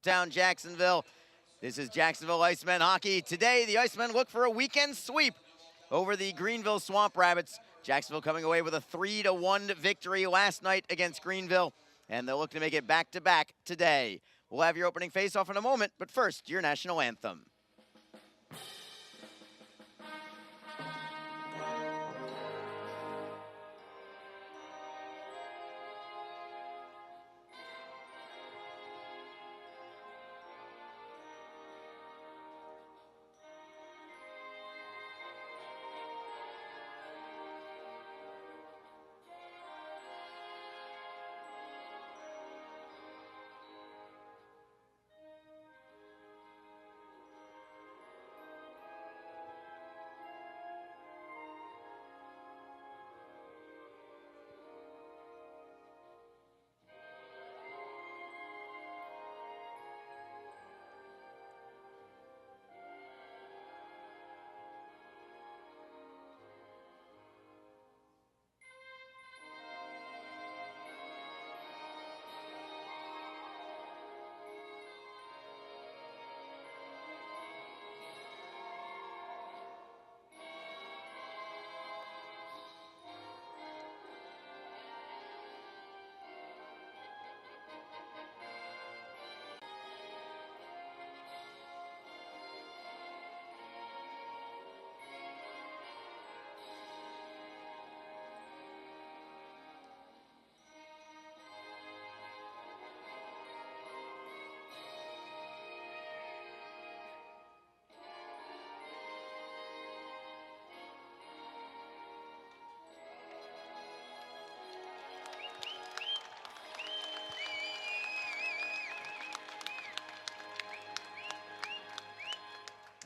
down Jacksonville. This is Jacksonville Icemen hockey. Today, the Icemen look for a weekend sweep over the Greenville Swamp Rabbits. Jacksonville coming away with a 3-1 victory last night against Greenville, and they'll look to make it back-to-back today. We'll have your opening face-off in a moment, but first, your national anthem.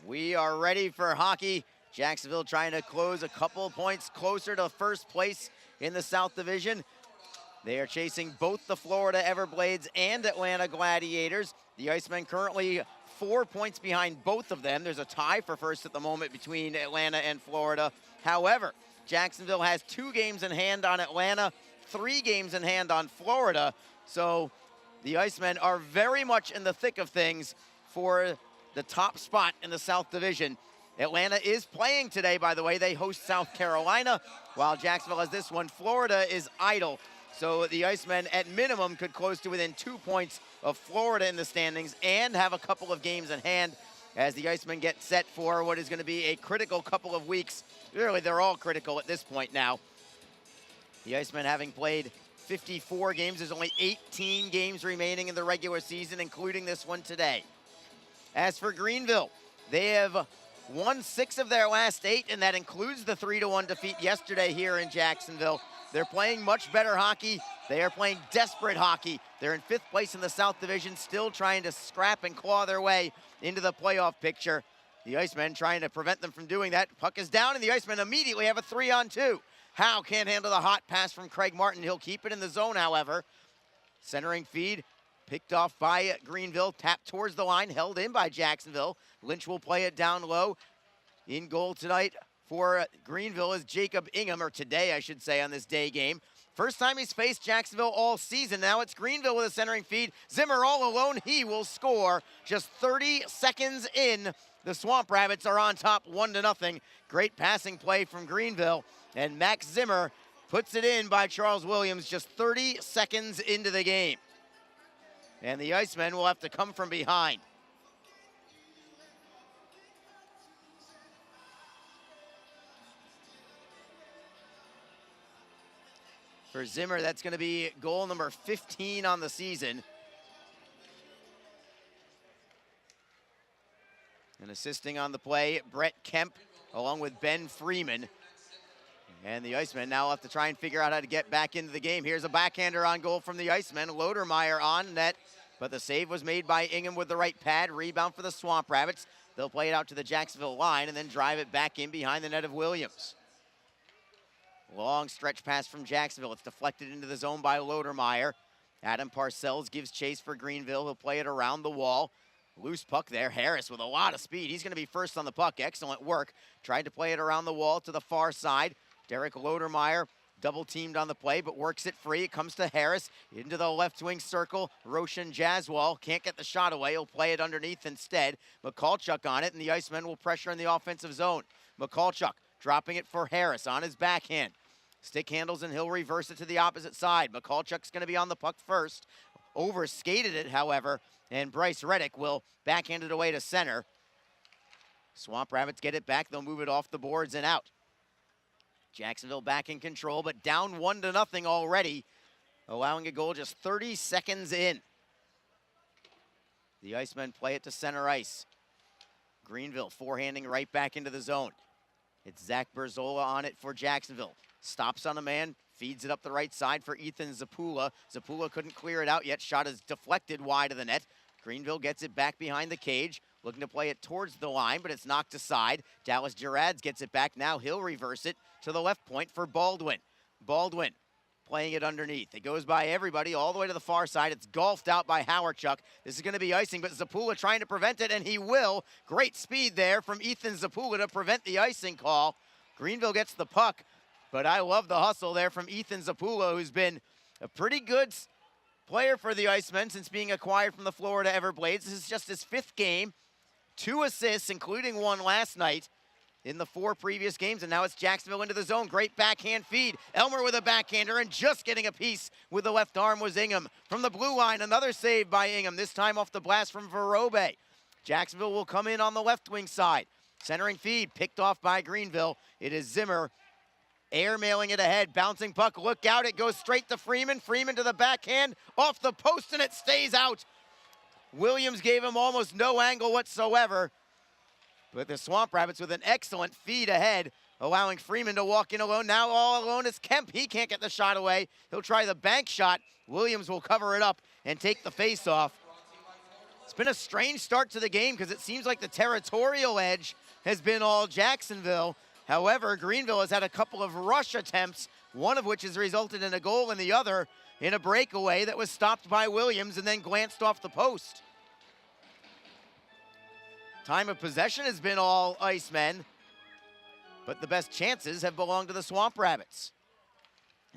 We are ready for hockey. Jacksonville trying to close a couple points closer to first place in the South Division. They are chasing both the Florida Everblades and Atlanta Gladiators. The Icemen currently 4 points behind both of them. There's a tie for first at the moment between Atlanta and Florida. However, Jacksonville has 2 games in hand on Atlanta, 3 games in hand on Florida. So the Icemen are very much in the thick of things for the top spot in the South Division. Atlanta is playing today, by the way. They host South Carolina, while Jacksonville has this one. Florida is idle. So the Icemen, at minimum, could close to within 2 points of Florida in the standings and have a couple of games in hand as the Icemen get set for what is going to be a critical couple of weeks. Really, they're all critical at this point now. The Icemen having played 54 games. There's only 18 games remaining in the regular season, including this one today. As for Greenville, they have won 6 of their last 8, and that includes the 3-1 defeat yesterday here in Jacksonville. They're playing much better hockey. They are playing desperate hockey. They're in 5th place in the South Division, still trying to scrap and claw their way into the playoff picture. The Icemen trying to prevent them from doing that. Puck is down, and the Icemen immediately have a 3-on-2. Howe can't handle the hot pass from Craig Martin. He'll keep it in the zone, however. Centering feed. Picked off by Greenville, tapped towards the line, held in by Jacksonville. Lynch will play it down low. In goal tonight for Greenville is Jacob Ingham, or today I should say on this day game. First time he's faced Jacksonville all season. Now it's Greenville with a centering feed. Zimmer all alone, he will score. Just 30 seconds in, the Swamp Rabbits are on top 1-0. Great passing play from Greenville, and Max Zimmer puts it in by Charles Williams just 30 seconds into the game. And the Icemen will have to come from behind. For Zimmer, that's going to be goal number 15 on the season. And assisting on the play, Brett Kemp, along with Ben Freeman. And the Icemen now have to try and figure out how to get back into the game. Here's a backhander on goal from the Icemen. Lodermeyer on net, but the save was made by Ingham with the right pad. Rebound for the Swamp Rabbits. They'll play it out to the Jacksonville line and then drive it back in behind the net of Williams. Long stretch pass from Jacksonville. It's deflected into the zone by Lodermeyer. Adam Parcells gives chase for Greenville. He'll play it around the wall. Loose puck there. Harris with a lot of speed. He's going to be first on the puck. Excellent work. Tried to play it around the wall to the far side. Derek Lodermeyer double teamed on the play, but works it free. It comes to Harris into the left wing circle. Roshan Jaswal can't get the shot away. He'll play it underneath instead. Mikulchuk on it, and the Icemen will pressure in the offensive zone. Mikulchuk dropping it for Harris on his backhand. Stick handles, and he'll reverse it to the opposite side. Mikulchuk's going to be on the puck first. Overskated it, however, and Bryce Reddick will backhand it away to center. Swamp Rabbits get it back. They'll move it off the boards and out. Jacksonville back in control, but down 1-0 already, allowing a goal just 30 seconds in. The Icemen play it to center ice. Greenville forehanding right back into the zone. It's Zach Berzola on it for Jacksonville. Stops on a man, feeds it up the right side for Ethan Zapula. Zapula couldn't clear it out yet. Shot is deflected wide of the net. Greenville gets it back behind the cage, looking to play it towards the line, but it's knocked aside. Dallas Gerads gets it back. Now he'll reverse it to the left point for Baldwin. Baldwin playing it underneath. It goes by everybody all the way to the far side. It's golfed out by Hawerchuk. This is going to be icing, but Zapula trying to prevent it, and he will. Great speed there from Ethan Zapula to prevent the icing call. Greenville gets the puck, but I love the hustle there from Ethan Zapula, who's been a pretty good player for the Icemen since being acquired from the Florida Everblades. This is just his 5th game. 2 assists, including 1 last night in the 4 previous games, and now it's Jacksonville into the zone. Great backhand feed. Elmer with a backhander, and just getting a piece with the left arm was Ingham. From the blue line, another save by Ingham, this time off the blast from Verobe. Jacksonville will come in on the left wing side. Centering feed, picked off by Greenville. It is Zimmer airmailing it ahead, bouncing puck, look out, it goes straight to Freeman. Freeman to the backhand, off the post, and it stays out. Williams gave him almost no angle whatsoever, but the Swamp Rabbits with an excellent feed ahead, allowing Freeman to walk in alone. Now all alone is Kemp. He can't get the shot away. He'll try the bank shot. Williams will cover it up and take the face-off. It's been a strange start to the game because it seems like the territorial edge has been all Jacksonville. However, Greenville has had a couple of rush attempts, one of which has resulted in a goal, and the other in a breakaway that was stopped by Williams and then glanced off the post. Time of possession has been all Icemen, but the best chances have belonged to the Swamp Rabbits.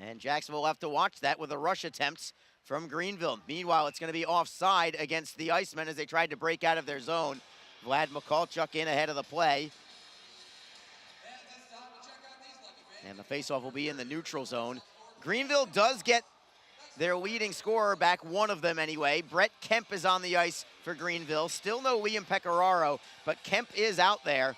And Jacksonville will have to watch that with the rush attempts from Greenville. Meanwhile, it's going to be offside against the Icemen as they tried to break out of their zone. Vlad Mikulchuk in ahead of the play. And the faceoff will be in the neutral zone. Greenville does get their leading scorer back, one of them anyway. Brett Kemp is on the ice for Greenville. Still no Liam Pecoraro, but Kemp is out there.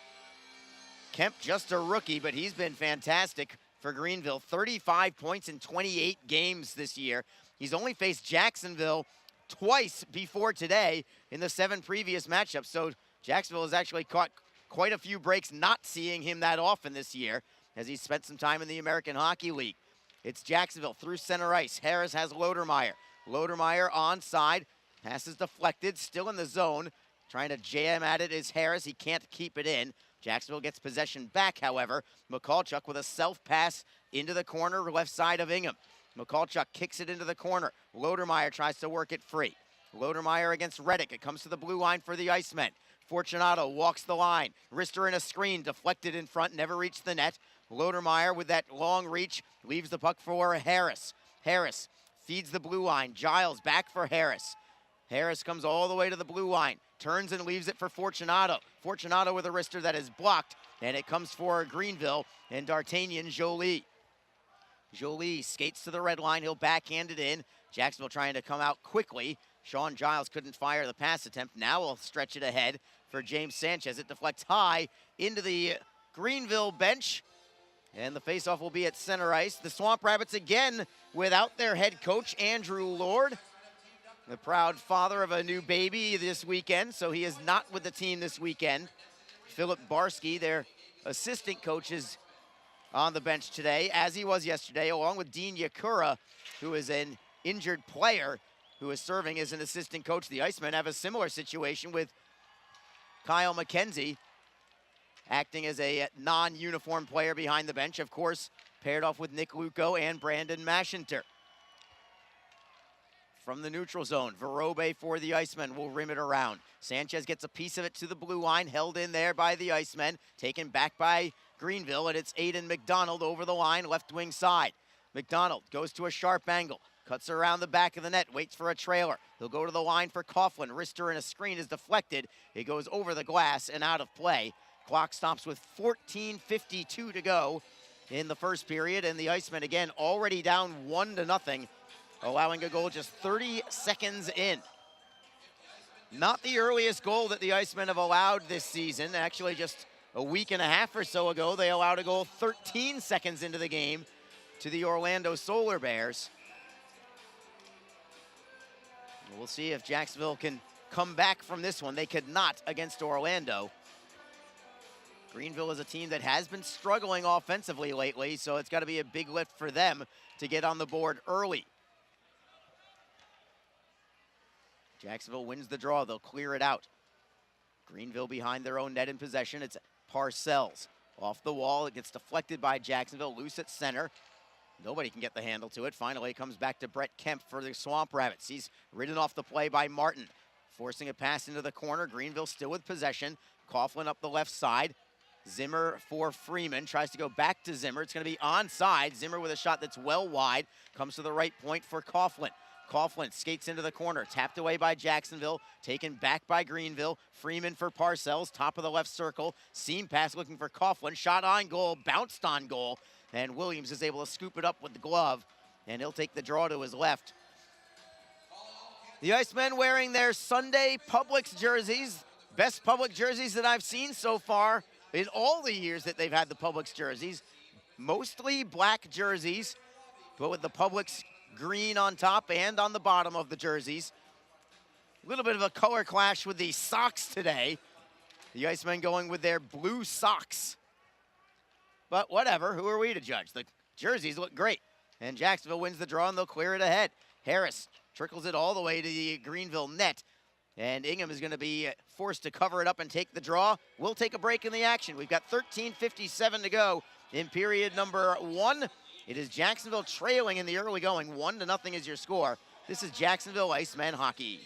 Kemp just a rookie, but he's been fantastic for Greenville. 35 points in 28 games this year. He's only faced Jacksonville twice before today in the 7 previous matchups, so Jacksonville has actually caught quite a few breaks not seeing him that often this year, as he spent some time in the American Hockey League. It's Jacksonville through center ice. Harris has Lodermeyer. Lodermeyer onside. Pass is deflected, still in the zone. Trying to jam at it is Harris. He can't keep it in. Jacksonville gets possession back, however. Mikulchuk with a self-pass into the corner, left side of Ingham. Mikulchuk kicks it into the corner. Lodermeyer tries to work it free. Lodermeyer against Reddick. It comes to the blue line for the Icemen. Fortunato walks the line. Wrister in a screen, deflected in front, never reached the net. Lodermeyer with that long reach leaves the puck for Harris. Harris feeds the blue line. Giles back for Harris. Harris comes all the way to the blue line, turns and leaves it for Fortunato. Fortunato with a wrister that is blocked, and it comes for Greenville and D'Artagnan Jolie. Jolie skates to the red line. He'll backhand it in. Jacksonville trying to come out quickly. Sean Giles couldn't fire the pass attempt. Now we'll stretch it ahead for James Sanchez. It deflects high into the Greenville bench, and the faceoff will be at center ice. The Swamp Rabbits again without their head coach, Andrew Lord, the proud father of a new baby this weekend, so he is not with the team this weekend. Philip Barsky, their assistant coach, is on the bench today, as he was yesterday, along with Dean Yakura, who is an injured player who is serving as an assistant coach. The Icemen have a similar situation with Kyle McKenzie acting as a non-uniform player behind the bench, of course, paired off with Nick Luco and Brandon Maschenter. From the neutral zone, Verobe for the Icemen will rim it around. Sanchez gets a piece of it to the blue line, held in there by the Icemen, taken back by Greenville, and it's Aiden McDonald over the line, left wing side. McDonald goes to a sharp angle, cuts around the back of the net, waits for a trailer. He'll go to the line for Coughlin. Wrister in a screen is deflected. It goes over the glass and out of play. Clock stops with 14:52 to go in the first period, and the Icemen again already down 1-0, allowing a goal just 30 seconds in. Not the earliest goal that the Icemen have allowed this season. Actually, just a week and a half or so ago, they allowed a goal 13 seconds into the game to the Orlando Solar Bears. We'll see if Jacksonville can come back from this one. They could not against Orlando. Greenville is a team that has been struggling offensively lately, so it's got to be a big lift for them to get on the board early. Jacksonville wins the draw. They'll clear it out. Greenville behind their own net in possession. It's Parcells. Off the wall, it gets deflected by Jacksonville, loose at center. Nobody can get the handle to it. Finally, it comes back to Brett Kemp for the Swamp Rabbits. He's ridden off the play by Martin, forcing a pass into the corner. Greenville still with possession. Coughlin up the left side. Zimmer for Freeman, tries to go back to Zimmer. It's going to be onside. Zimmer with a shot that's well wide, comes to the right point for Coughlin. Coughlin skates into the corner, tapped away by Jacksonville, taken back by Greenville. Freeman for Parcells, top of the left circle. Seam pass looking for Coughlin, shot on goal, bounced on goal, and Williams is able to scoop it up with the glove, and he'll take the draw to his left. The Icemen wearing their Sunday Publix jerseys, best Publix jerseys that I've seen so far in all the years that they've had the Publix jerseys. Mostly black jerseys, but with the Publix green on top and on the bottom of the jerseys. A little bit of a color clash with the socks today. The Icemen going with their blue socks. But whatever, who are we to judge? The jerseys look great. And Jacksonville wins the draw, and they'll clear it ahead. Harris trickles it all the way to the Greenville net. And Ingham is going to be forced to cover it up and take the draw. We'll take a break in the action. We've got 13:57 to go in period number 1. It is Jacksonville trailing in the early going. 1-0 is your score. This is Jacksonville Icemen hockey.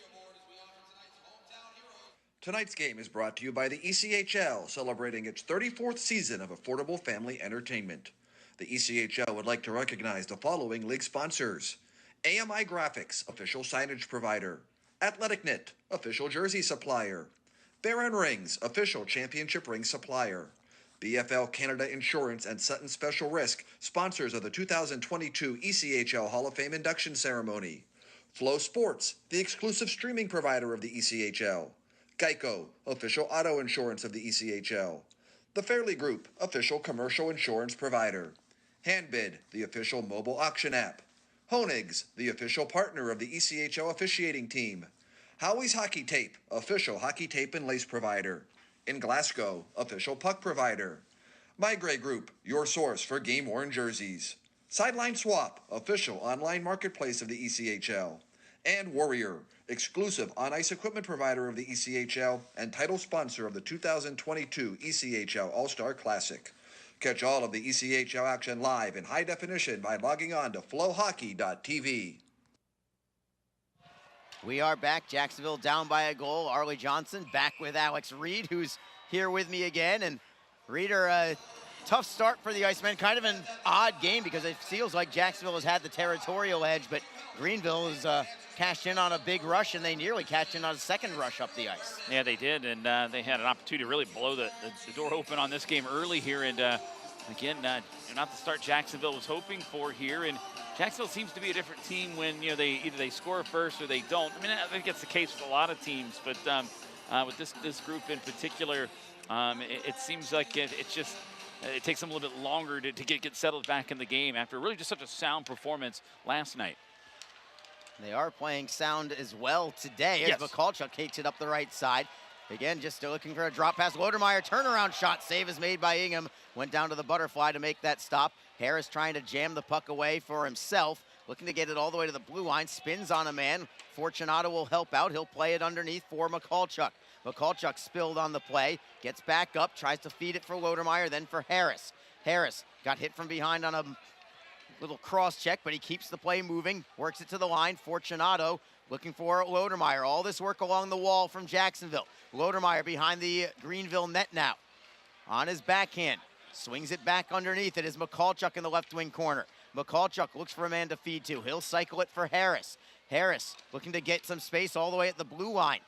Tonight's game is brought to you by the ECHL, celebrating its 34th season of affordable family entertainment. The ECHL would like to recognize the following league sponsors: AMI Graphics, official signage provider; Athletic Knit, official jersey supplier; Baron Rings, official championship ring supplier; BFL Canada Insurance and Sutton Special Risk, sponsors of the 2022 ECHL Hall of Fame induction ceremony; Flow Sports, the exclusive streaming provider of the ECHL; Geico, official auto insurance of the ECHL; The Fairley Group, official commercial insurance provider; Handbid, the official mobile auction app; Honig's, the official partner of the ECHL officiating team; Howie's Hockey Tape, official hockey tape and lace provider; In Glasgow, official puck provider; My Grey Group, your source for game-worn jerseys; Sideline Swap, official online marketplace of the ECHL; and Warrior, exclusive on-ice equipment provider of the ECHL and title sponsor of the 2022 ECHL All-Star Classic. Catch all of the ECHL action live in high definition by logging on to flowhockey.tv. We are back. Jacksonville down by a goal. Arlie Johnson back with Alex Reed, who's here with me again. And Reeder, a tough start for the Icemen. Kind of an odd game because it feels like Jacksonville has had the territorial edge, but Greenville has cashed in on a big rush, and they nearly cashed in on a second rush up the ice. Yeah, they did, and they had an opportunity to really blow the door open on this game early here. And again, not the start Jacksonville was hoping for here. And Jacksonville seems to be a different team when they either score first or they don't. I mean, I think it's the case with a lot of teams, but with this group in particular, it seems like it takes them a little bit longer to get settled back in the game after really just such a sound performance last night. They are playing sound as well today. Yes. As Mikulchuk takes it up the right side. Again, just still looking for a drop pass. Lodermeyer, turnaround shot. Save is made by Ingham. Went down to the butterfly to make that stop. Harris trying to jam the puck away for himself. Looking to get it all the way to the blue line. Spins on a man. Fortunato will help out. He'll play it underneath for Mikulchuk. Mikulchuk spilled on the play. Gets back up. Tries to feed it for Lodermeyer. Then for Harris. Harris got hit from behind on a little cross check, but he keeps the play moving. Works it to the line. Fortunato looking for Lodermeyer. All this work along the wall from Jacksonville. Lodermeyer behind the Greenville net now. On his backhand. Swings it back underneath. It is Mikulchuk in the left wing corner. McCallchuk looks for a man to feed to. He'll cycle it for Harris. Harris looking to get some space all the way at the blue line.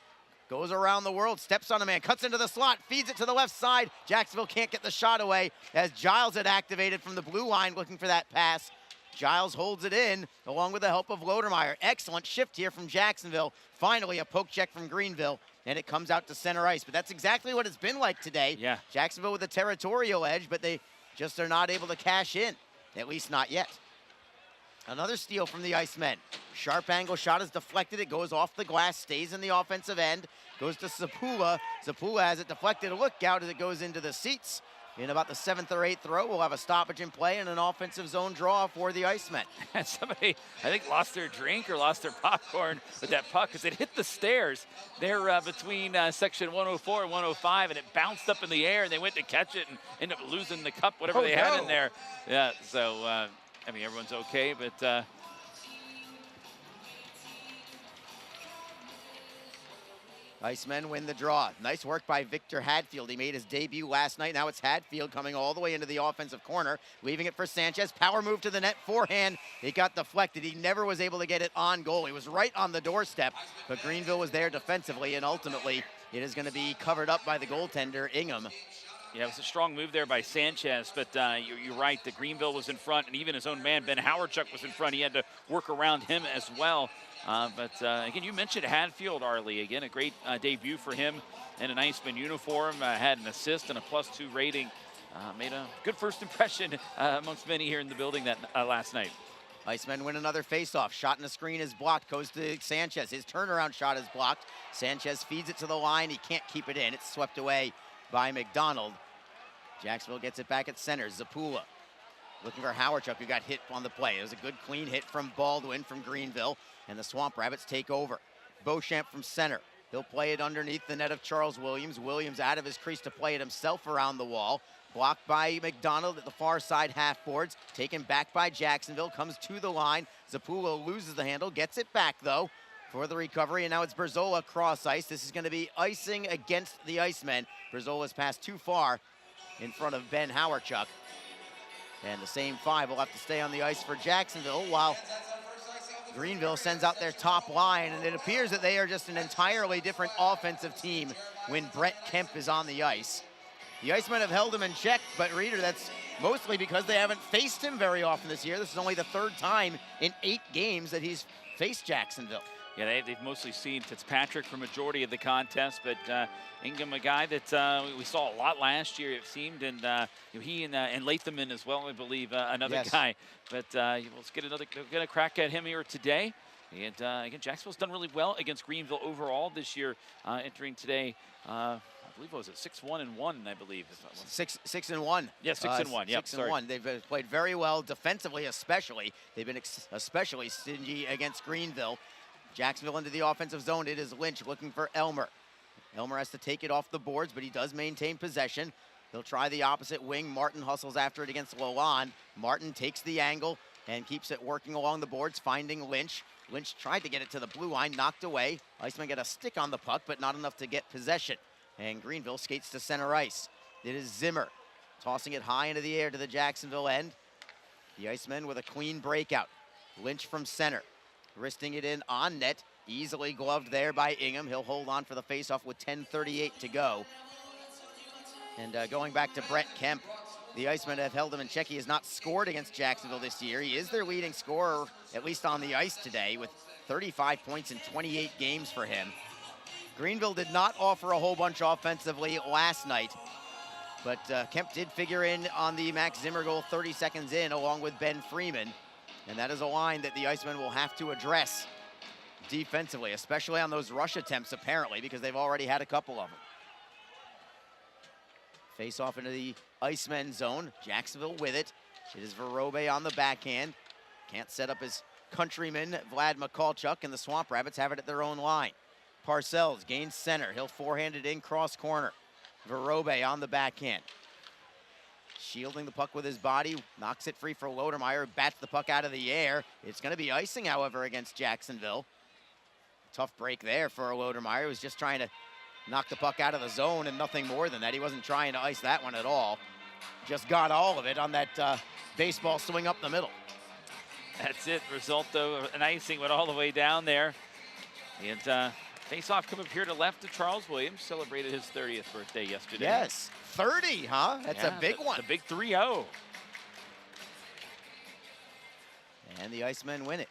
Goes around the world, steps on a man, cuts into the slot, feeds it to the left side. Jacksonville can't get the shot away as Giles had activated from the blue line looking for that pass. Giles holds it in along with the help of Lodermeyer. Excellent shift here from Jacksonville. Finally, a poke check from Greenville, and it comes out to center ice. But that's exactly what it's been like today. Yeah. Jacksonville with a territorial edge, but they just are not able to cash in, at least not yet. Another steal from the Icemen. Sharp angle shot is deflected. It goes off the glass, stays in the offensive end, goes to Zapula. Zapula has it deflected. A look out as it goes into the seats. In about the 7th or 8th row, we'll have a stoppage in play and an offensive zone draw for the Icemen. Somebody, I think, lost their drink or lost their popcorn with that puck because it hit the stairs. They're between section 104 and 105, and it bounced up in the air, and they went to catch it and ended up losing the cup, whatever they had in there. Yeah, so, I mean, everyone's okay, but Icemen win the draw. Nice work by Victor Hadfield. He made his debut last night. Now it's Hadfield coming all the way into the offensive corner, leaving it for Sanchez. Power move to the net, forehand. It got deflected. He never was able to get it on goal. He was right on the doorstep, but Greenville was there defensively, and ultimately it is going to be covered up by the goaltender, Ingham. Yeah, it was a strong move there by Sanchez, but you're right. The Greenville was in front, and even his own man, Ben Howarchuk, was in front. He had to work around him as well. Again, you mentioned Hadfield, Arlie. Again, a great debut for him in an Iceman uniform. Had an assist and a +2 rating. Made a good first impression amongst many here in the building that last night. Icemen win another faceoff. Shot in the screen is blocked. Goes to Sanchez. His turnaround shot is blocked. Sanchez feeds it to the line. He can't keep it in. It's swept away by McDonald. Jacksonville gets it back at center. Zapula looking for Howarchuk, who got hit on the play. It was a good clean hit from Baldwin from Greenville, and the Swamp Rabbits take over. Beauchamp from center. He'll play it underneath the net of Charles Williams. Williams out of his crease to play it himself around the wall. Blocked by McDonald at the far side half boards. Taken back by Jacksonville. Comes to the line. Zapula loses the handle. Gets it back, though, for the recovery. And now it's Berzola cross ice. This is going to be icing against the Icemen. Berzola's passed too far in front of Ben Howarchuk. And the same 5 will have to stay on the ice for Jacksonville, while Greenville sends out their top line, and it appears that they are just an entirely different offensive team when Brett Kemp is on the ice. The Icemen have held him in check, but Reader, that's mostly because they haven't faced him very often this year. This is only the 3rd time in 8 games that he's faced Jacksonville. Yeah, they've mostly seen Fitzpatrick for majority of the contest, but Ingham, a guy that we saw a lot last year, it seemed, and he and Lathamman as well, I believe, another guy. But let's get a crack at him here today. And again, Jacksonville's done really well against Greenville overall this year, entering today. I believe it was at 6-1-1, I believe. 6-1. Yeah, 6-1. Yeah, 6-1. They've played very well defensively, especially. They've been especially stingy against Greenville. Jacksonville into the offensive zone. It is Lynch looking for Elmer. Elmer has to take it off the boards, but he does maintain possession. He'll try the opposite wing. Martin hustles after it against Lalonde. Martin takes the angle and keeps it working along the boards, finding Lynch. Lynch tried to get it to the blue line, knocked away. Icemen get a stick on the puck, but not enough to get possession. And Greenville skates to center ice. It is Zimmer tossing it high into the air to the Jacksonville end. The Icemen with a clean breakout. Lynch from center. Wristing it in on net, easily gloved there by Ingham. He'll hold on for the faceoff with 10:38 to go. And going back to Brett Kemp, the Icemen have held him in check. He has not scored against Jacksonville this year. He is their leading scorer, at least on the ice today, with 35 points in 28 games for him. Greenville did not offer a whole bunch offensively last night, but Kemp did figure in on the Max Zimmer goal 30 seconds in, along with Ben Freeman. And that is a line that the Icemen will have to address defensively, especially on those rush attempts, apparently, because they've already had a couple of them. Face off into the Icemen zone. Jacksonville with it. It is Verobe on the backhand. Can't set up his countryman, Vlad McCallchuk, and the Swamp Rabbits have it at their own line. Parcells gains center. He'll forehand it in cross corner. Verobe on the backhand. Shielding the puck with his body, knocks it free for Lodermeyer, bats the puck out of the air. It's going to be icing, however, against Jacksonville. Tough break there for Lodermeyer. He was just trying to knock the puck out of the zone and nothing more than that. He wasn't trying to ice that one at all. Just got all of it on that baseball swing up the middle. That's it. Result, though, an icing went all the way down there. And face-off come up here to left of Charles Williams. Celebrated his 30th birthday yesterday. Yes, 30, huh? That's a big one. The big 3-0. And the Icemen win it.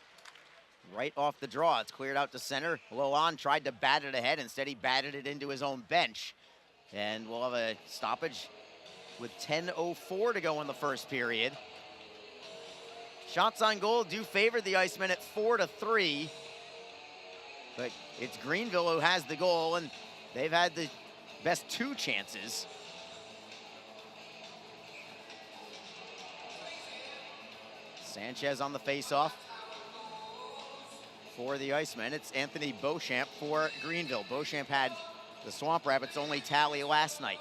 Right off the draw, it's cleared out to center. Lolan tried to bat it ahead. Instead, he batted it into his own bench. And we'll have a stoppage with 10:04 to go in the first period. Shots on goal do favor the Icemen at 4-3. But it's Greenville who has the goal, and they've had the best 2 chances. Sanchez on the faceoff for the Icemen. It's Anthony Beauchamp for Greenville. Beauchamp had the Swamp Rabbits' only tally last night.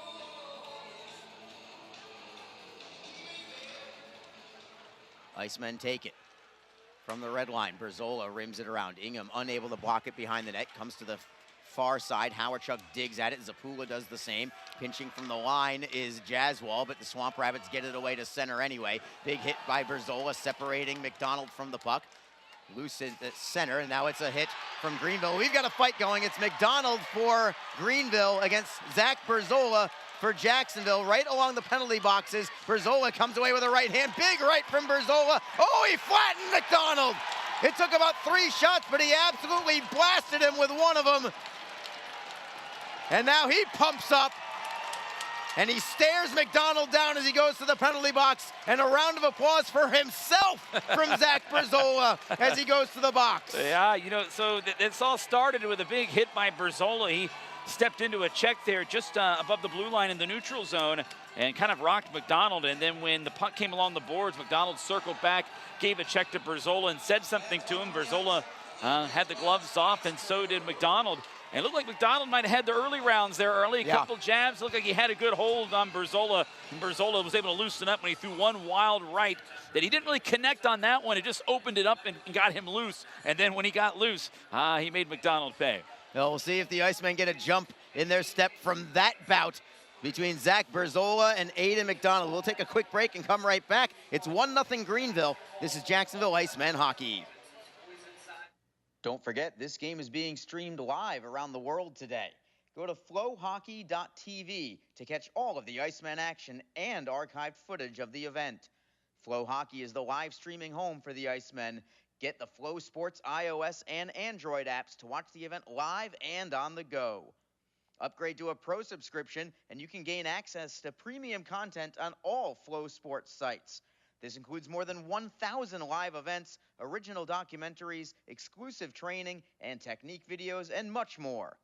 Icemen take it from the red line. Berzola rims it around. Ingham unable to block it behind the net. Comes to the far side. Howardchuk digs at it. Zapula does the same. Pinching from the line is Jaswal, but the Swamp Rabbits get it away to center anyway. Big hit by Berzola, separating McDonald from the puck. Loose at center, and now it's a hit from Greenville. We've got a fight going. It's McDonald for Greenville against Zach Berzola for Jacksonville, right along the penalty boxes. Berzola comes away with a right hand. Big right from Berzola. Oh, he flattened McDonald. It took about 3 shots, but he absolutely blasted him with one of them. And now he pumps up, and he stares McDonald down as he goes to the penalty box. And a round of applause for himself from Zach Berzola as he goes to the box. Yeah, you know, so this all started with a big hit by Berzola. He stepped into a check there just above the blue line in the neutral zone and kind of rocked McDonald. And then when the puck came along the boards, McDonald circled back, gave a check to Berzola and said something to him. Berzola had the gloves off, and so did McDonald. And it looked like McDonald might have had the early rounds there early, a couple jabs. It looked like he had a good hold on Berzola, and Berzola was able to loosen up when he threw one wild right that he didn't really connect on that one. It just opened it up and got him loose. And then when he got loose, he made McDonald pay. Well, we'll see if the Icemen get a jump in their step from that bout between Zach Berzola and Aiden McDonald. We'll take a quick break and come right back. It's 1-0 Greenville. This is Jacksonville Icemen hockey. Don't forget, this game is being streamed live around the world today. Go to flowhockey.tv to catch all of the Icemen action and archived footage of the event. Flow Hockey is the live streaming home for the Icemen. Get the Flow Sports iOS and Android apps to watch the event live and on the go. Upgrade to a pro subscription and you can gain access to premium content on all Flow Sports sites. This includes more than 1,000 live events, original documentaries, exclusive training, and technique videos, and much more.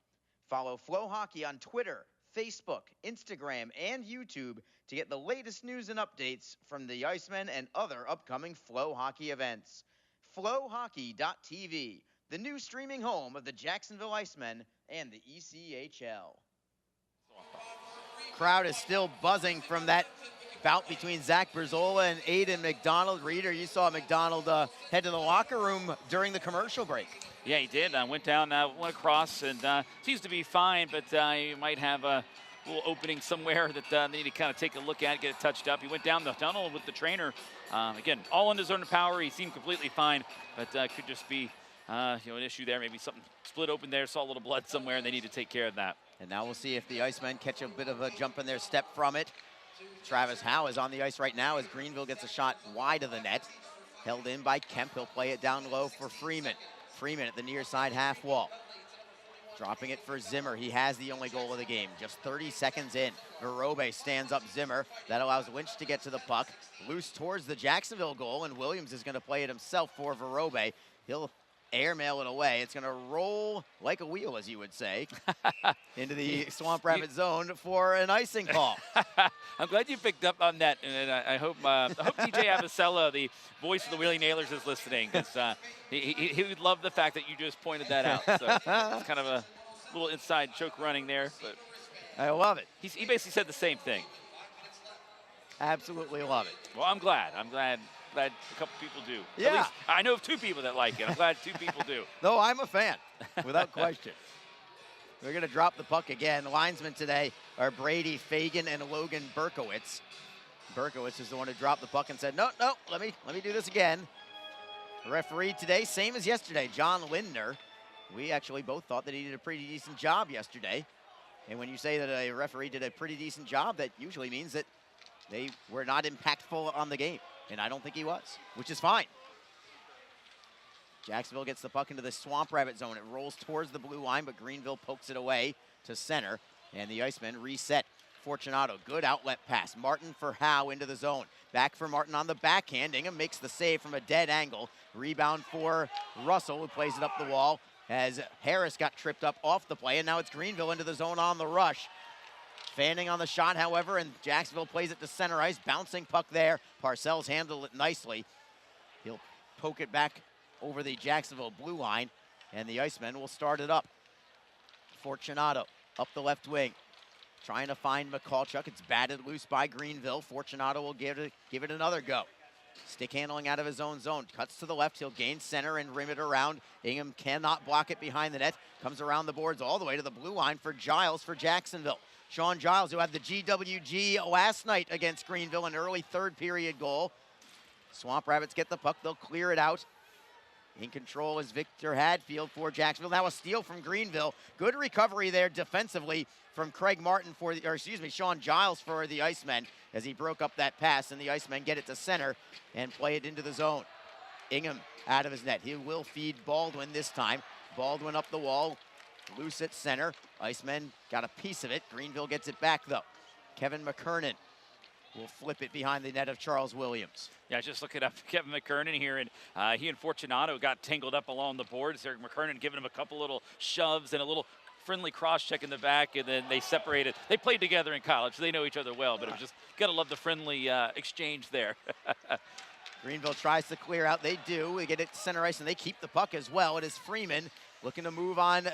Follow Flow Hockey on Twitter, Facebook, Instagram, and YouTube to get the latest news and updates from the Icemen and other upcoming Flow Hockey events. Flowhockey.tv, the new streaming home of the Jacksonville Icemen and the ECHL. Crowd is still buzzing from that bout between Zach Berzola and Aiden McDonald. Reader, you saw McDonald head to the locker room during the commercial break. Yeah, he did. Went down, went across, and seems to be fine, but he might have a little opening somewhere that they need to kind of take a look at, get it touched up. He went down the tunnel with the trainer. Again, all in his own power. He seemed completely fine, but could just be an issue there. Maybe something split open there, saw a little blood somewhere, and they need to take care of that. And now we'll see if the Icemen catch a bit of a jump in their step from it. Travis Howe is on the ice right now as Greenville gets a shot wide of the net. Held in by Kemp. He'll play it down low for Freeman. Freeman at the near side half wall. Dropping it for Zimmer. He has the only goal of the game. Just 30 seconds in. Verobe stands up Zimmer. That allows Lynch to get to the puck. Loose towards the Jacksonville goal, and Williams is going to play it himself for Verobe. He'll airmail it away. It's going to roll like a wheel, as you would say, into the Swamp Rabbit zone for an icing call. I'm glad you picked up on that, and I hope DJ Avicella, the voice of the Wheeling Nailers, is listening, because he would love the fact that you just pointed that out. So it's kind of a little inside joke running there, but I love it. He basically said the same thing. Absolutely love it. Well, I'm glad a couple people do. Yeah. At least I know of 2 people that like it. I'm glad 2 people do. No, I'm a fan, without question. We're going to drop the puck again. Linesmen today are Brady Fagan and Logan Berkowitz. Berkowitz is the one who dropped the puck and said, no, let me do this again. Referee today, same as yesterday, John Lindner. We actually both thought that he did a pretty decent job yesterday. And when you say that a referee did a pretty decent job, that usually means that they were not impactful on the game. And I don't think he was, which is fine. Jacksonville gets the puck into the Swamp Rabbit zone. It rolls towards the blue line, but Greenville pokes it away to center. And the Icemen reset. Fortunato, good outlet pass. Martin for Howe into the zone. Back for Martin on the backhand. Ingham makes the save from a dead angle. Rebound for Russell, who plays it up the wall as Harris got tripped up off the play, and now it's Greenville into the zone on the rush. Fanning on the shot, however, and Jacksonville plays it to center ice. Bouncing puck there. Parcells handled it nicely. He'll poke it back over the Jacksonville blue line, and the Icemen will start it up. Fortunato up the left wing, trying to find McCallchuk. It's batted loose by Greenville. Fortunato will give it another go. Stick handling out of his own zone. Cuts to the left. He'll gain center and rim it around. Ingham cannot block it behind the net. Comes around the boards all the way to the blue line for Giles for Jacksonville. Sean Giles, who had the GWG last night against Greenville, an early third period goal. Swamp Rabbits get the puck. They'll clear it out. In control is Victor Hadfield for Jacksonville. Now a steal from Greenville. Good recovery there defensively from Craig Martin Sean Giles for the Icemen as he broke up that pass, and the Icemen get it to center and play it into the zone. Ingham out of his net. He will feed Baldwin this time. Baldwin up the wall, loose at center. Icemen got a piece of it. Greenville gets it back though. Kevin McKernan will flip it behind the net of Charles Williams. Yeah, just looking up Kevin McKernan here, and he and Fortunato got tangled up along the boards there. McKernan giving him a couple little shoves and a little friendly cross check in the back, and then they separated. They played together in college, so they know each other well, but it was just, gotta love the friendly exchange there. Greenville tries to clear out. They do. They get it to center ice, and they keep the puck as well. It is Freeman looking to move on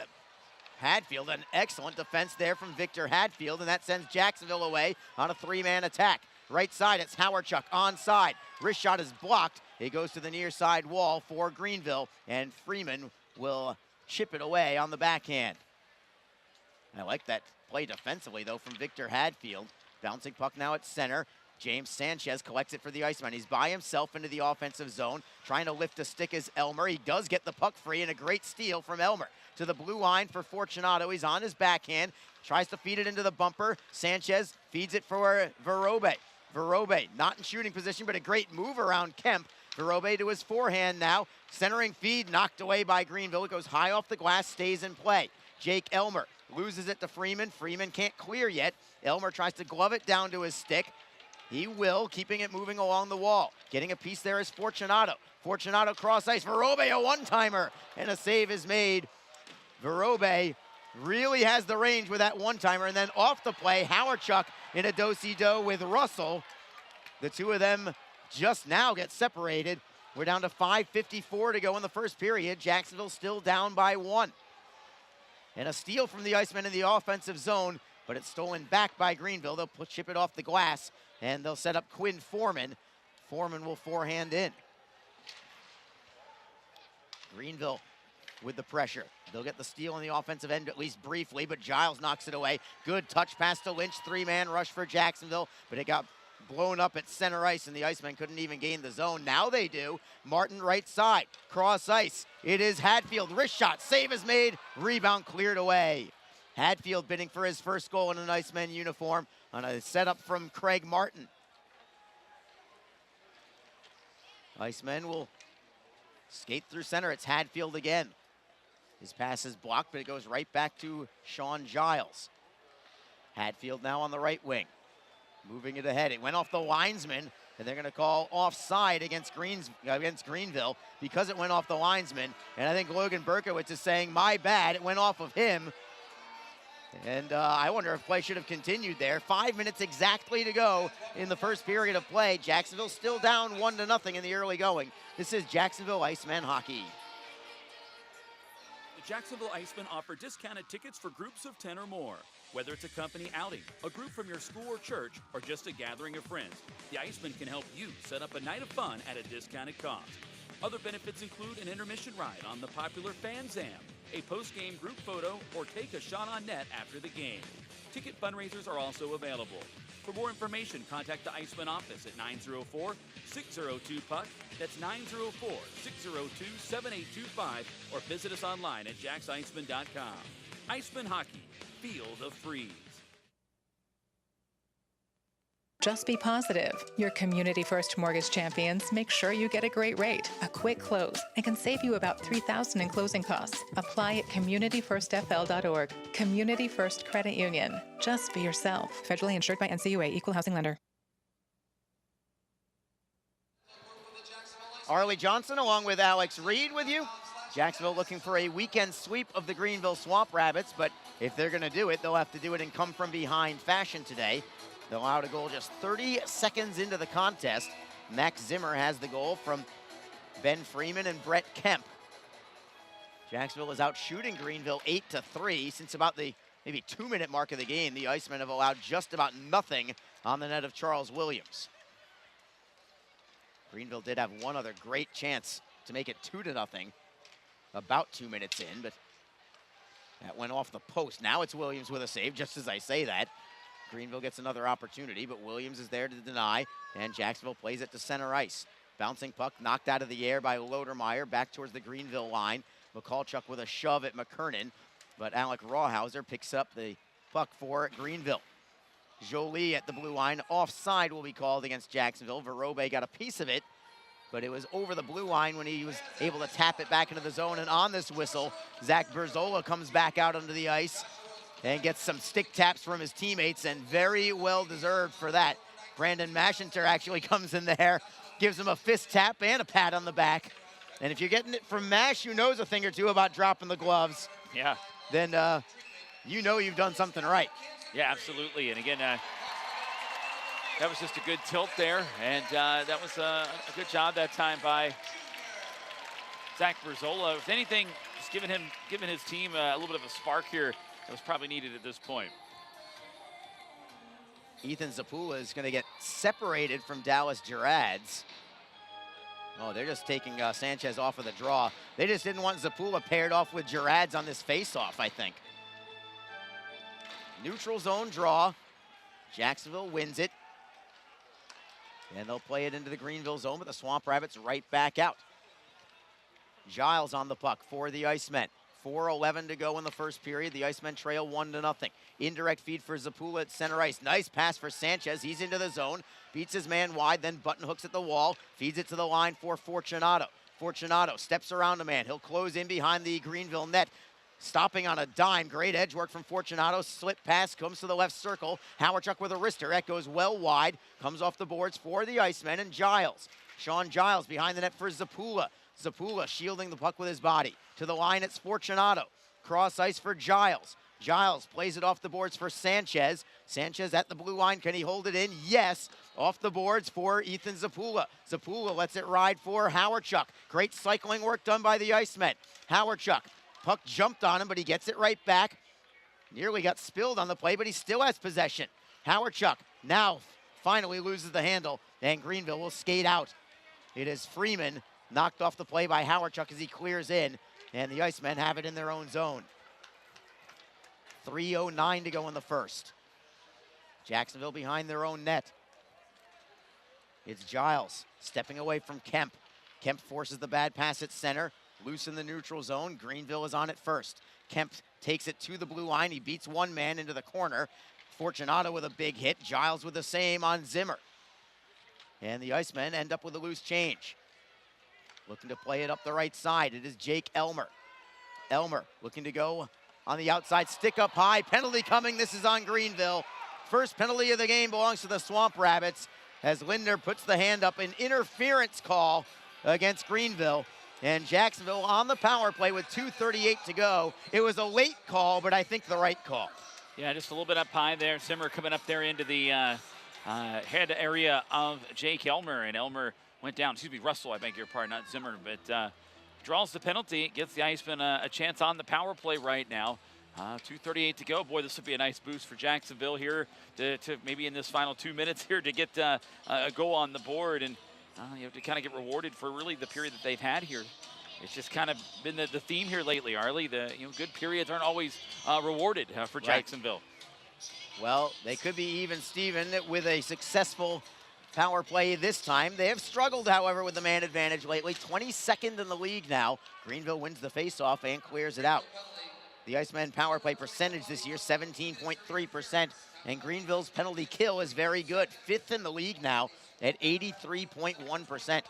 Hadfield. An excellent defense there from Victor Hadfield, and that sends Jacksonville away on a three-man attack. Right side, it's Howarchuk onside. Wrist shot is blocked. It goes to the near side wall for Greenville, and Freeman will chip it away on the backhand. I like that play defensively, though, from Victor Hadfield. Bouncing puck now at center. James Sanchez collects it for the Iceman. He's by himself into the offensive zone. Trying to lift a stick is Elmer. He does get the puck free, and a great steal from Elmer. To the blue line for Fortunato. He's on his backhand. Tries to feed it into the bumper. Sanchez feeds it for Verobe. Verobe not in shooting position, but a great move around Kemp. Verobe to his forehand now. Centering feed knocked away by Greenville. It goes high off the glass, stays in play. Jake Elmer loses it to Freeman. Freeman can't clear yet. Elmer tries to glove it down to his stick. He will, keeping it moving along the wall. Getting a piece there is Fortunato. Fortunato cross ice. Verobe a one-timer, and a save is made. Verobe really has the range with that one-timer, and then off the play, Howarchuk in a do-si-do with Russell. The two of them just now get separated. We're down to 5:54 to go in the first period. Jacksonville still down by one. And a steal from the Icemen in the offensive zone, but it's stolen back by Greenville. They'll chip it off the glass, and they'll set up Quinn Foreman. Foreman will forehand in. Greenville with the pressure. They'll get the steal on the offensive end, at least briefly, but Giles knocks it away. Good touch pass to Lynch, three-man rush for Jacksonville, but it got blown up at center ice, and the Icemen couldn't even gain the zone. Now they do. Martin right side, cross ice. It is Hadfield, wrist shot, save is made, rebound cleared away. Hadfield bidding for his first goal in an Icemen uniform on a setup from Craig Martin. Icemen will skate through center. It's Hadfield again. His pass is blocked, but it goes right back to Sean Giles. Hadfield now on the right wing. Moving it ahead. It went off the linesman, and they're going to call offside against Greenville because it went off the linesman. And I think Logan Berkowitz is saying, my bad, it went off of him. And I wonder if play should have continued there. 5 minutes exactly to go in the first period of play. Jacksonville still down 1-0 in the early going. This is Jacksonville Icemen hockey. The Jacksonville Icemen offer discounted tickets for groups of 10 or more. Whether it's a company outing, a group from your school or church, or just a gathering of friends, the Icemen can help you set up a night of fun at a discounted cost. Other benefits include an intermission ride on the popular Fan Zam, a post-game group photo, or take a shot on net after the game. Ticket fundraisers are also available. For more information, contact the Iceman office at 904-602-PUCK. That's 904-602-7825, or visit us online at jacksiceman.com. Iceman Hockey, feel the freeze. Just be positive. Your Community First Mortgage champions make sure you get a great rate, a quick close, and can save you about $3,000 in closing costs. Apply at communityfirstfl.org. Community First Credit Union. Just be yourself. Federally insured by NCUA, Equal Housing Lender. Arlie Johnson along with Alex Reed with you. Jacksonville looking for a weekend sweep of the Greenville Swamp Rabbits, but if they're going to do it, they'll have to do it in come-from-behind fashion today. They'll allow a goal just 30 seconds into the contest. Max Zimmer has the goal from Ben Freeman and Brett Kemp. Jacksonville is out shooting Greenville 8-3. Since about the maybe 2-minute mark of the game, the Icemen have allowed just about nothing on the net of Charles Williams. Greenville did have one other great chance to make it 2-0 about 2 minutes in, but that went off the post. Now it's Williams with a save, just as I say that. Greenville gets another opportunity, but Williams is there to deny, and Jacksonville plays it to center ice. Bouncing puck knocked out of the air by Lodermeyer, back towards the Greenville line. McCallchuk with a shove at McKernan, but Alec Rawhauser picks up the puck for Greenville. Jolie at the blue line. Offside will be called against Jacksonville. Verobe got a piece of it, but it was over the blue line when he was able to tap it back into the zone, and on this whistle, Zach Berzola comes back out onto the ice and gets some stick taps from his teammates, and very well deserved for that. Brandon Maschenter actually comes in there, gives him a fist tap and a pat on the back. And if you're getting it from Mash, who knows a thing or two about dropping the gloves, Yeah. then you know you've done something right. Yeah, absolutely. And again, that was just a good tilt there, and that was a good job that time by Zach Berzola. If anything, just giving his team a little bit of a spark here that was probably needed at this point. Ethan Zapula is going to get separated from Dallas Gerads. Oh, they're just taking Sanchez off of the draw. They just didn't want Zapula paired off with Gerads on this face-off, I think. Neutral zone draw. Jacksonville wins it. And they'll play it into the Greenville zone, but the Swamp Rabbits right back out. Giles on the puck for the Icemen. 4:11 to go in the first period. The Icemen trail 1-0. Indirect feed for Zapula at center ice. Nice pass for Sanchez. He's into the zone. Beats his man wide, then button hooks at the wall. Feeds it to the line for Fortunato. Fortunato steps around a man. He'll close in behind the Greenville net. Stopping on a dime. Great edge work from Fortunato. Slip pass comes to the left circle. Hawerchuk with a wrister. That goes well wide. Comes off the boards for the Icemen, and Giles. Sean Giles behind the net for Zapula. Zapula shielding the puck with his body. To the line, it's Fortunato. Cross ice for Giles. Giles plays it off the boards for Sanchez. Sanchez at the blue line. Can he hold it in? Yes. Off the boards for Ethan Zapula. Zapula lets it ride for Hawerchuk. Great cycling work done by the Icemen. Hawerchuk. Puck jumped on him, but he gets it right back. Nearly got spilled on the play, but he still has possession. Hawerchuk now finally loses the handle, and Greenville will skate out. It is Freeman knocked off the play by Hawerchuk as he clears in, and the Icemen have it in their own zone. 3:09 to go in the first. Jacksonville behind their own net. It's Giles stepping away from Kemp. Kemp forces the bad pass at center. Loose in the neutral zone. Greenville is on it first. Kemp takes it to the blue line. He beats one man into the corner. Fortunato with a big hit. Giles with the same on Zimmer. And the Icemen end up with a loose change. Looking to play it up the right side. It is Jake Elmer. Elmer looking to go on the outside. Stick up high. Penalty coming. This is on Greenville. First penalty of the game belongs to the Swamp Rabbits as Lindner puts the hand up. An interference call against Greenville. And Jacksonville on the power play with 2:38 to go. It was a late call, but I think the right call. Yeah, just a little bit up high there. Zimmer coming up there into the head area of Jake Elmer, and Elmer went down. Excuse me, Russell, I beg your pardon, not Zimmer, but draws the penalty, gets the Icemen a chance on the power play right now. 2:38 to go. Boy, this would be a nice boost for Jacksonville here to maybe in this final 2 minutes here to get a goal on the board, and you have to kind of get rewarded for really the period that they've had here. It's just kind of been the theme here lately, Arlie. The good periods aren't always rewarded for Jacksonville. Well, they could be even Steven with a successful power play this time. They have struggled, however, with the man advantage lately. 22nd in the league now. Greenville wins the faceoff and clears it out. The Icemen power play percentage this year, 17.3%, and Greenville's penalty kill is very good. 5th in the league now at 83.1%.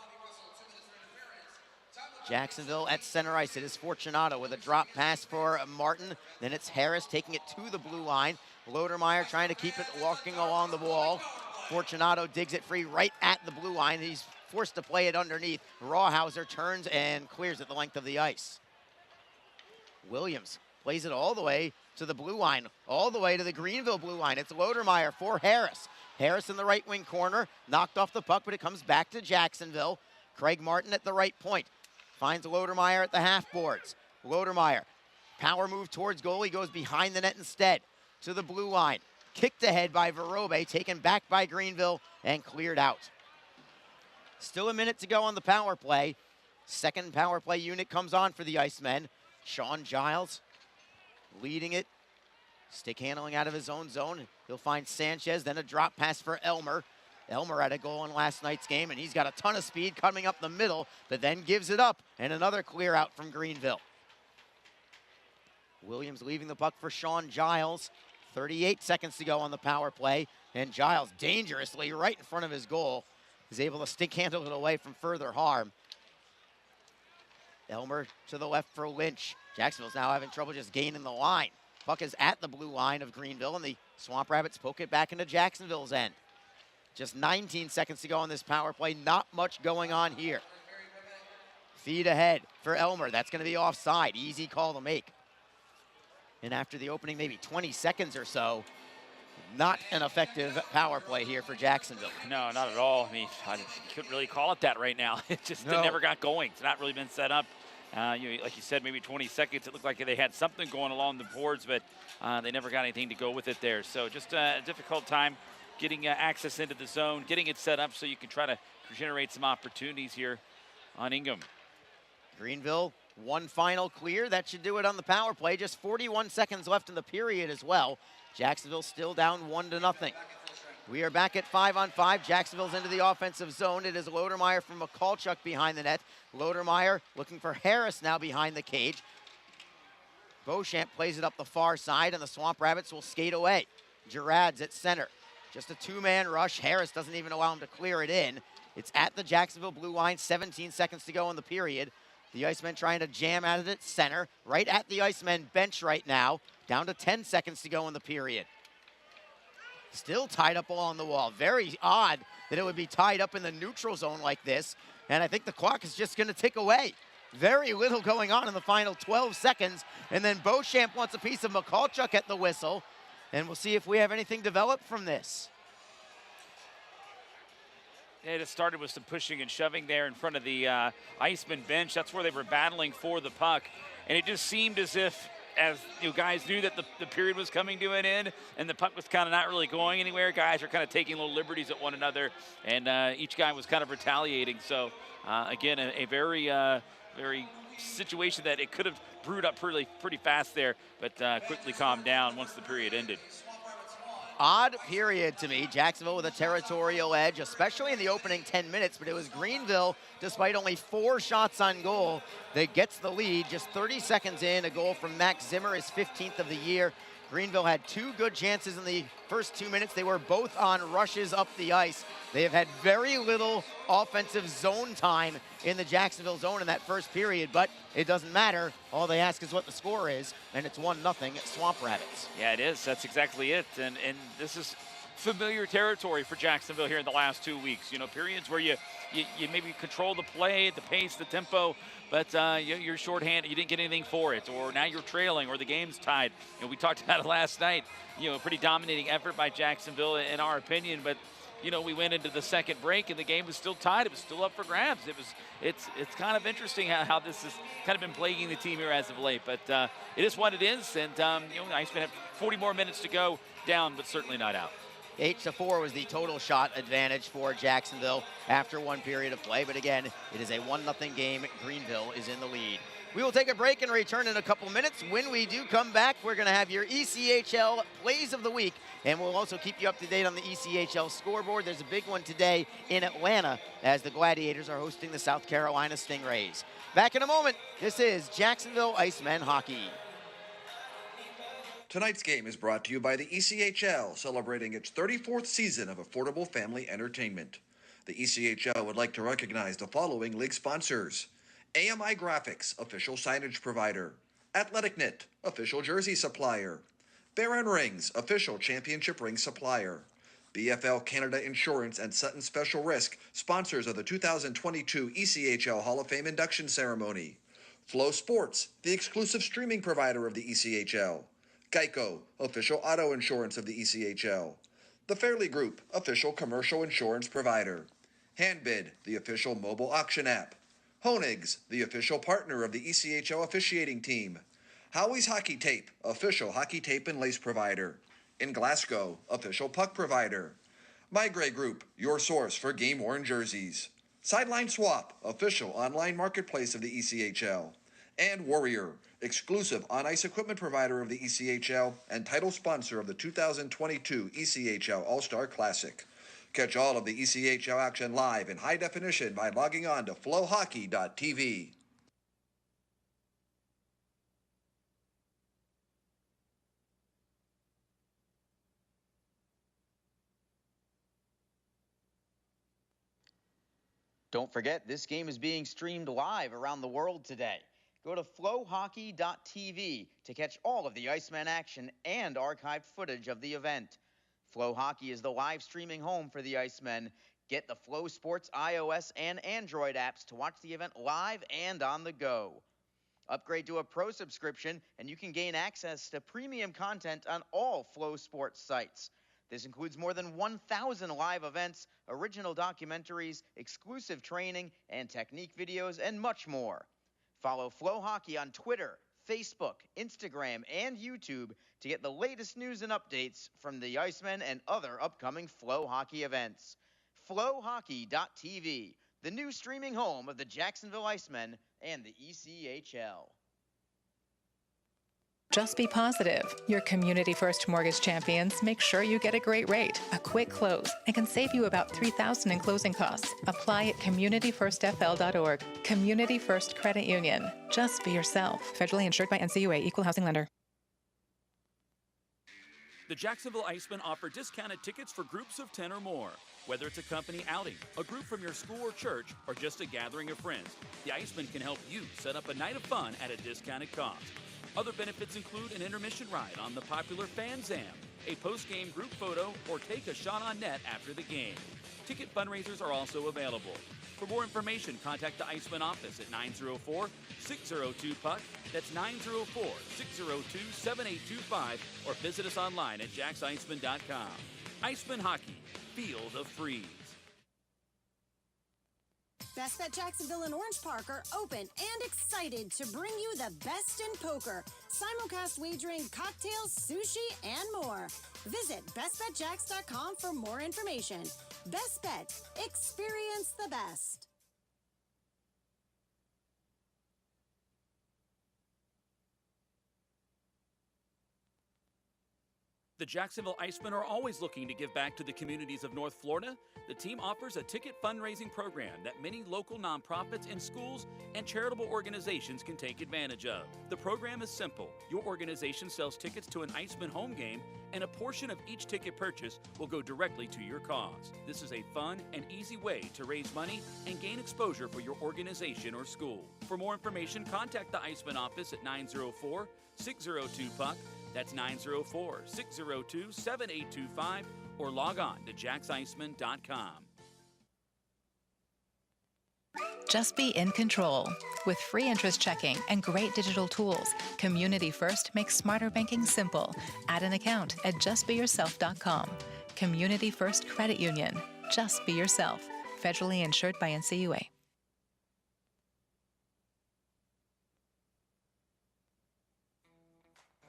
Jacksonville at center ice. It is Fortunato with a drop pass for Martin. Then it's Harris taking it to the blue line. Lodermeyer trying to keep it walking along the wall. Fortunato digs it free right at the blue line. He's forced to play it underneath. Rawhauser turns and clears it the length of the ice. Williams plays it all the way to the blue line, all the way to the Greenville blue line. It's Lodermeyer for Harris. Harris in the right wing corner, knocked off the puck, but it comes back to Jacksonville. Craig Martin at the right point. Finds Lodermeyer at the half boards. Lodermeyer, power move towards goal. He goes behind the net instead to the blue line. Kicked ahead by Verobe, taken back by Greenville and cleared out. Still a minute to go on the power play. Second power play unit comes on for the Icemen. Sean Giles leading it. Stick handling out of his own zone. He'll find Sanchez, then a drop pass for Elmer. Elmer had a goal in last night's game, and he's got a ton of speed coming up the middle, but then gives it up, and another clear out from Greenville. Williams leaving the puck for Sean Giles. 38 seconds to go on the power play, and Giles dangerously right in front of his goal is able to stick handle it away from further harm. Elmer to the left for Lynch. Jacksonville's now having trouble just gaining the line. Puck is at the blue line of Greenville, and the Swamp Rabbits poke it back into Jacksonville's end. Just 19 seconds to go on this power play. Not much going on here. Feed ahead for Elmer. That's going to be offside. Easy call to make. And after the opening maybe 20 seconds or so, not an effective power play here for Jacksonville. No, not at all. I mean, I couldn't really call it that right now. It just never got going. It's not really been set up. Like you said, maybe 20 seconds. It looked like they had something going along the boards, but they never got anything to go with it there. So just a difficult time getting access into the zone, getting it set up so you can try to generate some opportunities here on Ingham. Greenville, one final clear. That should do it on the power play. Just 41 seconds left in the period as well. Jacksonville still down 1-0. We are back at 5-on-5. Jacksonville's into the offensive zone. It is Lodermeyer from McCulchuk behind the net. Lodermeyer looking for Harris now behind the cage. Beauchamp plays it up the far side, and the Swamp Rabbits will skate away. Gerard's at center. Just a two-man rush. Harris doesn't even allow him to clear it in. It's at the Jacksonville blue line, 17 seconds to go in the period. The Icemen trying to jam at it at center, right at the Icemen bench right now. Down to 10 seconds to go in the period. Still tied up along the wall. Very odd that it would be tied up in the neutral zone like this. And I think the clock is just going to tick away. Very little going on in the final 12 seconds. And then Beauchamp wants a piece of McCulchuk at the whistle. And we'll see if we have anything developed from this. It started with some pushing and shoving there in front of the Iceman bench. That's where they were battling for the puck. And it just seemed as if, as you guys knew that the period was coming to an end and the puck was kind of not really going anywhere, guys are kind of taking little liberties at one another, and each guy was kind of retaliating. So, again, a very situation that it could have brewed up pretty fast there, but quickly calmed down once the period ended. Odd period to me. Jacksonville with a territorial edge, especially in the opening 10 minutes, but it was Greenville, despite only 4 shots on goal, that gets the lead. Just 30 seconds in, a goal from Max Zimmer, his 15th of the year. Greenville had 2 good chances in the first 2 minutes. They were both on rushes up the ice. They have had very little offensive zone time in the Jacksonville zone in that first period, but it doesn't matter. All they ask is what the score is, and it's 1-0 Swamp Rabbits. Yeah, it is. That's exactly it. And this is familiar territory for Jacksonville here in the last 2 weeks. You know, periods where you maybe control the play, the pace, the tempo, but you're shorthanded. You didn't get anything for it, or now you're trailing, or the game's tied. You know, we talked about it last night. You know, a pretty dominating effort by Jacksonville, in our opinion, but you know, we went into the second break and the game was still tied. It was still up for grabs. It's kind of interesting how this has kind of been plaguing the team here as of late, but it is what it is. And you know, Icemen have 40 more minutes to go down, but certainly not out. 8-4 was the total shot advantage for Jacksonville after one period of play. But again, it is a 1-0 game. Greenville is in the lead. We will take a break and return in a couple minutes. When we do come back, we're going to have your ECHL Plays of the Week, and we'll also keep you up to date on the ECHL scoreboard. There's a big one today in Atlanta as the Gladiators are hosting the South Carolina Stingrays. Back in a moment. This is Jacksonville Icemen Hockey. Tonight's game is brought to you by the ECHL, celebrating its 34th season of affordable family entertainment. The ECHL would like to recognize the following league sponsors: AMI Graphics, official signage provider; Athletic Knit, official jersey supplier; Baron Rings, official championship ring supplier; BFL Canada Insurance and Sutton Special Risk, sponsors of the 2022 ECHL Hall of Fame induction ceremony; Flow Sports, the exclusive streaming provider of the ECHL; Geico, official auto insurance of the ECHL; The Fairley Group, official commercial insurance provider; Handbid, the official mobile auction app; Honig's, the official partner of the ECHL officiating team; Howie's Hockey Tape, official hockey tape and lace provider; In Glasgow, official puck provider; My Gray Group, your source for game-worn jerseys; Sideline Swap, official online marketplace of the ECHL; and Warrior, exclusive on-ice equipment provider of the ECHL and title sponsor of the 2022 ECHL All-Star Classic. Catch all of the ECHL action live in high definition by logging on to flowhockey.tv. Don't forget, this game is being streamed live around the world today. Go to flowhockey.tv to catch all of the Iceman action and archived footage of the event. Flow Hockey is the live streaming home for the Icemen. Get the Flow Sports iOS and Android apps to watch the event live and on the go. Upgrade to a pro subscription and you can gain access to premium content on all Flow Sports sites. This includes more than 1,000 live events, original documentaries, exclusive training and technique videos, and much more. Follow Flow Hockey on Twitter, Facebook, Instagram, and YouTube to get the latest news and updates from the Icemen and other upcoming Flow Hockey events. Flowhockey.tv, the new streaming home of the Jacksonville Icemen and the ECHL. Just be positive. Your Community First Mortgage champions make sure you get a great rate, a quick close, and can save you about $3,000 in closing costs. Apply at communityfirstfl.org. Community First Credit Union. Just be yourself. Federally insured by NCUA, Equal Housing Lender. The Jacksonville Icemen offer discounted tickets for groups of 10 or more. Whether it's a company outing, a group from your school or church, or just a gathering of friends, the Icemen can help you set up a night of fun at a discounted cost. Other benefits include an intermission ride on the popular Fan Zam, a post-game group photo, or take a shot on net after the game. Ticket fundraisers are also available. For more information, contact the Icemen office at 904-602-PUCK. That's 904-602-7825, or visit us online at jacksiceman.com. Icemen Hockey. Feel the freeze. Best Bet Jacksonville and Orange Park are open and excited to bring you the best in poker, simulcast wagering, cocktails, sushi, and more. Visit bestbetjacks.com for more information. Best Bet. Experience the best. The Jacksonville Icemen are always looking to give back to the communities of North Florida. The team offers a ticket fundraising program that many local nonprofits and schools and charitable organizations can take advantage of. The program is simple. Your organization sells tickets to an Icemen home game, and a portion of each ticket purchase will go directly to your cause. This is a fun and easy way to raise money and gain exposure for your organization or school. For more information, contact the Icemen office at 904-602-PUCK. That's 904-602-7825, or log on to jacksiceman.com. Just be in control. With free interest checking and great digital tools, Community First makes smarter banking simple. Add an account at justbeyourself.com. Community First Credit Union. Just be yourself. Federally insured by NCUA.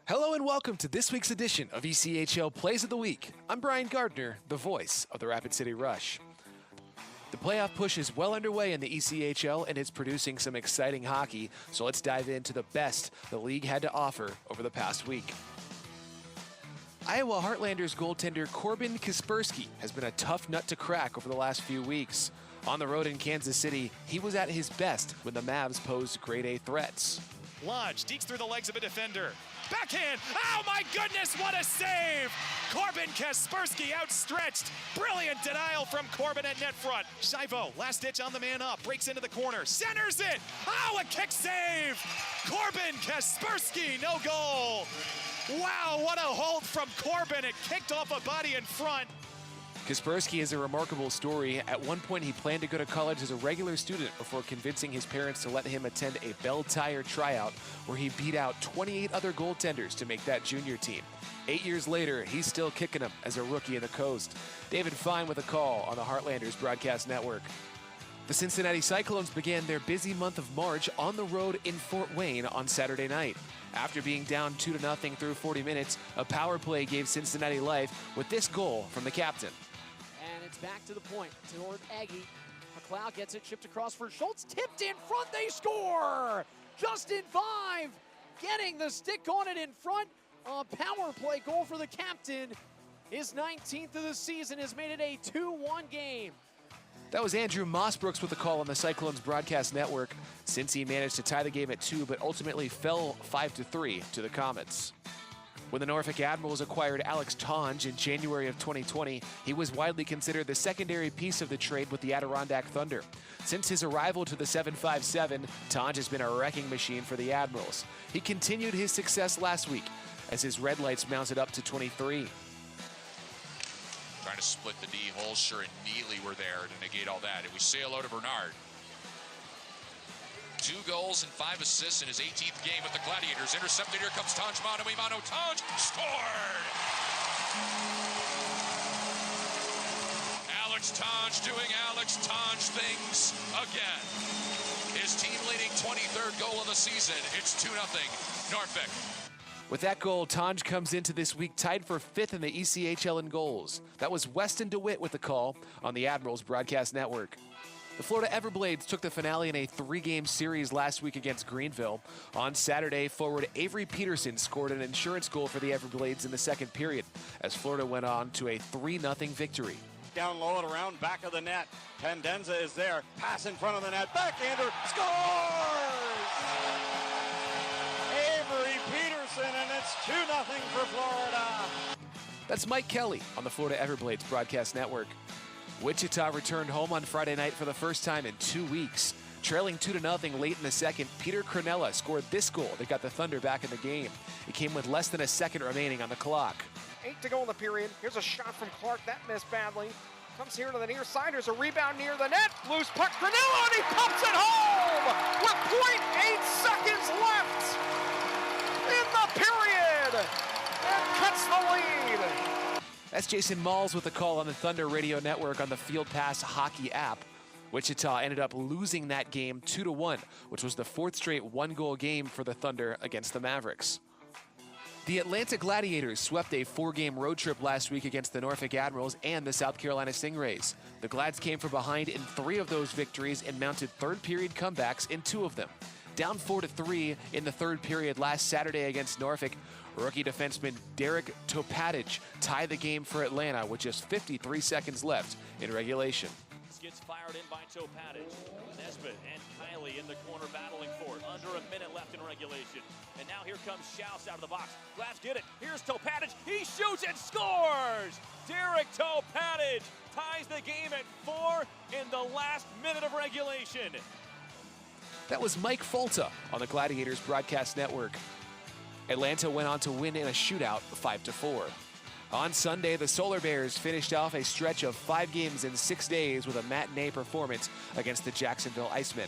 Hello and welcome to this week's edition of ECHL Plays of the Week. I'm Brian Gardner, the voice of the Rapid City Rush. The playoff push is well underway in the ECHL and is producing some exciting hockey, so let's dive into the best the league had to offer over the past week. Iowa Heartlanders goaltender Corbin Kaspersky has been a tough nut to crack over the last few weeks. On the road in Kansas City, he was at his best when the Mavs posed grade A threats. Lodge dekes through the legs of a defender. Backhand! Oh my goodness, what a save! Corbin Kaspersky outstretched. Brilliant denial from Corbin at net front. Shivo, last ditch on the man up, breaks into the corner, centers it! Oh, a kick save! Corbin Kaspersky, no goal! Wow, what a hold from Corbin. It kicked off a body in front. Kaspersky is a remarkable story. At one point, he planned to go to college as a regular student before convincing his parents to let him attend a Bell Tire tryout, where he beat out 28 other goaltenders to make that junior team. 8 years later, he's still kicking them as a rookie in the Coast. David Fine with a call on the Heartlanders Broadcast Network. The Cincinnati Cyclones began their busy month of March on the road in Fort Wayne on Saturday night. After being down 2-0 through 40 minutes, a power play gave Cincinnati life with this goal from the captain. And it's back to the point toward Aggie. McLeod gets it chipped across for Schultz. Tipped in front, they score! Just in 5, getting the stick on it in front. A power play goal for the captain. His 19th of the season has made it a 2-1 game. That was Andrew Mossbrooks with the call on the Cyclones Broadcast Network. Cincy managed to tie the game at 2, but ultimately fell 5-3 to the Comets. When the Norfolk Admirals acquired Alex Tonge in January of 2020, he was widely considered the secondary piece of the trade with the Adirondack Thunder. Since his arrival to the 757, Tonge has been a wrecking machine for the Admirals. He continued his success last week as his red lights mounted up to 23. Trying to split the D. Holscher and Neely were there to negate all that. And we say hello to Bernard. 2 goals and 5 assists in his 18th game with the Gladiators. Intercepted, here comes Tonge, mano a mano, Tonge scored! Alex Tonge doing Alex Tonge things again. His team-leading 23rd goal of the season. It's 2-0 Norfolk. With that goal, Tonge comes into this week tied for 5th in the ECHL in goals. That was Weston DeWitt with the call on the Admirals Broadcast Network. The Florida Everblades took the finale in a 3-game series last week against Greenville. On Saturday, forward Avery Peterson scored an insurance goal for the Everblades in the second period, as Florida went on to a 3-0 victory. Down low and around back of the net. Pendenza is there. Pass in front of the net. Backhander scores! Avery Peterson, and it's 2-0 for Florida. That's Mike Kelly on the Florida Everblades Broadcast Network. Wichita returned home on Friday night for the first time in 2 weeks. Trailing 2-0 late in the second, Peter Cronella scored this goal that got the Thunder back in the game. It came with less than a second remaining on the clock. 8 to go in the period. Here's a shot from Clark. That missed badly. Comes here to the near side. There's a rebound near the net. Loose puck. Cronella, and he pumps it home with 0.8 seconds left in the period and cuts the lead. That's Jason Malls with the call on the Thunder Radio Network on the Field Pass Hockey app. Wichita ended up losing that game 2-1, which was the 4th straight 1-goal game for the Thunder against the Mavericks. The Atlanta Gladiators swept a 4-game road trip last week against the Norfolk Admirals and the South Carolina Stingrays. The Glads came from behind in 3 of those victories and mounted third-period comebacks in 2 of them. Down 4-3 in the third period last Saturday against Norfolk, rookie defenseman Derek Topatic tied the game for Atlanta with just 53 seconds left in regulation. This gets fired in by Topatic. Nesbitt and Kiley in the corner battling for it. Under a minute left in regulation. And now here comes Schaus out of the box. Glads get it. Here's Topatic. He shoots and scores! Derek Topatic ties the game at 4 in the last minute of regulation. That was Mike Folta on the Gladiators Broadcast Network. Atlanta went on to win in a shootout 5-4. On Sunday, the Solar Bears finished off a stretch of 5 games in 6 days with a matinee performance against the Jacksonville Icemen.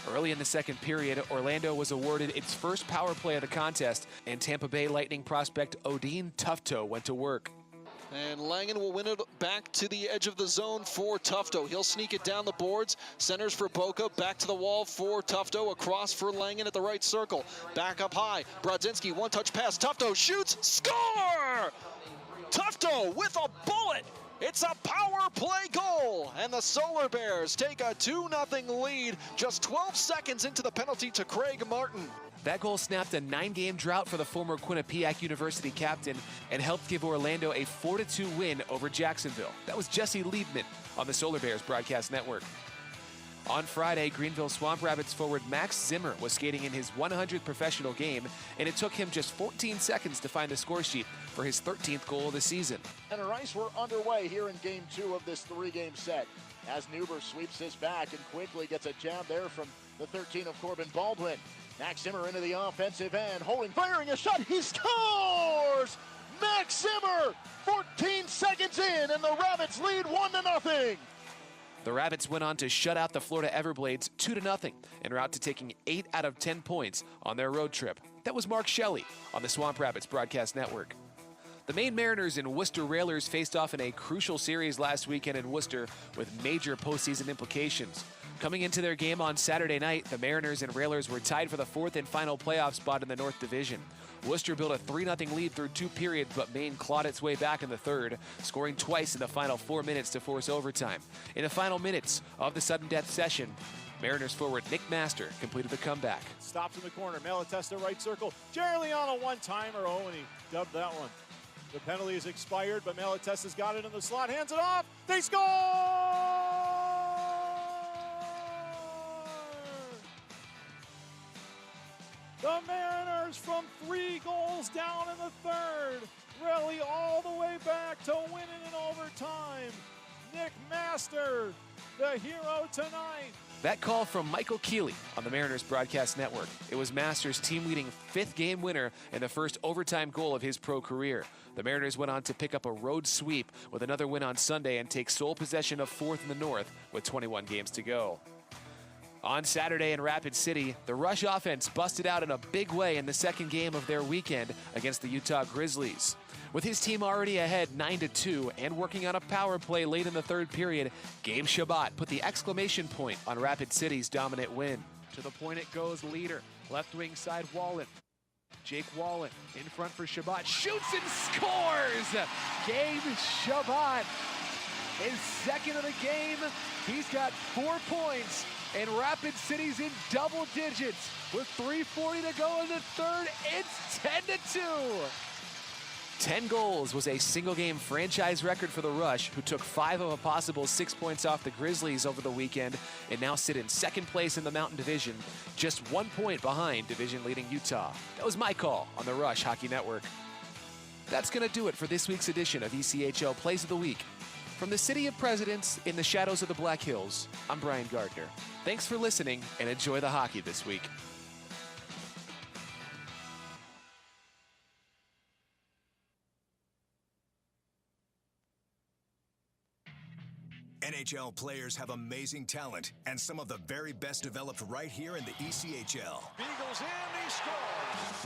Early in the second period, Orlando was awarded its first power play of the contest, and Tampa Bay Lightning prospect Odin Tufto went to work. And Langen will win it back to the edge of the zone for Tufto. He'll sneak it down the boards. Centers for Boca. Back to the wall for Tufto. Across for Langen at the right circle. Back up high. Brodzinski, one-touch pass. Tufto shoots. Score! Tufto with a bullet It's a power play goal, and the Solar Bears take a 2-0 lead just 12 seconds into the penalty to Craig Martin. That goal snapped a 9-game drought for the former Quinnipiac University captain and helped give Orlando a 4-2 win over Jacksonville. That was Jesse Liebman on the Solar Bears broadcast network. On Friday, Greenville Swamp Rabbits forward Max Zimmer was skating in his 100th professional game, and it took him just 14 seconds to find the score sheet for his 13th goal of the season. And our ice were underway here in game 2 of this 3-game set. As Newber sweeps this back and quickly gets a jab there from the 13 of Corbin Baldwin. Max Zimmer into the offensive end, holding, firing a shot, he scores! Max Zimmer, 14 seconds in, and the Rabbits lead 1-0. The Rabbits went on to shut out the Florida Everblades 2-0 en route to taking 8 out of 10 points on their road trip. That was Mark Shelley on the Swamp Rabbits broadcast network. The Maine Mariners and Worcester Railers faced off in a crucial series last weekend in Worcester with major postseason implications. Coming into their game on Saturday night, the Mariners and Railers were tied for the 4th and final playoff spot in the North Division. Worcester built a 3-0 lead through 2 periods, but Maine clawed its way back in the 3rd, scoring twice in the final 4 minutes to force overtime. In the final minutes of the sudden death session, Mariners forward Nick Master completed the comeback. Stops in the corner, Malatesta right circle. Jerry Leon a one-timer, and he dubbed that one. The penalty is expired, but Malatesta's got it in the slot, hands it off, they score! The Mariners from 3 goals down in the 3rd, rally all the way back to win it in overtime. Nick Master, the hero tonight. That call from Michael Keeley on the Mariners broadcast network. It was Masters' team-leading 5th game winner and the first overtime goal of his pro career. The Mariners went on to pick up a road sweep with another win on Sunday and take sole possession of 4th in the North with 21 games to go. On Saturday in Rapid City, the Rush offense busted out in a big way in the 2nd game of their weekend against the Utah Grizzlies. With his team already ahead 9-2 and working on a power play late in the 3rd period, Gabe Shabbat put the exclamation point on Rapid City's dominant win. To the point it goes, leader. Left wing side, Wallen. Jake Wallen in front for Shabbat. Shoots and scores! Gabe Shabbat, his 2nd of the game. He's got 4 points. And Rapid City's in double digits with 3:40 to go in the 3rd. It's 10-2. 10 goals was a single-game franchise record for the Rush, who took 5 of a possible 6 points off the Grizzlies over the weekend and now sit in 2nd place in the Mountain Division, just 1 point behind division-leading Utah. That was my call on the Rush Hockey Network. That's going to do it for this week's edition of ECHL Plays of the Week. From the City of Presidents in the shadows of the Black Hills, I'm Brian Gardner. Thanks for listening and enjoy the hockey this week. NHL players have amazing talent, and some of the very best developed right here in the ECHL. Beagles in, he scores!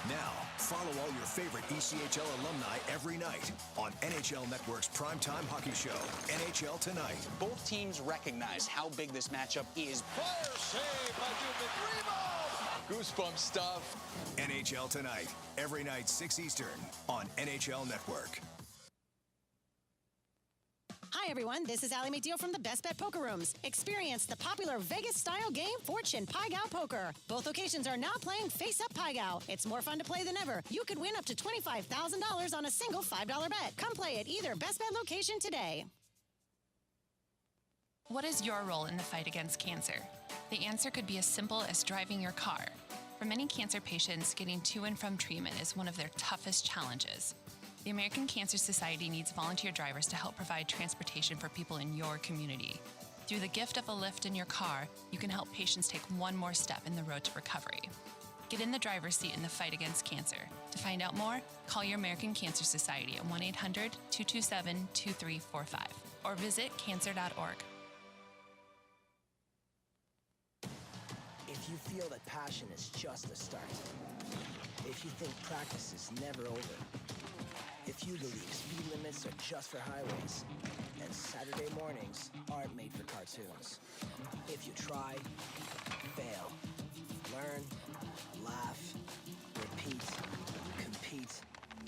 Now, follow all your favorite ECHL alumni every night on NHL Network's primetime hockey show, NHL Tonight. Both teams recognize how big this matchup is. Fire save by Dubin, rebound! Goosebump stuff. NHL Tonight, every night 6 Eastern on NHL Network. Hi everyone, this is Allie McDeal from the Best Bet Poker Rooms. Experience the popular Vegas-style game Fortune Pai Gow Poker. Both locations are now playing Face Up Pai Gow. It's more fun to play than ever. You could win up to $25,000 on a single $5 bet. Come play at either Best Bet location today. What is your role in the fight against cancer? The answer could be as simple as driving your car. For many cancer patients, getting to and from treatment is one of their toughest challenges. The American Cancer Society needs volunteer drivers to help provide transportation for people in your community. Through the gift of a lift in your car, you can help patients take one more step in the road to recovery. Get in the driver's seat in the fight against cancer. To find out more, call your American Cancer Society at 1-800-227-2345 or visit cancer.org. If you feel that passion is just a start, if you think practice is never over, if you believe speed limits are just for highways, and Saturday mornings aren't made for cartoons. If you try, fail, learn, laugh, repeat, compete,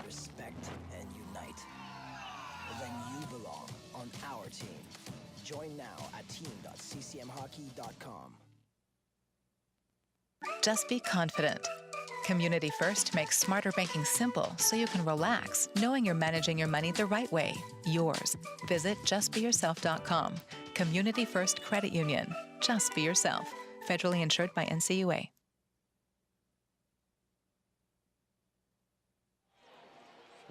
respect, and unite, then you belong on our team. Join now at team.ccmhockey.com. Just be confident. Community First makes smarter banking simple so you can relax, knowing you're managing your money the right way, yours. Visit justbeyourself.com. Community First Credit Union. Just be yourself. Federally insured by NCUA.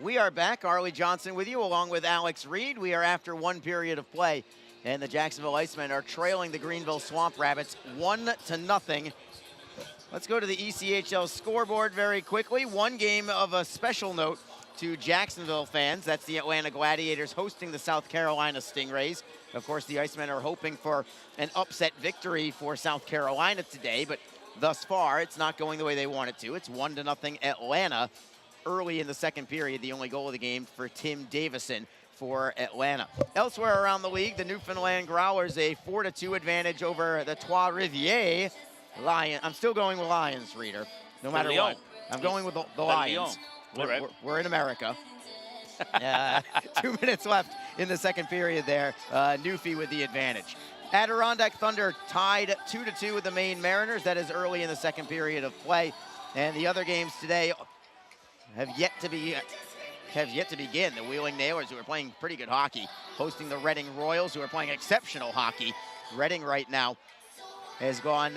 We are back. Arlie Johnson with you, along with Alex Reed. We are after one period of play, and the Jacksonville Icemen are trailing the Greenville Swamp Rabbits 1-0. Let's go to the ECHL scoreboard very quickly. One game of a special note to Jacksonville fans. That's the Atlanta Gladiators hosting the South Carolina Stingrays. Of course, the Icemen are hoping for an upset victory for South Carolina today, but thus far, it's not going the way they want it to. It's 1-0 Atlanta early in the second period, the only goal of the game for Tim Davison for Atlanta. Elsewhere around the league, the Newfoundland Growlers a 4-2 advantage over the Trois-Rivières Lions. I'm still going with Lions, Reader, no matter what. I'm going with the Lions. We're in America. 2 minutes left in the second period there. Newfie with the advantage. Adirondack Thunder tied 2-2 with the Maine Mariners. That is early in the second period of play. And the other games today have yet to begin. The Wheeling Nailers, who are playing pretty good hockey, hosting the Reading Royals, who are playing exceptional hockey. Reading right now has gone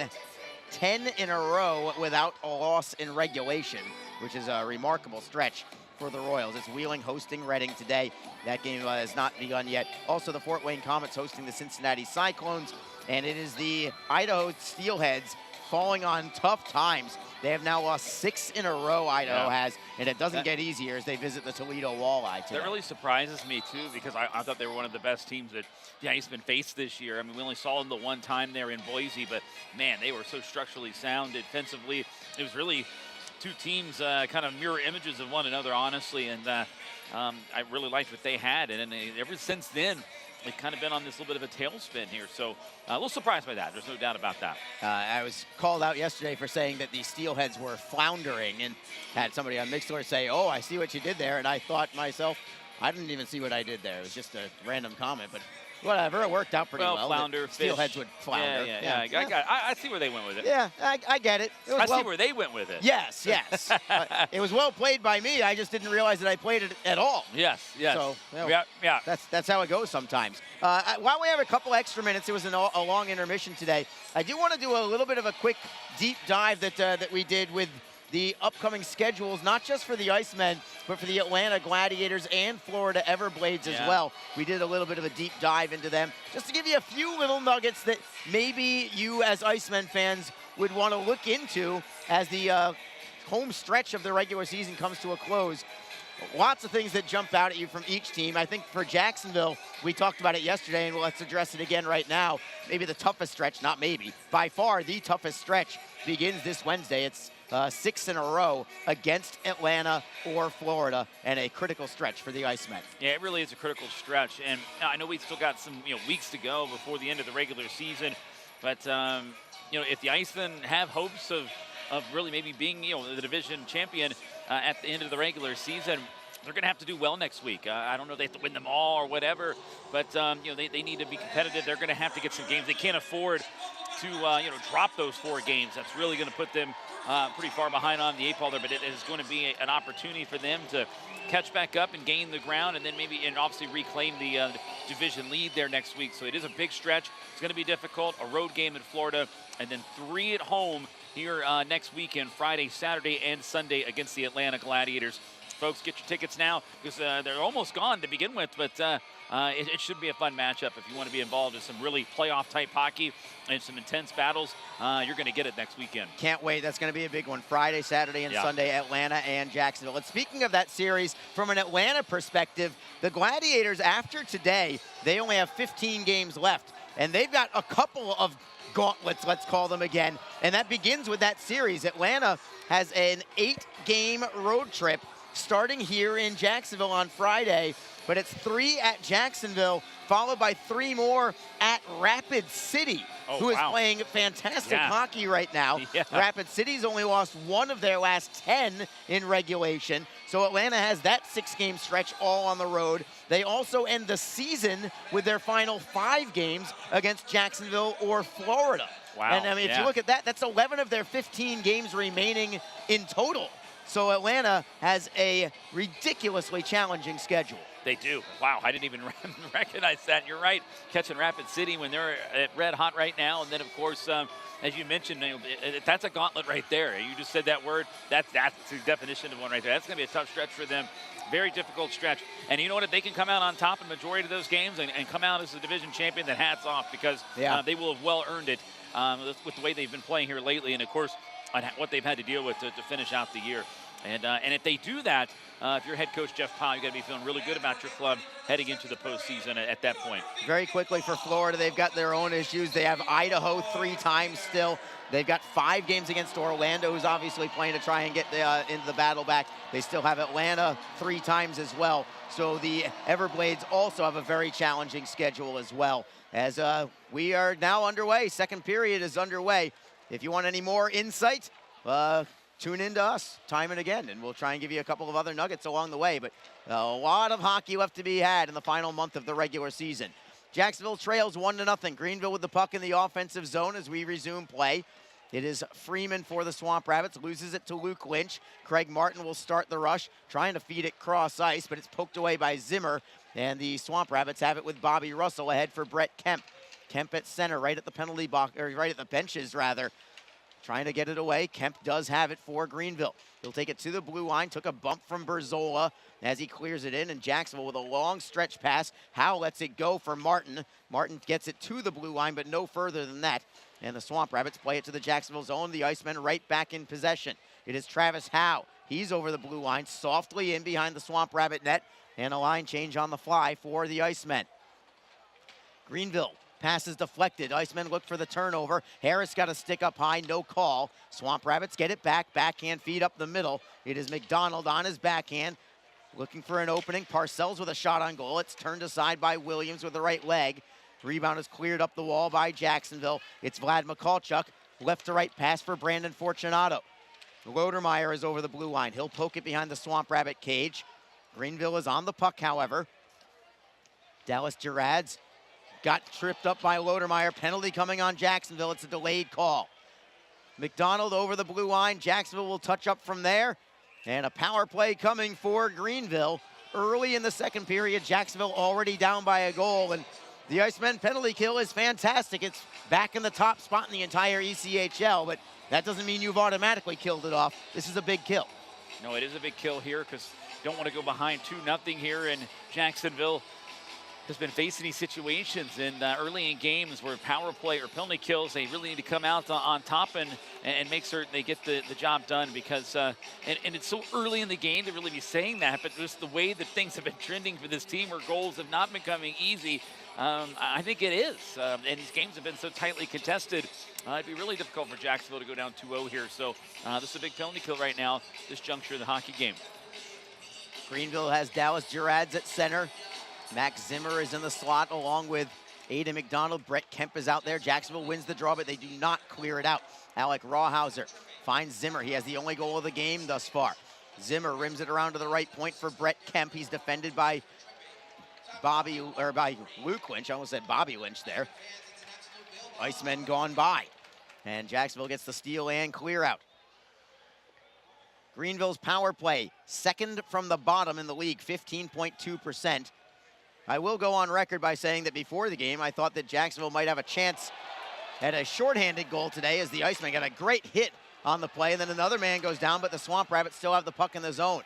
10 in a row without a loss in regulation, which is a remarkable stretch for the Royals. It's Wheeling hosting Reading today. That game has not begun yet. Also, the Fort Wayne Comets hosting the Cincinnati Cyclones, and it is the Idaho Steelheads falling on tough times. They have now lost 6 in a row, Idaho has, and it doesn't get easier as they visit the Toledo Walleye today. That really surprises me, too, because I thought they were one of the best teams that the Icemen faced this year. I mean, we only saw them the one time there in Boise, but, man, they were so structurally sound defensively. It was really two teams kind of mirror images of one another, honestly, and I really liked what they had. And ever since then, they've kind of been on this little bit of a tailspin here. So a little surprised by that. There's no doubt about that. I was called out yesterday for saying that the Steelheads were floundering, and had somebody on Mixler say, oh, I see what you did there. And I thought to myself, I didn't even see what I did there. It was just a random comment, but whatever. It worked out pretty well. Flounder, Steelheads would flounder. Yeah. I see where they went with it. Yeah, I get it. I see where they went with it. Yes. It was well played by me. I just didn't realize that I played it at all. Yes. So, yeah. That's how it goes sometimes. While we have a couple extra minutes, it was a long intermission today. I do want to do a little bit of a quick deep dive that we did with the upcoming schedules, not just for the Icemen, but for the Atlanta Gladiators and Florida Everblades as well. We did a little bit of a deep dive into them, just to give you a few little nuggets that maybe you as Icemen fans would want to look into as the home stretch of the regular season comes to a close. Lots of things that jump out at you from each team. I think for Jacksonville, we talked about it yesterday, and let's address it again right now. Maybe the toughest stretch, not maybe, by far the toughest stretch begins this Wednesday. It's 6 in a row against Atlanta or Florida, and a critical stretch for the Icemen. Yeah, it really is a critical stretch, and I know we've still got some weeks to go before the end of the regular season, but if the Icemen have hopes of really maybe being the division champion at the end of the regular season, they're going to have to do well next week. I don't know if they have to win them all or whatever, but they need to be competitive. They're going to have to get some games. They can't afford to drop those 4 games. That's really going to put them pretty far behind on the 8 ball there, but it is going to be an opportunity for them to catch back up and gain the ground, and then obviously reclaim the division lead there next week. So it is a big stretch. It's going to be difficult. A road game in Florida, and then 3 at home here next weekend, Friday, Saturday, and Sunday against the Atlanta Gladiators. Folks, get your tickets now, because they're almost gone to begin with, but it should be a fun matchup if you want to be involved in some really playoff-type hockey and some intense battles. You're going to get it next weekend. Can't wait. That's going to be a big one. Friday, Saturday, and Sunday, Atlanta and Jacksonville. And speaking of that series, from an Atlanta perspective, the Gladiators, after today, they only have 15 games left, and they've got a couple of gauntlets, let's call them again, and that begins with that series. Atlanta has an 8-game road trip starting here in Jacksonville on Friday, but it's 3 at Jacksonville, followed by 3 more at Rapid City, who is playing fantastic hockey right now. Rapid City's only lost 1 of their last 10 in regulation. So Atlanta has that 6-game stretch all on the road. They also end the season with their final 5 games against Jacksonville or Florida. Wow. And I mean, if you look at that, that's 11 of their 15 games remaining in total. So Atlanta has a ridiculously challenging schedule. They do. Wow, I didn't even recognize that. You're right, catching Rapid City when they're red hot right now. And then, of course, as you mentioned, that's a gauntlet right there. You just said that word. That's the definition of one right there. That's going to be a tough stretch for them. Very difficult stretch. And you know what? If they can come out on top in the majority of those games and come out as a division champion, then hats off, because they will have well earned it with the way they've been playing here lately. And, of course, on what they've had to deal with to finish out the year. And if they do that, if you're head coach Jeff Powell, you've got to be feeling really good about your club heading into the postseason at that point. Very quickly for Florida, they've got their own issues. They have Idaho 3 times still. They've got 5 games against Orlando, who's obviously playing to try and get into the battle back. They still have Atlanta 3 times as well. So the Everblades also have a very challenging schedule as well. As we are now underway, second period is underway. If you want any more insight, tune in to us time and again, and we'll try and give you a couple of other nuggets along the way. But a lot of hockey left to be had in the final month of the regular season. Jacksonville trails 1-0. Greenville with the puck in the offensive zone as we resume play. It is Freeman for the Swamp Rabbits, loses it to Luke Lynch. Craig Martin will start the rush, trying to feed it cross ice, but it's poked away by Zimmer, and the Swamp Rabbits have it with Bobby Russell ahead for Brett Kemp. Kemp at center, right at the penalty box, or right at the benches rather. Trying to get it away. Kemp does have it for Greenville. He'll take it to the blue line. Took a bump from Berzola as he clears it in. And Jacksonville with a long stretch pass. Howe lets it go for Martin. Martin gets it to the blue line, but no further than that. And the Swamp Rabbits play it to the Jacksonville zone. The Icemen right back in possession. It is Travis Howe. He's over the blue line, softly in behind the Swamp Rabbit net. And a line change on the fly for the Icemen. Greenville. Pass is deflected. Icemen look for the turnover. Harris got a stick up high, no call. Swamp Rabbits get it back. Backhand feed up the middle. It is McDonald on his backhand. Looking for an opening. Parcells with a shot on goal. It's turned aside by Williams with the right leg. Rebound is cleared up the wall by Jacksonville. It's Vlad Mikulchuk. Left to right pass for Brandon Fortunato. Lodermeyer is over the blue line. He'll poke it behind the Swamp Rabbit cage. Greenville is on the puck, however. Dallas Gerads got tripped up by Lodermeyer. Penalty coming on Jacksonville. It's a delayed call. McDonald over the blue line. Jacksonville will touch up from there. And a power play coming for Greenville. Early in the second period, Jacksonville already down by a goal. And the Icemen penalty kill is fantastic. It's back in the top spot in the entire ECHL. But that doesn't mean you've automatically killed it off. This is a big kill. No, it is a big kill here because you don't want to go behind 2-0 here in Jacksonville. Has been facing these situations in early in games where power play or penalty kills, they really need to come out on top and make certain they get the job done, because and it's so early in the game to really be saying that, but just the way that things have been trending for this team where goals have not been coming easy, I think it is. And these games have been so tightly contested. It'd be really difficult for Jacksonville to go down 2-0 here. So this is a big penalty kill right now, this juncture of the hockey game. Greenville has Dallas Gerads at center. Max Zimmer is in the slot along with Aiden McDonald. Brett Kemp is out there. Jacksonville wins the draw, but they do not clear it out. Alec Rawhauser finds Zimmer. He has the only goal of the game thus far. Zimmer rims it around to the right point for Brett Kemp. He's defended by Luke Lynch. I almost said Bobby Lynch there. Icemen gone by. And Jacksonville gets the steal and clear out. Greenville's power play, second from the bottom in the league, 15.2%. I will go on record by saying that before the game, I thought that Jacksonville might have a chance at a shorthanded goal today, as the Icemen got a great hit on the play, and then another man goes down, but the Swamp Rabbits still have the puck in the zone.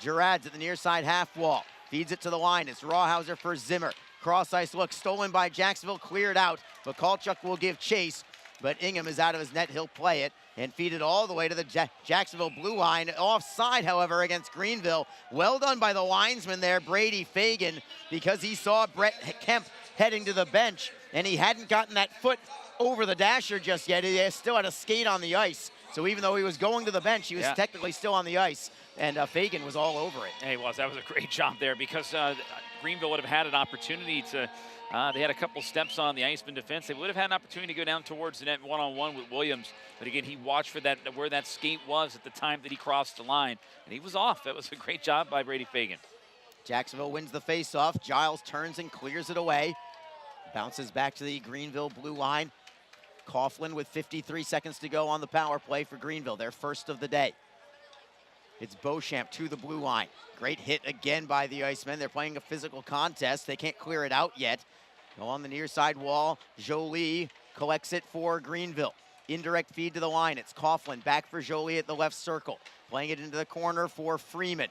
Gerads at the near side half wall, feeds it to the line. It's Rawhauser for Zimmer. Cross ice look stolen by Jacksonville, cleared out. Mikulchuk will give chase, but Ingham is out of his net. He'll play it and feed it all the way to the Jacksonville blue line. Offside, however, against Greenville. Well done by the linesman there, Brady Fagan, because he saw Brett Kemp heading to the bench, and he hadn't gotten that foot over the dasher just yet. He still had a skate on the ice. So even though he was going to the bench, he was technically still on the ice, and Fagan was all over it. Hey, that was a great job there, because Greenville would have had an opportunity to, they had a couple steps on the Iceman defense. They would have had an opportunity to go down towards the net one-on-one with Williams. But again, he watched for that, where that skate was at the time that he crossed the line. And he was off. That was a great job by Brady Fagan. Jacksonville wins the face-off. Giles turns and clears it away. Bounces back to the Greenville blue line. Coughlin with 53 seconds to go on the power play for Greenville, their first of the day. It's Beauchamp to the blue line. Great hit again by the Icemen. They're playing a physical contest. They can't clear it out yet. On the near side wall, Jolie collects it for Greenville. Indirect feed to the line. It's Coughlin back for Jolie at the left circle. Playing it into the corner for Freeman.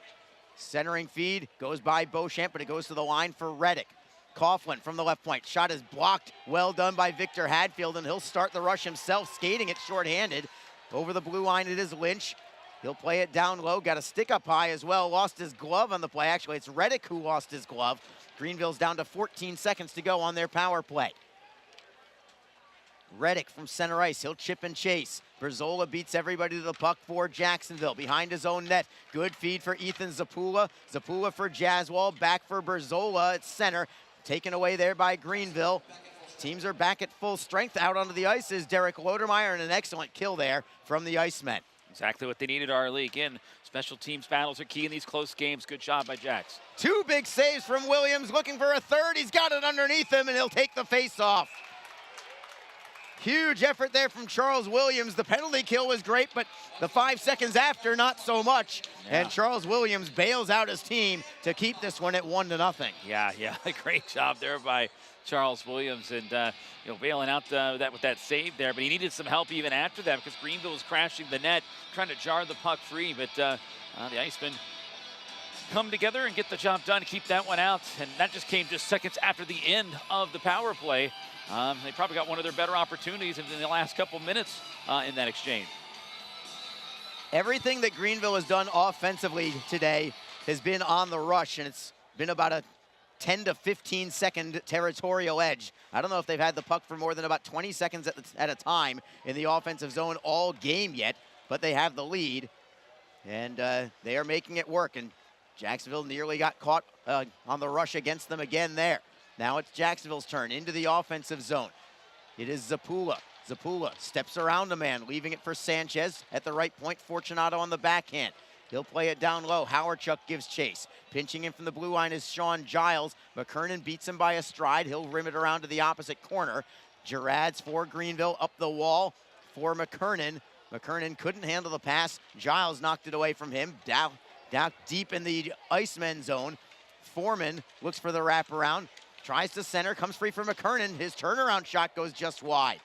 Centering feed goes by Beauchamp, but it goes to the line for Reddick. Coughlin from the left point. Shot is blocked. Well done by Victor Hadfield, and he'll start the rush himself, skating it shorthanded. Over the blue line, it is Lynch. He'll play it down low. Got a stick up high as well. Lost his glove on the play. Actually, it's Reddick who lost his glove. Greenville's down to 14 seconds to go on their power play. Reddick from center ice. He'll chip and chase. Berzola beats everybody to the puck for Jacksonville. Behind his own net. Good feed for Ethan Zapula. Zapula for Jaswal. Back for Berzola at center. Taken away there by Greenville. Teams are back at full strength. Out onto the ice is Derek Lodermeyer, and an excellent kill there from the Icemen. Exactly what they needed, Arlie. Again, special teams battles are key in these close games. Good job by Jax. Two big saves from Williams, looking for a third. He's got it underneath him, and he'll take the face-off. Huge effort there from Charles Williams. The penalty kill was great, but the 5 seconds after, not so much. Yeah. And Charles Williams bails out his team to keep this one at 1-0. Yeah, great job there by Charles Williams, and bailing out with that save there. But he needed some help even after that, because Greenville was crashing the net, trying to jar the puck free. But the Icemen come together and get the job done, keep that one out. And that just came just seconds after the end of the power play. They probably got one of their better opportunities in the last couple minutes in that exchange. Everything that Greenville has done offensively today has been on the rush, and it's been about a 10 to 15 second territorial edge. I don't know if they've had the puck for more than about 20 seconds at a time in the offensive zone all game yet, but they have the lead, and they are making it work. And Jacksonville nearly got caught on the rush against them again there. Now it's Jacksonville's turn into the offensive zone. It is Zapula. Zapula steps around a man, leaving it for Sanchez at the right point. Fortunato on the backhand. He'll play it down low. Howardchuk gives chase. Pinching in from the blue line is Sean Giles. McKernan beats him by a stride. He'll rim it around to the opposite corner. Gerads for Greenville up the wall for McKernan. McKernan couldn't handle the pass. Giles knocked it away from him. Down deep in the Icemen zone. Foreman looks for the wraparound. Tries to center, comes free for McKernan. His turnaround shot goes just wide.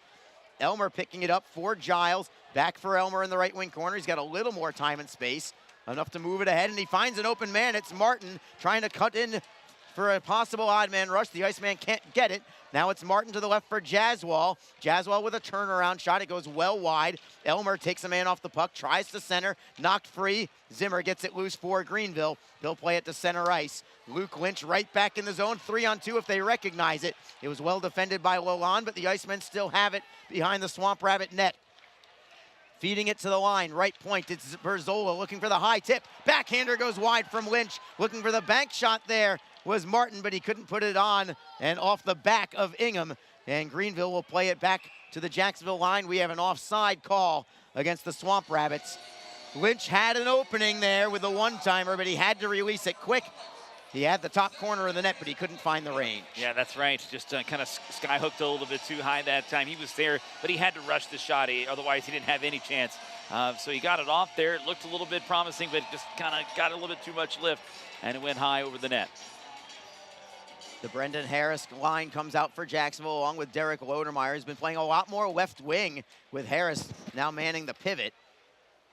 Elmer picking it up for Giles. Back for Elmer in the right wing corner. He's got a little more time and space. Enough to move it ahead, and he finds an open man. It's Martin trying to cut in for a possible odd man rush. The Iceman can't get it. Now it's Martin to the left for Jaswal. Jaswal with a turnaround shot. It goes well wide. Elmer takes a man off the puck, tries to center, knocked free. Zimmer gets it loose for Greenville. He'll play it to center ice. Luke Lynch right back in the zone, 3-on-2 if they recognize it. It was well defended by Lalonde, but the Icemen still have it behind the Swamp Rabbit net. Feeding it to the line, right point, it's Berzola looking for the high tip. Backhander goes wide from Lynch. Looking for the bank shot there was Martin, but he couldn't put it on, and off the back of Ingham. And Greenville will play it back to the Jacksonville line. We have an offside call against the Swamp Rabbits. Lynch had an opening there with a one-timer, but he had to release it quick. He had the top corner of the net, but he couldn't find the range. Yeah, that's right. Just kind of sky-hooked a little bit too high that time. He was there, but he had to rush the shot. Otherwise, he didn't have any chance. So he got it off there. It looked a little bit promising, but just kind of got a little bit too much lift, and it went high over the net. The Brendan Harris line comes out for Jacksonville along with Derek Lodermeyer. He's been playing a lot more left wing with Harris now manning the pivot.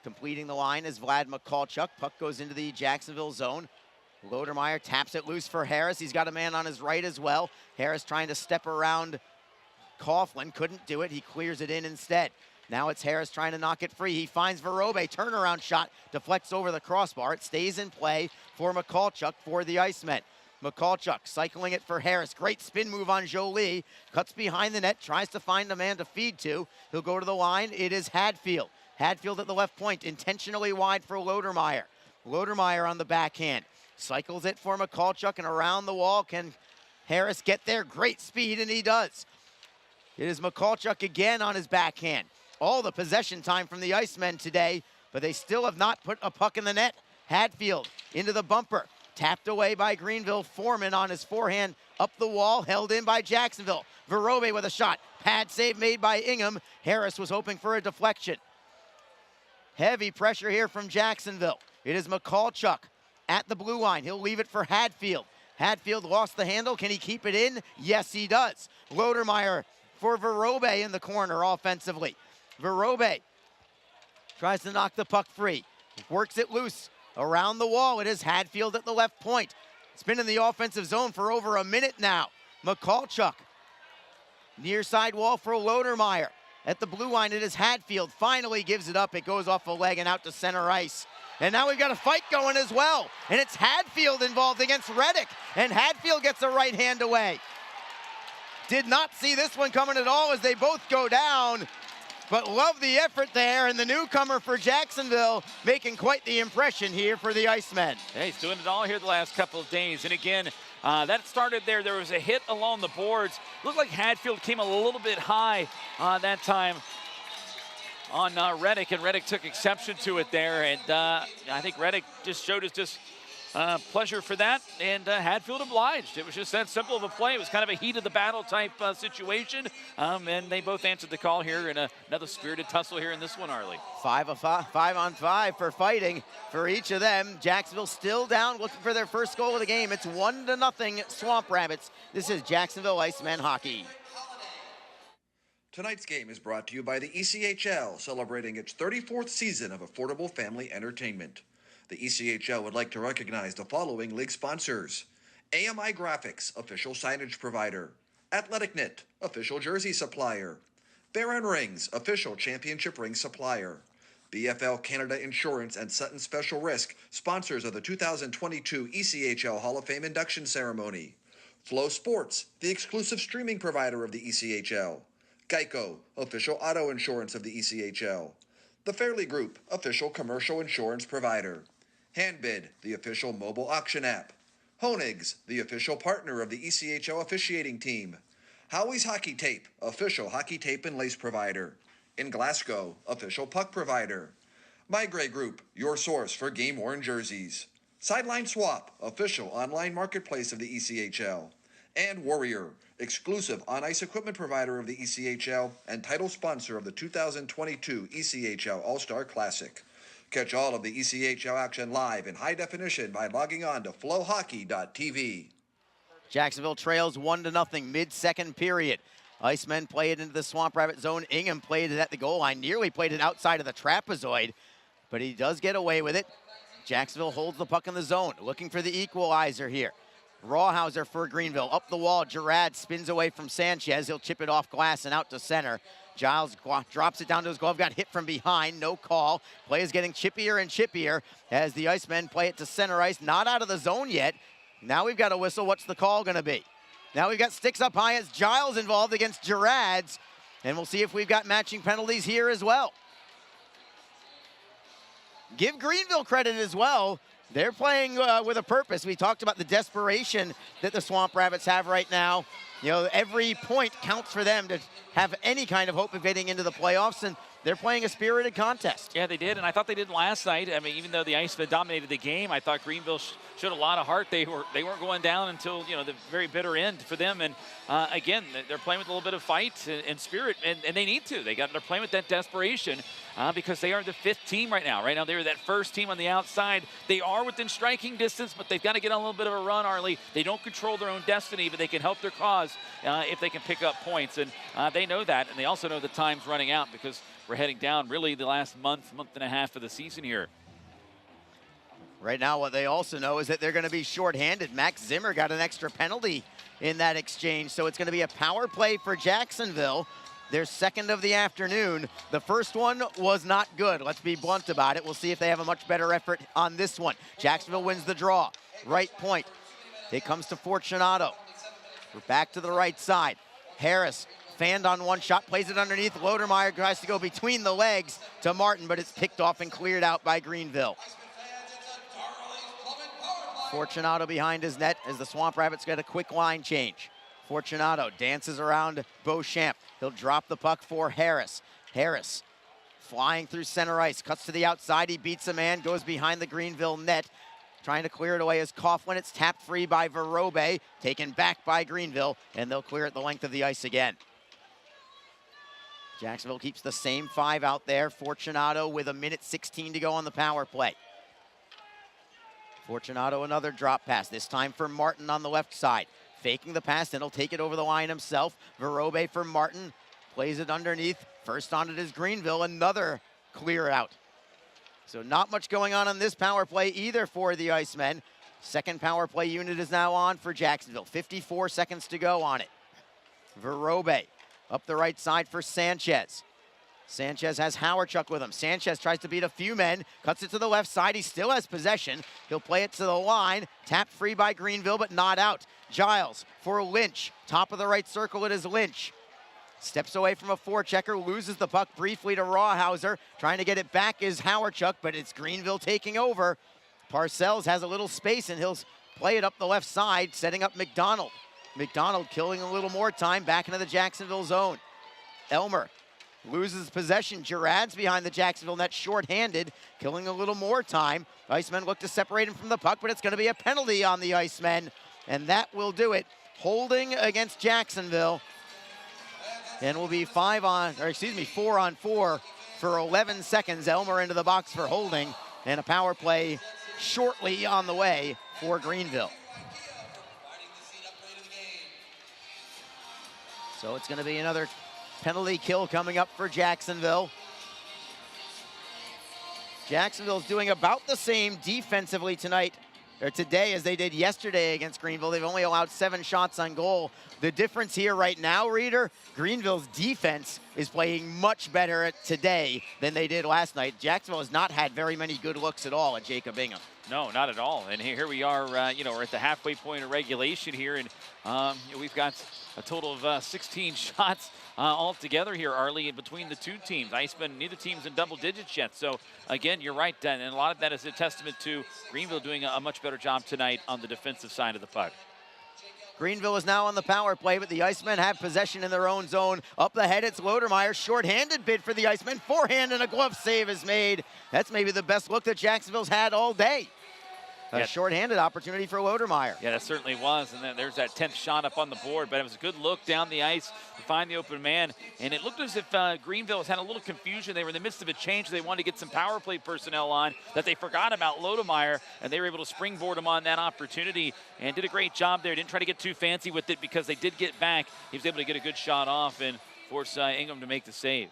Completing the line is Vlad Mikulchuk. Puck goes into the Jacksonville zone. Lodermeyer taps it loose for Harris. He's got a man on his right as well. Harris trying to step around Coughlin. Couldn't do it. He clears it in instead. Now it's Harris trying to knock it free. He finds Verobe. Turnaround shot. Deflects over the crossbar. It stays in play for Mikulchuk for the Icemen. Mikulchuk cycling it for Harris. Great spin move on Jolie. Cuts behind the net. Tries to find a man to feed to. He'll go to the line. It is Hadfield. Hadfield at the left point. Intentionally wide for Lodermeyer. Lodermeyer on the backhand. Cycles it for Mikulchuk, and around the wall. Can Harris get there? Great speed, and he does. It is Mikulchuk again on his backhand. All the possession time from the Icemen today, but they still have not put a puck in the net. Hadfield into the bumper. Tapped away by Greenville. Foreman on his forehand up the wall, held in by Jacksonville. Verobe with a shot. Pad save made by Ingham. Harris was hoping for a deflection. Heavy pressure here from Jacksonville. It is Mikulchuk at the blue line. He'll leave it for Hadfield. Hadfield lost the handle. Can he keep it in? Yes, he does. Lodermeyer for Verobe in the corner offensively. Verobe tries to knock the puck free. Works it loose. Around the wall, it is Hadfield at the left point. It's been in the offensive zone for over a minute now. Mikulchuk, near side wall for Lodermeyer. At the blue line, it is Hadfield. Finally gives it up. It goes off a leg and out to center ice. And now we've got a fight going as well. And it's Hadfield involved against Reddick. And Hadfield gets a right hand away. Did not see this one coming at all as they both go down. But love the effort there, and the newcomer for Jacksonville making quite the impression here for the Icemen. Yeah, he's doing it all here the last couple of days. And again, that started there. There was a hit along the boards. Looked like Hadfield came a little bit high that time on Reddick, and Reddick took exception to it there. And I think Reddick just showed his pleasure for that, and Hadfield obliged. It was just that simple of a play. It was kind of a heat of the battle type situation, and they both answered the call here in another spirited tussle here in this one, Arlie. 5 on 5 for fighting for each of them. Jacksonville still down, looking for their first goal of the game. It's 1-0 Swamp Rabbits. This is Jacksonville Icemen hockey. Tonight's game is brought to you by the ECHL, celebrating its 34th season of affordable family entertainment. The ECHL would like to recognize the following league sponsors: AMI Graphics, official signage provider; Athletic Knit, official jersey supplier; Baron Rings, official championship ring supplier; BFL Canada Insurance and Sutton Special Risk, sponsors of the 2022 ECHL Hall of Fame induction ceremony; Flow Sports, the exclusive streaming provider of the ECHL; Geico, official auto insurance of the ECHL; The Fairley Group, official commercial insurance provider; Handbid, the official mobile auction app; Honig's, the official partner of the ECHL officiating team; Howie's Hockey Tape, official hockey tape and lace provider; In Glasgow, official puck provider; My Grey Group, your source for game-worn jerseys; Sideline Swap, official online marketplace of the ECHL; and Warrior, exclusive on-ice equipment provider of the ECHL and title sponsor of the 2022 ECHL All-Star Classic. Catch all of the ECHL action live in high definition by logging on to flowhockey.tv. Jacksonville trails 1-0 mid-second period. Icemen play it into the Swamp Rabbit zone. Ingham played it at the goal line, nearly played it outside of the trapezoid, but he does get away with it. Jacksonville holds the puck in the zone, looking for the equalizer here. Rawhauser for Greenville. Up the wall, Girard spins away from Sanchez. He'll chip it off glass and out to center. Giles drops it down to his glove, got hit from behind, no call. Play is getting chippier and chippier as the Icemen play it to center ice, not out of the zone yet. Now we've got a whistle. What's the call gonna be? Now we've got sticks up high as Giles involved against Girard's, and we'll see if we've got matching penalties here as well. Give Greenville credit as well. They're playing with a purpose. We talked about the desperation that the Swamp Rabbits have right now. You know, every point counts for them to have any kind of hope of getting into the playoffs, and they're playing a spirited contest. Yeah, they did, and I thought they did last night. I mean, even though the Icemen dominated the game, I thought Greenville showed a lot of heart. They weren't going down until, you know, the very bitter end for them. And again, they're playing with a little bit of fight and spirit, and they need to. They're playing with that desperation because they are the 5th team right now. Right now, they're that first team on the outside. They are within striking distance, but they've got to get on a little bit of a run, Arlie. They don't control their own destiny, but they can help their cause if they can pick up points. And they know that, and they also know the time's running out because we're heading down really the last month and a half of the season here. Right now, what they also know is that they're going to be shorthanded. Max Zimmer got an extra penalty in that exchange, so it's going to be a power play for Jacksonville. Their second of the afternoon. The first one was not good. Let's be blunt about it. We'll see if they have a much better effort on this one. Jacksonville wins the draw. Right point. It comes to Fortunato. We're back to the right side. Harris fanned on one shot, plays it underneath. Lodermeyer tries to go between the legs to Martin, but it's picked off and cleared out by Greenville. Fortunato behind his net as the Swamp Rabbits get a quick line change. Fortunato dances around Beauchamp. He'll drop the puck for Harris. Harris flying through center ice, cuts to the outside, he beats a man, goes behind the Greenville net. Trying to clear it away as Coughlin. It's tapped free by Verobe, taken back by Greenville, and they'll clear it the length of the ice again. Jacksonville keeps the same 5 out there. Fortunato with 1:16 to go on the power play. Fortunato another drop pass, this time for Martin on the left side. Faking the pass, then he'll take it over the line himself. Verobe for Martin, plays it underneath. First on it is Greenville, another clear out. So not much going on this power play either for the Icemen. Second power play unit is now on for Jacksonville. 54 seconds to go on it. Verobe up the right side for Sanchez. Sanchez has Howardchuk with him. Sanchez tries to beat a few men, cuts it to the left side. He still has possession. He'll play it to the line. Tapped free by Greenville, but not out. Giles for Lynch. Top of the right circle, it is Lynch. Steps away from a forechecker, loses the puck briefly to Rawhauser. Trying to get it back is Howardchuk, but it's Greenville taking over. Parcells has a little space, and he'll play it up the left side, setting up McDonald. McDonald killing a little more time back into the Jacksonville zone. Elmer loses possession. Girard's behind the Jacksonville net, shorthanded, killing a little more time. Icemen look to separate him from the puck, but it's going to be a penalty on the Icemen, and that will do it. Holding against Jacksonville. And will be 4 on 4 for 11 seconds. Elmer into the box for holding, and a power play shortly on the way for Greenville. So it's going to be another penalty kill coming up for Jacksonville. Jacksonville's doing about the same defensively today as they did yesterday against Greenville. They've only allowed 7 shots on goal. The difference here right now, Reader, Greenville's defense is playing much better today than they did last night. Jacksonville has not had very many good looks at all at Jacob Ingham. No, not at all. And here we are, we're at the halfway point of regulation here, and we've got a total of 16 shots altogether here, Arlie, between the two teams. Icemen, neither team's in double digits yet. So, again, you're right, and a lot of that is a testament to Greenville doing a much better job tonight on the defensive side of the puck. Greenville is now on the power play, but the Icemen have possession in their own zone. Up ahead, it's Lodermeyer. Short-handed bid for the Icemen. Forehand and a glove save is made. That's maybe the best look that Jacksonville's had all day. A short-handed opportunity for Lodermeyer. Yeah, that certainly was, and then there's that 10th shot up on the board, but it was a good look down the ice to find the open man, and it looked as if Greenville has had a little confusion. They were in the midst of a change. They wanted to get some power play personnel on that they forgot about Lodermeyer, and they were able to springboard him on that opportunity and did a great job there. Didn't try to get too fancy with it because they did get back. He was able to get a good shot off and force Ingham to make the save.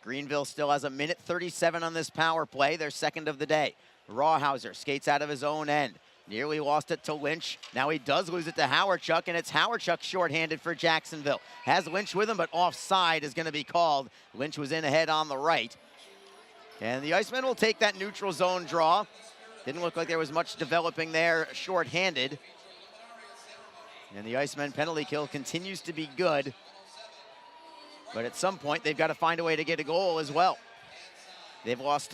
Greenville still has 1:37 on this power play, their second of the day. Rawhauser skates out of his own end. Nearly lost it to Lynch. Now he does lose it to Howardchuk, and it's Howardchuk shorthanded for Jacksonville. Has Lynch with him, but offside is going to be called. Lynch was in ahead on the right. And the Icemen will take that neutral zone draw. Didn't look like there was much developing there shorthanded. And the Icemen penalty kill continues to be good. But at some point, they've got to find a way to get a goal as well. They've lost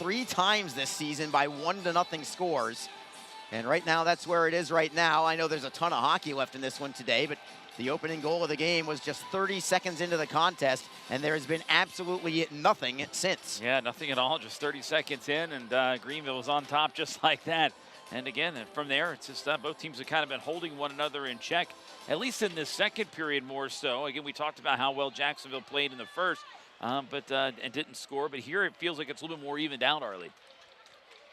3 times this season by 1-0 scores. And right now, that's where it is right now. I know there's a ton of hockey left in this one today, but the opening goal of the game was just 30 seconds into the contest, and there has been absolutely nothing since. Yeah, nothing at all, just 30 seconds in, and Greenville was on top just like that. And again, from there, it's just both teams have kind of been holding one another in check, at least in this second period more so. Again, we talked about how well Jacksonville played in the first, and didn't score. But here it feels like it's a little bit more evened out, Arlie.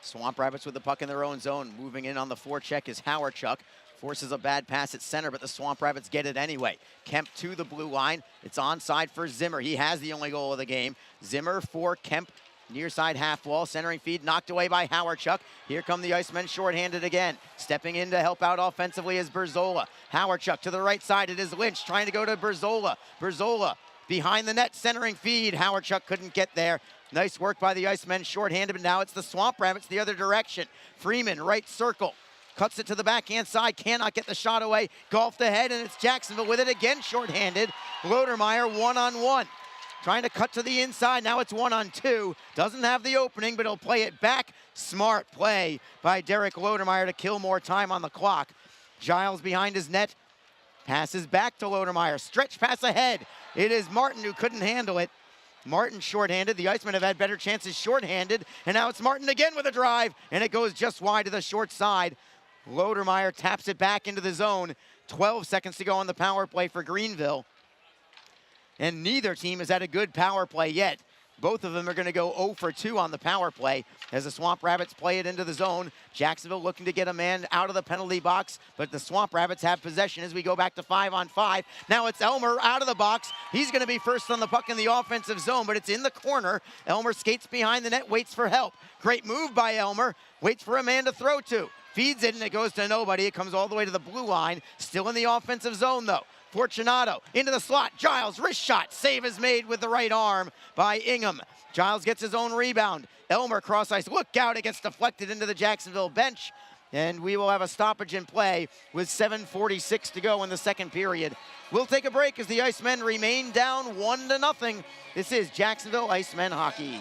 Swamp Rabbits with the puck in their own zone. Moving in on the forecheck is Howardchuk. Forces a bad pass at center, but the Swamp Rabbits get it anyway. Kemp to the blue line. It's onside for Zimmer. He has the only goal of the game. Zimmer for Kemp. Near side half wall, centering feed knocked away by Howardchuk. Here come the Icemen shorthanded again. Stepping in to help out offensively is Berzola. Howardchuk to the right side. It is Lynch trying to go to Berzola. Berzola behind the net, centering feed. Howardchuk couldn't get there. Nice work by the Icemen shorthanded, but now it's the Swamp Rabbits the other direction. Freeman, right circle. Cuts it to the backhand side, cannot get the shot away. Golfed ahead, and it's Jacksonville with it again shorthanded. Lodermeyer 1-on-1. trying to cut to the inside. Now it's 1-on-2. Doesn't have the opening, but he'll play it back. Smart play by Derek Lodermeyer to kill more time on the clock. Giles behind his net. Passes back to Lodermeyer. Stretch pass ahead. It is Martin who couldn't handle it. Martin shorthanded. The Icemen have had better chances shorthanded. And now it's Martin again with a drive. And it goes just wide to the short side. Lodermeyer taps it back into the zone. 12 seconds to go on the power play for Greenville. And neither team has had a good power play yet. Both of them are going to go 0 for 2 on the power play as the Swamp Rabbits play it into the zone. Jacksonville looking to get a man out of the penalty box, but the Swamp Rabbits have possession as we go back to 5-on-5. Now it's Elmer out of the box. He's going to be first on the puck in the offensive zone, but it's in the corner. Elmer skates behind the net, waits for help. Great move by Elmer. Waits for a man to throw to. Feeds it, and it goes to nobody. It comes all the way to the blue line. Still in the offensive zone, though. Fortunato into the slot. Giles, wrist shot. Save is made with the right arm by Ingham. Giles gets his own rebound. Elmer cross ice. Look out. It gets deflected into the Jacksonville bench. And we will have a stoppage in play with 7:46 to go in the second period. We'll take a break as the Icemen remain down 1-0. This is Jacksonville Icemen hockey.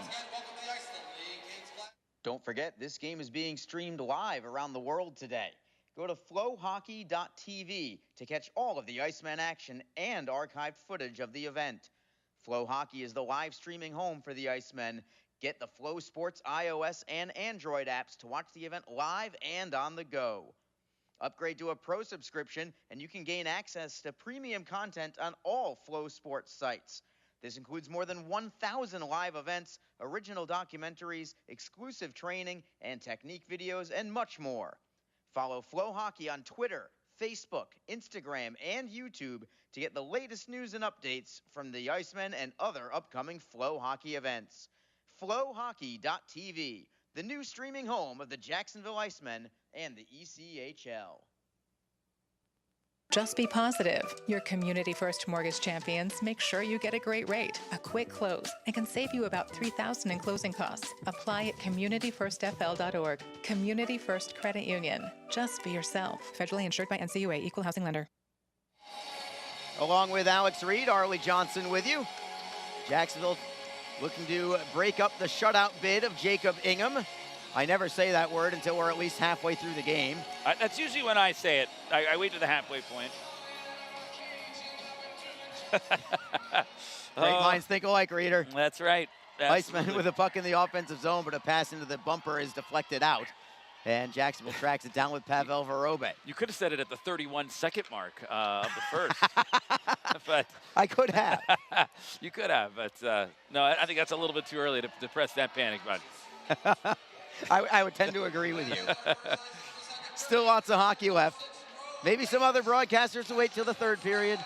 Don't forget, this game is being streamed live around the world today. Go to flowhockey.tv to catch all of the Icemen action and archived footage of the event. Flow Hockey is the live streaming home for the Icemen. Get the Flow Sports iOS and Android apps to watch the event live and on the go. Upgrade to a pro subscription and you can gain access to premium content on all Flow Sports sites. This includes more than 1,000 live events, original documentaries, exclusive training and technique videos, and much more. Follow Flow Hockey on Twitter, Facebook, Instagram, and YouTube to get the latest news and updates from the Icemen and other upcoming Flow Hockey events. Flowhockey.tv, the new streaming home of the Jacksonville Icemen and the ECHL. Just be positive. Your Community First Mortgage champions make sure you get a great rate, a quick close, and can save you about $3,000 in closing costs. Apply at communityfirstfl.org. Community First Credit Union. Just be yourself. Federally insured by NCUA, Equal Housing Lender. Along with Alex Reed, Arlie Johnson with you. Jacksonville looking to break up the shutout bid of Jacob Ingham. I never say that word until we're at least halfway through the game. That's usually when I say it. I wait to the halfway point. Great minds think alike, Reader. That's right. Iceman with a puck in the offensive zone, but a pass into the bumper is deflected out. And Jacksonville tracks it down with Pavel Vorobet. You could have said it at the 31-second mark of the first. But I could have. You could have, but no, I think that's a little bit too early to press that panic button. I would tend to agree with you. Still lots of hockey left. Maybe some other broadcasters will wait till the third period.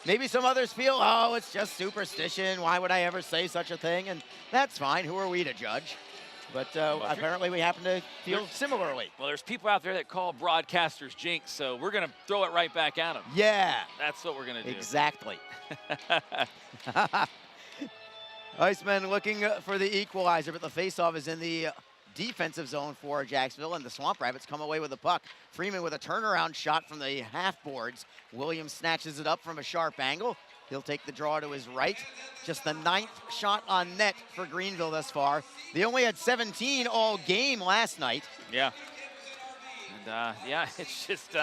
Maybe some others feel, oh, it's just superstition. Why would I ever say such a thing? And that's fine. Who are we to judge? But apparently we happen to feel similarly. Well, there's people out there that call broadcasters jinx, so we're going to throw it right back at them. Yeah. That's what we're going to do. Exactly. Icemen looking for the equalizer, but the faceoff is in the defensive zone for Jacksonville, and the Swamp Rabbits come away with the puck. Freeman with a turnaround shot from the half boards. Williams snatches it up from a sharp angle. He'll take the draw to his right. Just the 9th shot on net for Greenville thus far. They only had 17 all game last night. Yeah. And yeah, it's just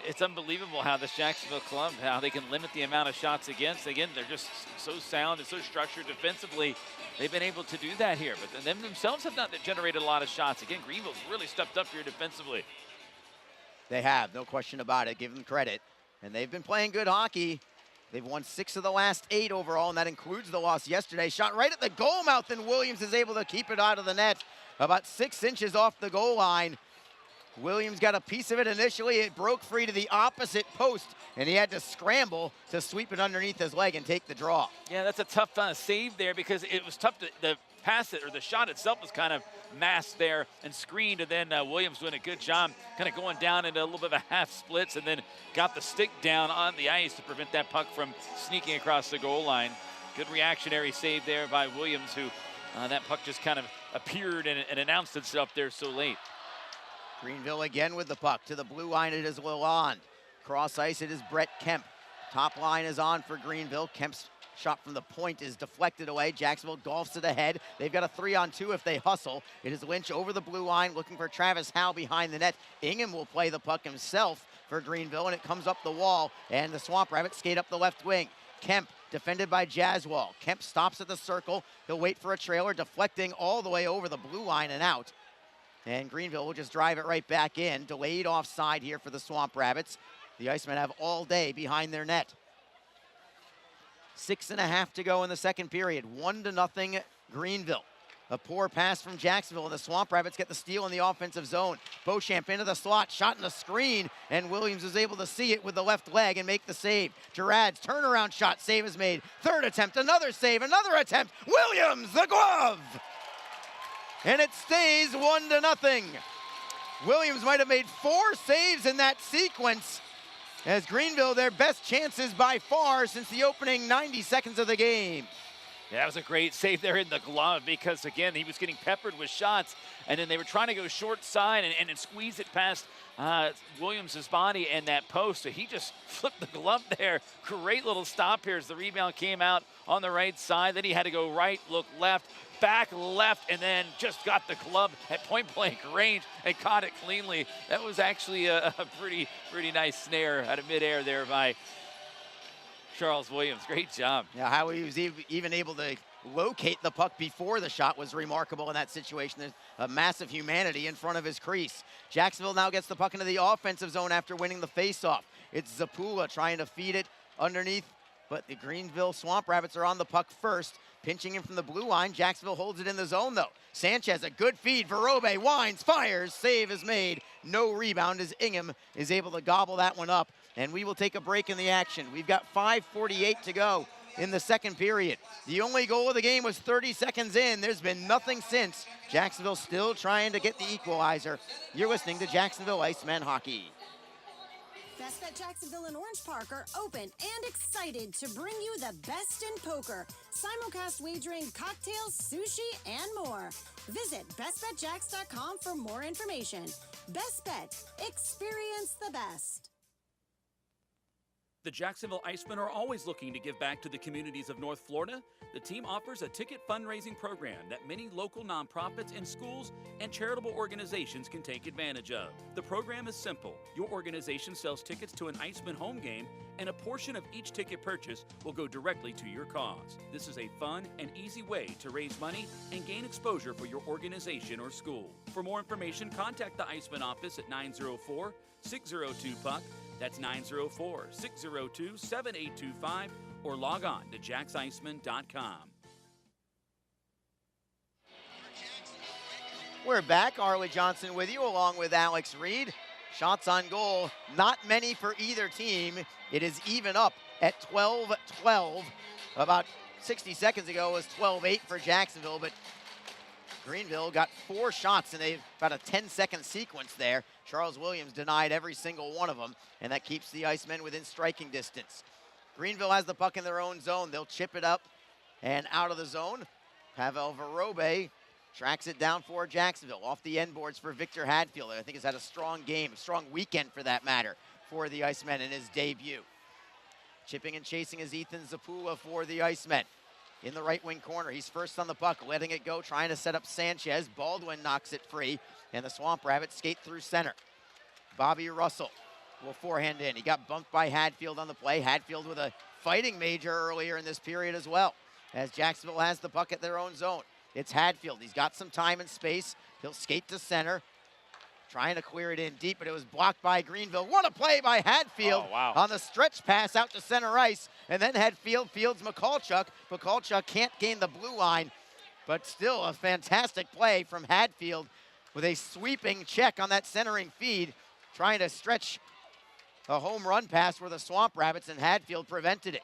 it's unbelievable how this Jacksonville club, how they can limit the amount of shots against. Again, they're just so sound and so structured defensively. They've been able to do that here, but them themselves have not generated a lot of shots. Again, Greenville's really stepped up here defensively. They have, no question about it. Give them credit. And they've been playing good hockey. They've won 6 of the last 8 overall, and that includes the loss yesterday. Shot right at the goal mouth, and Williams is able to keep it out of the net about 6 inches off the goal line. Williams got a piece of it initially. It broke free to the opposite post, and he had to scramble to sweep it underneath his leg and take the draw. Yeah, that's a tough save there because it was tough to the pass it, or the shot itself was kind of masked there and screened, and then Williams doing a good job kind of going down into a little bit of a half splits and then got the stick down on the ice to prevent that puck from sneaking across the goal line. Good reactionary save there by Williams, who that puck just kind of appeared and announced itself there so late. Greenville again with the puck. To the blue line it is Lalonde. Cross ice it is Brett Kemp. Top line is on for Greenville. Kemp's Shot from the point is deflected away. Jacksonville golfs it ahead. They've got a 3-on-2 if they hustle. It is Lynch over the blue line looking for Travis Howe behind the net. Ingham will play the puck himself for Greenville, and it comes up the wall, and the Swamp Rabbits skate up the left wing. Kemp defended by Jaswal. Kemp stops at the circle. He'll wait for a trailer, deflecting all the way over the blue line and out. And Greenville will just drive it right back in. Delayed offside here for the Swamp Rabbits. The Icemen have all day behind their net. 6.5 to go in the second period. 1-0 Greenville. A poor pass from Jacksonville, and the Swamp Rabbits get the steal in the offensive zone. Beauchamp into the slot, shot in the screen, and Williams is able to see it with the left leg and make the save. Gerard's turnaround shot, save is made. Third attempt, another save, another attempt. Williams, the glove! And it stays 1-0. Williams might have made 4 saves in that sequence, as Greenville, their best chances by far since the opening 90 seconds of the game. Yeah, that was a great save there in the glove because, again, he was getting peppered with shots, and then they were trying to go short side and squeeze it past Williams' body and that post. So he just flipped the glove there. Great little stop here as the rebound came out on the right side. Then he had to go right, look left, back left, and then just got the glove at point-blank range and caught it cleanly. That was actually a pretty nice snare out of midair there by Charles Williams. Great job. Yeah, how he was even able to locate the puck before the shot was remarkable in that situation. There's a massive humanity in front of his crease. Jacksonville now gets the puck into the offensive zone after winning the faceoff. It's Zapula trying to feed it underneath, but the Greenville Swamp Rabbits are on the puck first. Pinching in from the blue line. Jacksonville holds it in the zone, though. Sanchez, a good feed. Verobe winds, fires. Save is made. No rebound as Ingham is able to gobble that one up. And we will take a break in the action. We've got 5:48 to go in the second period. The only goal of the game was 30 seconds in. There's been nothing since. Jacksonville still trying to get the equalizer. You're listening to Jacksonville Icemen Hockey. Best Bet Jacksonville and Orange Park are open and excited to bring you the best in poker, simulcast wagering, cocktails, sushi, and more. Visit bestbetjacks.com for more information. Best Bet, experience the best. The Jacksonville Icemen are always looking to give back to the communities of North Florida. The team offers a ticket fundraising program that many local nonprofits and schools and charitable organizations can take advantage of. The program is simple. Your organization sells tickets to an Icemen home game, and a portion of each ticket purchase will go directly to your cause. This is a fun and easy way to raise money and gain exposure for your organization or school. For more information, contact the Icemen office at 904-602-PUCK. That's 904-602-7825, or log on to jacksiceman.com. We're back. Arlie Johnson with you, along with Alex Reed. Shots on goal, not many for either team. It is even up at 12-12. About 60 seconds ago it was 12-8 for Jacksonville, but Greenville got 4 shots, and they've got a 10-second sequence there. Charles Williams denied every single one of them, and that keeps the Icemen within striking distance. Greenville has the puck in their own zone. They'll chip it up and out of the zone. Pavel Verobe tracks it down for Jacksonville. Off the end boards for Victor Hadfield. I think he's had a strong game, a strong weekend for that matter, for the Icemen in his debut. Chipping and chasing is Ethan Zapula for the Icemen. In the right wing corner, he's first on the puck, letting it go, trying to set up Sanchez. Baldwin knocks it free, and the Swamp Rabbits skate through center. Bobby Russell will forehand in. He got bumped by Hadfield on the play. Hadfield with a fighting major earlier in this period as well, as Jacksonville has the puck at their own zone. It's Hadfield. He's got some time and space. He'll skate to center, trying to clear it in deep, but it was blocked by Greenville. What a play by Hadfield on the stretch pass out to center ice. And then Hadfield fields Mikulchuk. Mikulchuk can't gain the blue line, but still a fantastic play from Hadfield with a sweeping check on that centering feed, trying to stretch a home run pass for the Swamp Rabbits, and Hadfield prevented it.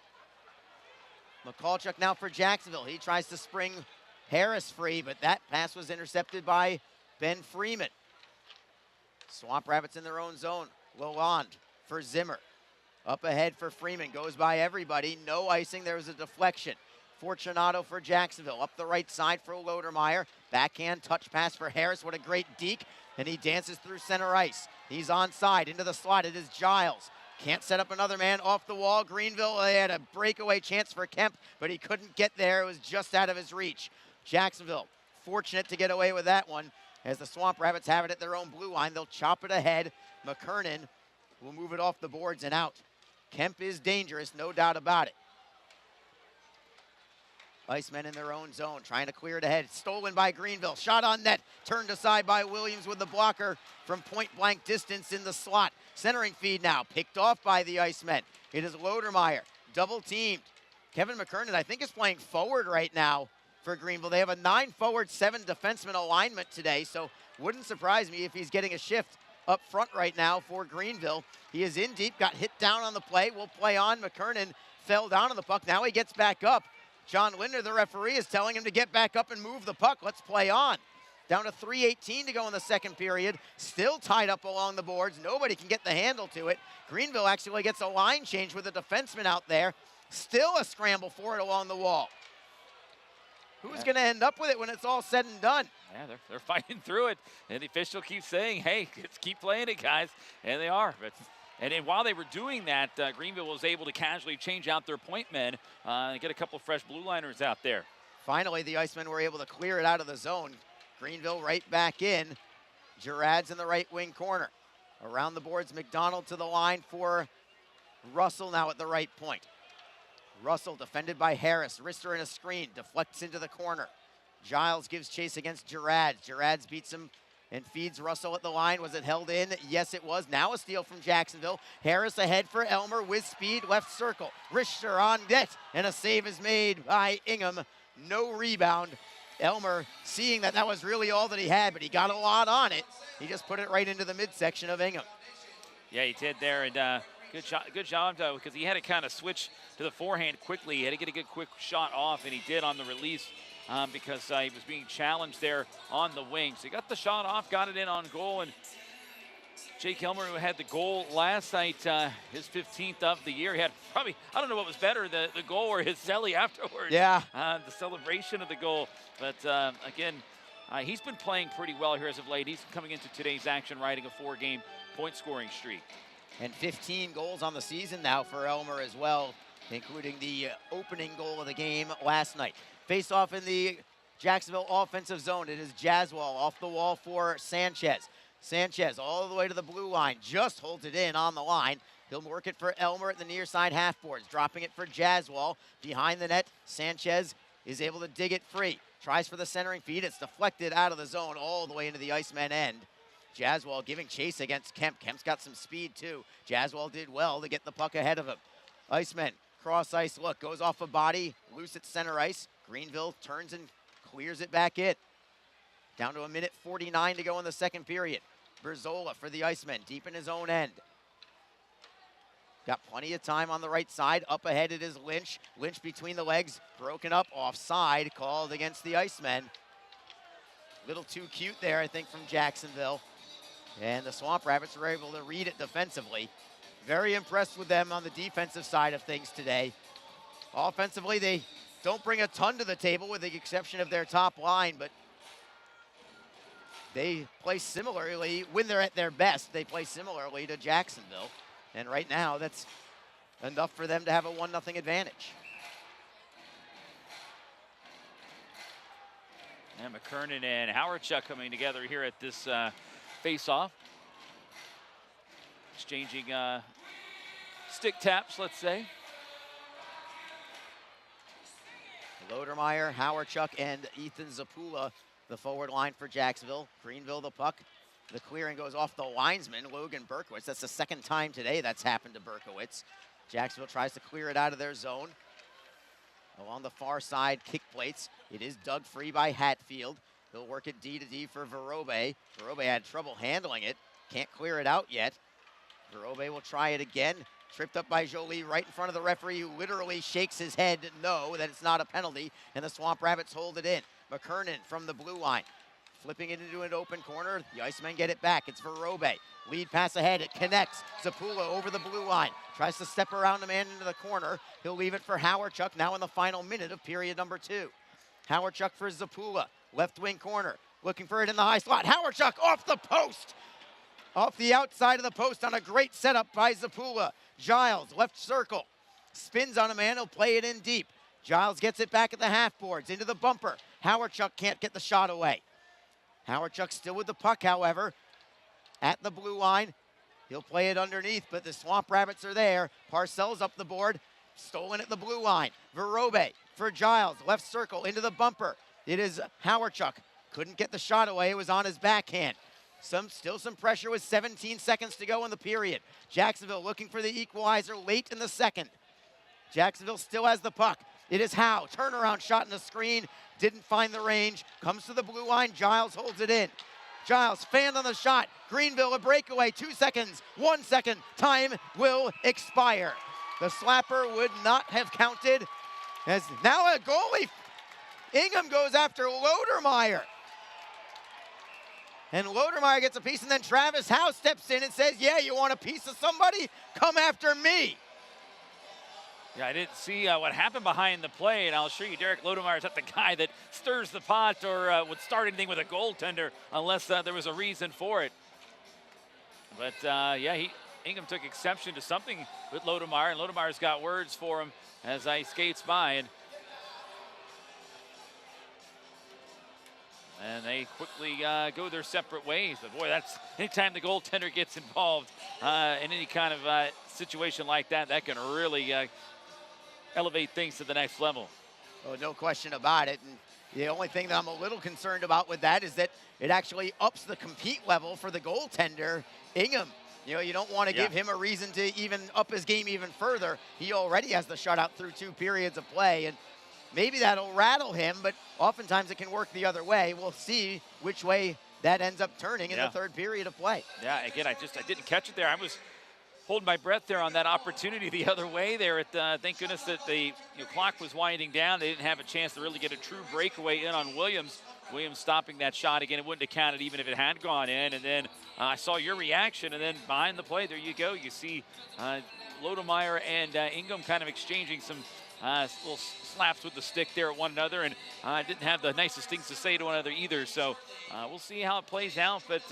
Mikulchuk now for Jacksonville. He tries to spring Harris free, but that pass was intercepted by Ben Freeman. Swamp Rabbits in their own zone. Lalonde for Zimmer. Up ahead for Freeman. Goes by everybody. No icing. There was a deflection. Fortunato for Jacksonville. Up the right side for Lodermeyer. Backhand touch pass for Harris. What a great deke. And he dances through center ice. He's onside. Into the slot. It is Giles. Can't set up another man off the wall. Greenville, they had a breakaway chance for Kemp, but he couldn't get there. It was just out of his reach. Jacksonville, fortunate to get away with that one. As the Swamp Rabbits have it at their own blue line, they'll chop it ahead. McKernan will move it off the boards and out. Kemp is dangerous, no doubt about it. Icemen in their own zone, trying to clear it ahead. Stolen by Greenville. Shot on net. Turned aside by Williams with the blocker from point-blank distance in the slot. Centering feed now. Picked off by the Icemen. It is Lodermeyer. Double-teamed. Kevin McKernan, I think, is playing forward right now for Greenville. They have a 9-forward, 7-defenseman alignment today, so wouldn't surprise me if he's getting a shift up front right now for Greenville. He is in deep, got hit down on the play. Will play on. McKernan fell down on the puck. Now he gets back up. John Linder, the referee, is telling him to get back up and move the puck. Let's play on. Down to 3:18 to go in the second period. Still tied up along the boards. Nobody can get the handle to it. Greenville actually gets a line change with a defenseman out there. Still a scramble for it along the wall. Who's going to end up with it when it's all said and done? Yeah, they're fighting through it. And the official keeps saying, hey, let's keep playing it, guys. And they are. And then while they were doing that, Greenville was able to casually change out their point men and get a couple fresh blue liners out there. Finally, the Icemen were able to clear it out of the zone. Greenville right back in. Gerard's in the right wing corner. Around the boards, McDonald to the line for Russell now at the right point. Russell defended by Harris. Rister in a screen, deflects into the corner. Giles gives chase against Gerard. Gerard beats him and feeds Russell at the line. Was it held in? Yes, it was. Now a steal from Jacksonville. Harris ahead for Elmer with speed, left circle. Richter on net, and a save is made by Ingham. No rebound. Elmer, seeing that was really all that he had, but he got a lot on it. He just put it right into the midsection of Ingham. Yeah, he did there, and good job, because he had to kind of switch to the forehand quickly. He had to get a good quick shot off, and he did on the release. Because he was being challenged there on the wing. So he got the shot off, got it in on goal, and Jake Elmer, who had the goal last night, his 15th of the year, he had probably, I don't know what was better, the goal or his celly afterwards. Yeah. The celebration of the goal. But again, he's been playing pretty well here as of late. He's coming into today's action riding a 4-game point scoring streak. And 15 goals on the season now for Elmer as well, including the opening goal of the game last night. Face off in the Jacksonville offensive zone. It is Jaswal off the wall for Sanchez. Sanchez all the way to the blue line, just holds it in on the line. He'll work it for Elmer at the near side half boards, dropping it for Jaswal. Behind the net, Sanchez is able to dig it free. Tries for the centering feed. It's deflected out of the zone all the way into the Iceman end. Jaswal giving chase against Kemp. Kemp's got some speed too. Jaswal did well to get the puck ahead of him. Iceman, cross ice look, goes off a body, loose at center ice. Greenville turns and clears it back in. Down to 1:49 to go in the second period. Berzola for the Icemen, deep in his own end. Got plenty of time on the right side. Up ahead it is Lynch. Lynch between the legs, broken up, offside, called against the Icemen. Little too cute there, I think, from Jacksonville. And the Swamp Rabbits were able to read it defensively. Very impressed with them on the defensive side of things today. Offensively, they don't bring a ton to the table with the exception of their top line, but they play similarly. When they're at their best, they play similarly to Jacksonville. And right now, that's enough for them to have a 1-0 advantage. And McKernan and Howardchuk coming together here at this face-off. Exchanging stick taps, let's say. Lodermeyer, Howardchuk, and Ethan Zapula, the forward line for Jacksonville. Greenville, the puck. The clearing goes off the linesman, Logan Berkowitz. That's the second time today that's happened to Berkowitz. Jacksonville tries to clear it out of their zone. Along the far side, kick plates. It is dug free by Hatfield. He'll work it D to D for Verobe. Verobe had trouble handling it. Can't clear it out yet. Verobe will try it again. Tripped up by Jolie right in front of the referee, who literally shakes his head no, that it's not a penalty, and the Swamp Rabbits hold it in. McKernan from the blue line. Flipping it into an open corner. The Icemen get it back. It's Verobe. Lead pass ahead. It connects. Zapula over the blue line. Tries to step around the man into the corner. He'll leave it for Howardchuk now in the final minute of period number 2. Howardchuk for Zapula. Left wing corner. Looking for it in the high slot. Howardchuk off the post. off the outside of the post on a great setup by Zapula. Giles, left circle, spins on a man, he'll play it in deep. Giles gets it back at the half boards, into the bumper. Howardchuk can't get the shot away. Howardchuk still with the puck, however, at the blue line. He'll play it underneath, but the Swamp Rabbits are there. Parcells up the board, stolen at the blue line. Verobe for Giles, left circle, into the bumper. It is Howardchuk. Couldn't get the shot away, it was on his backhand. Still some pressure with 17 seconds to go in the period. Jacksonville looking for the equalizer late in the second. Jacksonville still has the puck. It is Howe, turnaround shot in the screen, didn't find the range, comes to the blue line, Giles holds it in. Giles fanned on the shot, Greenville a breakaway, 2 seconds, 1 second, time will expire. The slapper would not have counted, as now a goalie, Ingham goes after Lodermeyer. And Lodermeyer gets a piece, and then Travis Howe steps in and says, yeah, you want a piece of somebody? Come after me. Yeah, I didn't see what happened behind the play, and I'll assure you, Derek Lodemeyer is not the guy that stirs the pot or would start anything with a goaltender unless there was a reason for it. But yeah, Ingham took exception to something with Lodemeyer, and Lodemeyer's got words for him as he skates by, and they quickly go their separate ways. But boy, that's anytime the goaltender gets involved in any kind of situation like that, that can really elevate things to the next level. Oh, no question about it. And the only thing that I'm a little concerned about with that is that it actually ups the compete level for the goaltender, Ingham. You know, you don't want to give him a reason to even up his game even further. He already has the shutout through 2 periods of play, and maybe that'll rattle him, but oftentimes it can work the other way. We'll see which way that ends up turning in the 3rd period of play. Yeah, again, I didn't catch it there. I was holding my breath there on that opportunity the other way there. Thank goodness that the clock was winding down. They didn't have a chance to really get a true breakaway in on Williams. Williams stopping that shot again. It wouldn't have counted even if it had gone in. And then I saw your reaction, and then behind the play, there you go. You see Lodemeyer and Ingham kind of exchanging some little slaps with the stick there at one another, and didn't have the nicest things to say to one another either. So we'll see how it plays out. But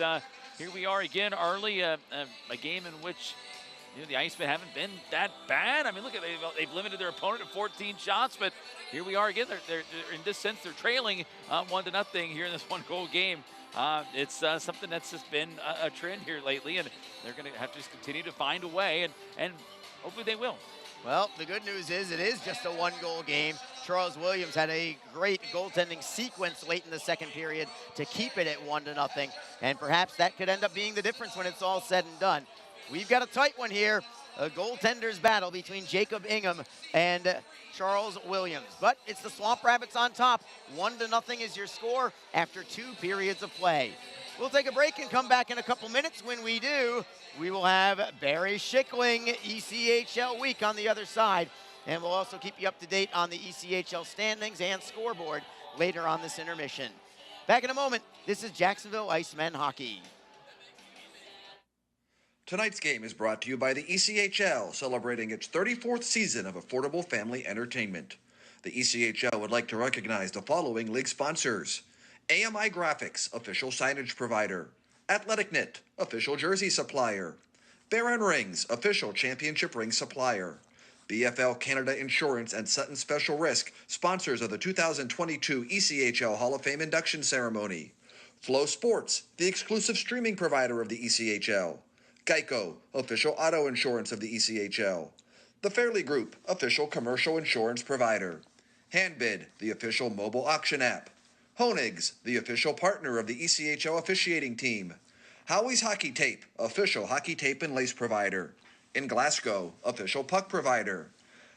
here we are again early, a game in which the Icemen haven't been that bad. I mean, look at they've limited their opponent to 14 shots, but here we are again. They're in this sense they're trailing 1-0 here in this 1-goal game. It's something that's just been a trend here lately, and they're going to have to just continue to find a way, and hopefully they will. Well, the good news is it is just a 1-goal game. Charles Williams had a great goaltending sequence late in the second period to keep it at 1-0, and perhaps that could end up being the difference when it's all said and done. We've got a tight one here, a goaltender's battle between Jacob Ingham and Charles Williams. But it's the Swamp Rabbits on top. 1-0 is your score after 2 periods of play. We'll take a break and come back in a couple minutes. When we do, we will have Barry Schickling ECHL Week on the other side. And we'll also keep you up to date on the ECHL standings and scoreboard later on this intermission. Back in a moment, this is Jacksonville Icemen Hockey. Tonight's game is brought to you by the ECHL, celebrating its 34th season of affordable family entertainment. The ECHL would like to recognize the following league sponsors: AMI Graphics, official signage provider; Athletic Knit, official jersey supplier; Baron Rings, official championship ring supplier; BFL Canada Insurance and Sutton Special Risk, sponsors of the 2022 ECHL Hall of Fame induction ceremony; Flow Sports, the exclusive streaming provider of the ECHL; Geico, official auto insurance of the ECHL; The Fairley Group, official commercial insurance provider; Handbid, the official mobile auction app; Honig's, the official partner of the ECHL officiating team; Howie's Hockey Tape, official hockey tape and lace provider; In Glasgow, official puck provider;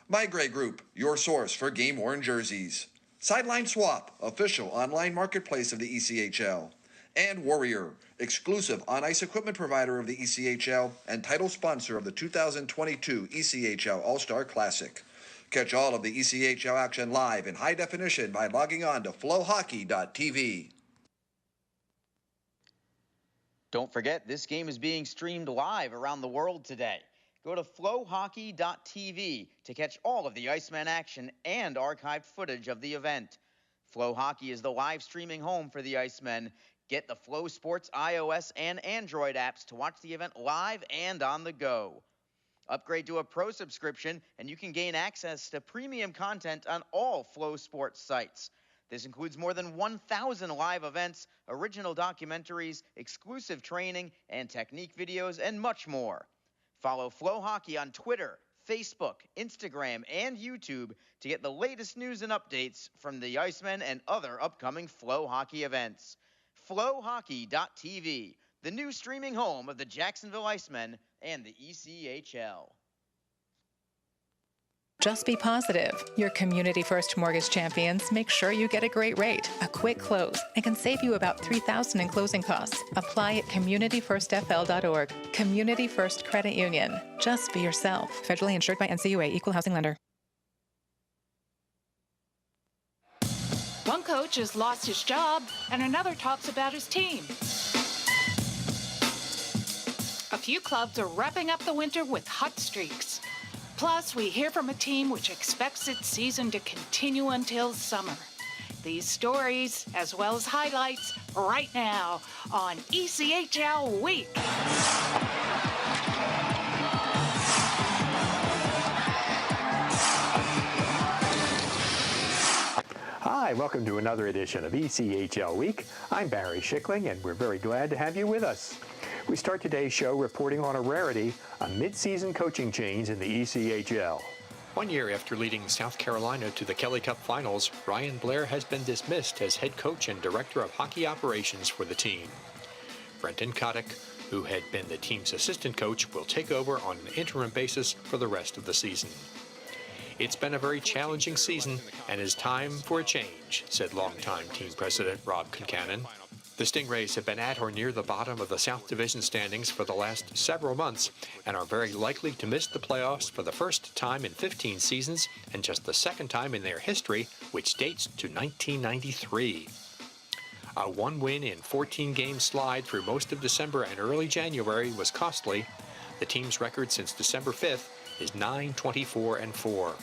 My Grey Group, your source for game-worn jerseys; Sideline Swap, official online marketplace of the ECHL; and Warrior, exclusive on-ice equipment provider of the ECHL and title sponsor of the 2022 ECHL All-Star Classic. Catch all of the ECHL action live in high definition by logging on to flowhockey.tv. Don't forget, this game is being streamed live around the world today. Go to flowhockey.tv to catch all of the Iceman action and archived footage of the event. Flow Hockey is the live streaming home for the Icemen. Get the Flow Sports iOS and Android apps to watch the event live and on the go. Upgrade to a pro subscription, and you can gain access to premium content on all Flow Sports sites. This includes more than 1,000 live events, original documentaries, exclusive training, and technique videos, and much more. Follow Flow Hockey on Twitter, Facebook, Instagram, and YouTube to get the latest news and updates from the Icemen and other upcoming Flow Hockey events. FlowHockey.tv, the new streaming home of the Jacksonville Icemen and the ECHL. Just be positive. Your Community First Mortgage champions make sure you get a great rate, a quick close, and can save you about $3,000 in closing costs. Apply at communityfirstfl.org. Community First Credit Union. Just be yourself. Federally insured by NCUA, Equal Housing Lender. One coach has lost his job, and another talks about his team. A few clubs are wrapping up the winter with hot streaks. Plus, we hear from a team which expects its season to continue until summer. These stories, as well as highlights, right now on ECHL Week. Hi, welcome to another edition of ECHL Week. I'm Barry Schickling, and we're very glad to have you with us. We start today's show reporting on a rarity, a mid-season coaching change in the ECHL. 1 year after leading South Carolina to the Kelly Cup Finals, Ryan Blair has been dismissed as head coach and director of hockey operations for the team. Brenton Kotick, who had been the team's assistant coach, will take over on an interim basis for the rest of the season. It's been a very challenging season and is time for a change, said longtime team president Rob Concannon. The Stingrays have been at or near the bottom of the South Division standings for the last several months and are very likely to miss the playoffs for the first time in 15 seasons and just the second time in their history, which dates to 1993. A 1-win in 14-game slide through most of December and early January was costly. The team's record since December 5th is 9-24-4.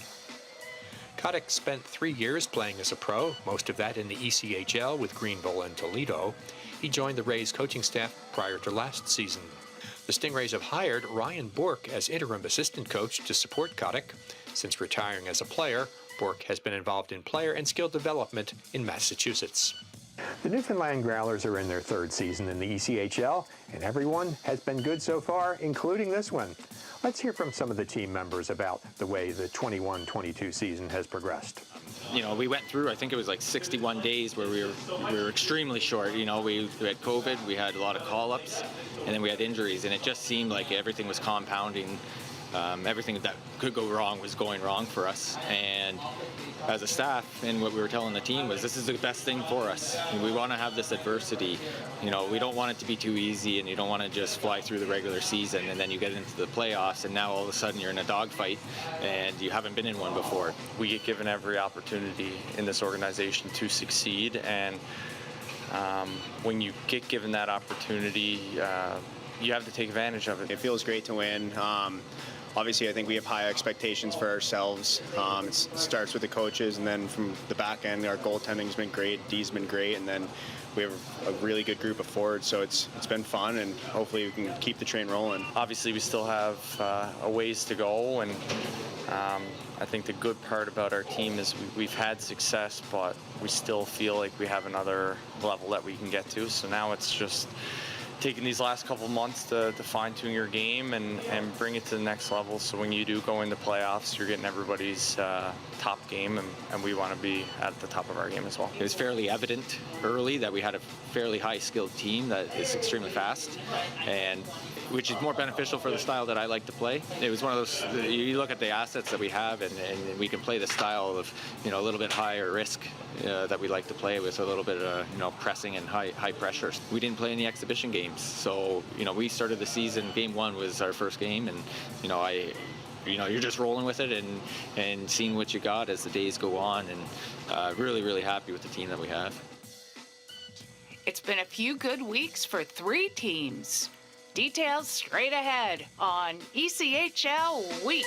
Kotick spent 3 years playing as a pro, most of that in the ECHL with Greenville and Toledo. He joined the Rays coaching staff prior to last season. The Stingrays have hired Ryan Bourque as interim assistant coach to support Kotick. Since retiring as a player, Bourque has been involved in player and skill development in Massachusetts. The Newfoundland Growlers are in their third season in the ECHL, and everyone has been good so far, including this one. Let's hear from some of the team members about the way the 21-22 season has progressed. You know, we went through, I think it was like 61 days where we were extremely short. You know, we had COVID, we had a lot of call-ups, and then we had injuries, and it just seemed like everything was compounding. Everything that could go wrong was going wrong for us. And as a staff, and what we were telling the team was, this is the best thing for us. We want to have this adversity. You know, we don't want it to be too easy, and you don't want to just fly through the regular season, and then you get into the playoffs, and now all of a sudden you're in a dogfight, and you haven't been in one before. We get given every opportunity in this organization to succeed, and when you get given that opportunity, you have to take advantage of it. It feels great to win. Obviously, I think we have high expectations for ourselves. It starts with the coaches, and then from the back end, our goaltending's been great, D's been great, and then we have a really good group of forwards, so it's been fun, and hopefully we can keep the train rolling. Obviously, we still have a ways to go, and I think the good part about our team is we've had success, but we still feel like we have another level that we can get to, so now it's just taking these last couple months to fine-tune your game and bring it to the next level, so when you do go into playoffs, you're getting everybody's top game, and we want to be at the top of our game as well. It was fairly evident early that we had a fairly high-skilled team that is extremely fast, and which is more beneficial for the style that I like to play. It was one of those, you look at the assets that we have, and we can play the style of, you know, a little bit higher risk that we like to play with, a little bit of, you know, pressing and high pressure. We didn't play any exhibition games, so, you know, we started the season, game one was our first game, and, you know, you're just rolling with it and seeing what you got as the days go on, and really, really happy with the team that we have. It's been a few good weeks for 3 teams. Details straight ahead on ECHL Week.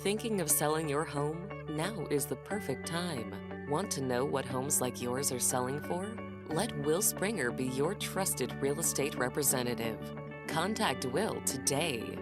Thinking of selling your home? Now is the perfect time. Want to know what homes like yours are selling for? Let Will Springer be your trusted real estate representative. Contact Will today.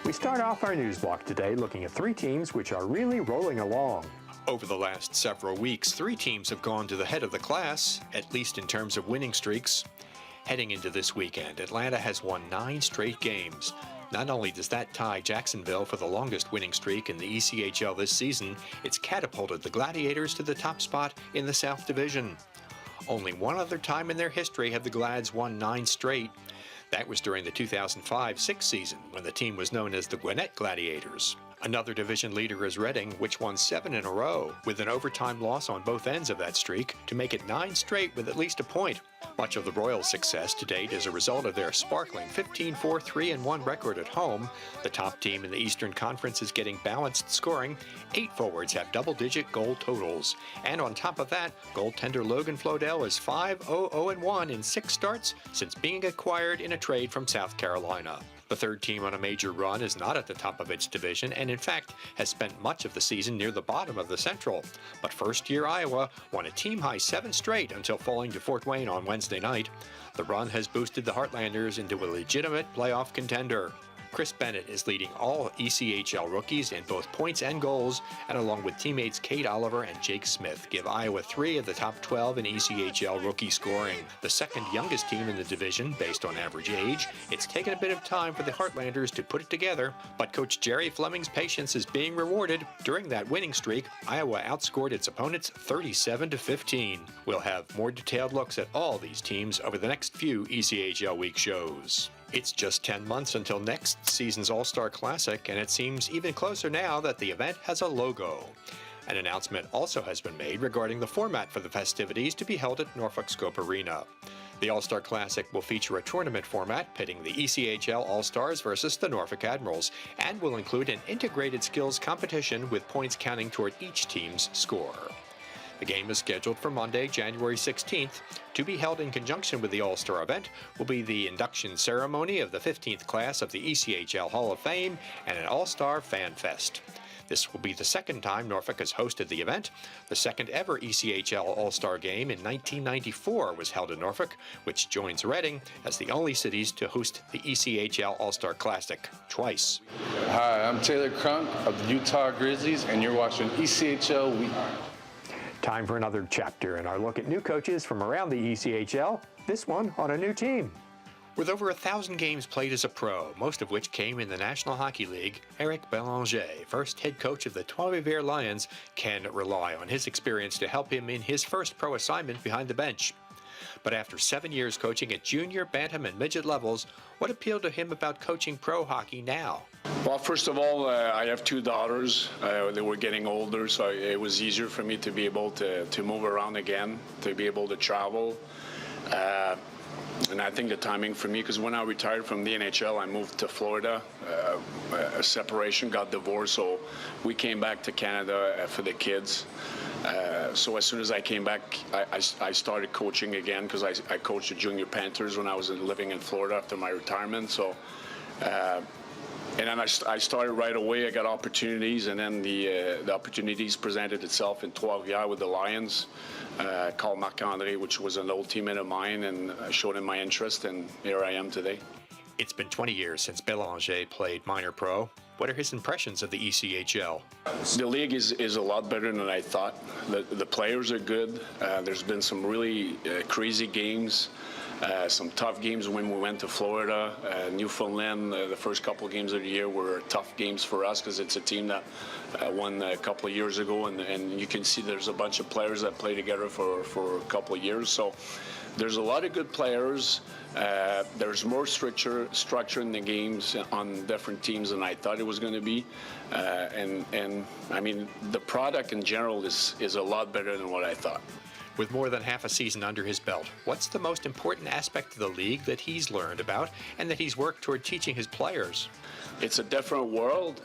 We start off our news block today looking at three teams which are really rolling along. Over the last several weeks, three teams have gone to the head of the class, at least in terms of winning streaks. Heading into this weekend, Atlanta has won 9 straight games. Not only does that tie Jacksonville for the longest winning streak in the ECHL this season, it's catapulted the Gladiators to the top spot in the South Division. Only one other time in their history have the Glads won 9 straight. That was during the 2005-06 season, when the team was known as the Gwinnett Gladiators. Another division leader is Reading, which won 7 in a row, with an overtime loss on both ends of that streak, to make it 9 straight with at least a point. Much of the Royals' success to date is a result of their sparkling 15-4-3-1 record at home. The top team in the Eastern Conference is getting balanced scoring. 8 forwards have double-digit goal totals. And on top of that, goaltender Logan Flodell is 5-0-0-1 in 6 starts since being acquired in a trade from South Carolina. The third team on a major run is not at the top of its division and, in fact, has spent much of the season near the bottom of the Central. But first-year Iowa won a team-high 7 straight until falling to Fort Wayne on Wednesday night. The run has boosted the Heartlanders into a legitimate playoff contender. Chris Bennett is leading all ECHL rookies in both points and goals, and along with teammates Kate Oliver and Jake Smith, give Iowa 3 of the top 12 in ECHL rookie scoring. The second youngest team in the division, based on average age, it's taken a bit of time for the Heartlanders to put it together, but Coach Jerry Fleming's patience is being rewarded. During that winning streak, Iowa outscored its opponents 37-15. We'll have more detailed looks at all these teams over the next few ECHL Week shows. It's just 10 months until next season's All-Star Classic, and it seems even closer now that the event has a logo. An announcement also has been made regarding the format for the festivities to be held at Norfolk Scope Arena. The All-Star Classic will feature a tournament format pitting the ECHL All-Stars versus the Norfolk Admirals, and will include an integrated skills competition with points counting toward each team's score. The game is scheduled for Monday, January 16th. To be held in conjunction with the All-Star event will be the induction ceremony of the 15th class of the ECHL Hall of Fame and an All-Star Fan Fest. This will be the second time Norfolk has hosted the event. The second ever ECHL All-Star Game in 1994 was held in Norfolk, which joins Reading as the only cities to host the ECHL All-Star Classic twice. Hi, I'm Taylor Crunk of the Utah Grizzlies, and you're watching ECHL Week. Time for another chapter in our look at new coaches from around the ECHL, this one on a new team. With over 1,000 games played as a pro, most of which came in the National Hockey League, Eric Belanger, first head coach of the Trois-Rivières Lions, can rely on his experience to help him in his first pro assignment behind the bench. But after 7 years coaching at junior, bantam, and midget levels, what appealed to him about coaching pro hockey now? Well, first of all, I have 2 daughters. They were getting older, so it was easier for me to be able to move around again, to be able to travel. And I think the timing for me, because when I retired from the NHL, I moved to Florida. A separation, got divorced, so we came back to Canada for the kids. So as soon as I came back, I started coaching again, because I coached the Junior Panthers when I was living in Florida after my retirement. So, and then I started right away. I got opportunities, and then the opportunities presented itself in Trois-Rivières with the Lions. Called Marc-André, which was an old teammate of mine, and I showed him my interest, and here I am today. It's been 20 years since Belanger played minor pro. What are his impressions of the ECHL? The league is a lot better than I thought. The players are good. There's been some really crazy games, some tough games when we went to Florida. Newfoundland, the first couple of games of the year were tough games for us because it's a team that won a couple of years ago, and you can see there's a bunch of players that play together for a couple of years. So there's a lot of good players. There's more structure in the games on different teams than I thought it was going to be. And I mean, the product in general is a lot better than what I thought. With more than half a season under his belt, what's the most important aspect of the league that he's learned about and that he's worked toward teaching his players? It's a different world,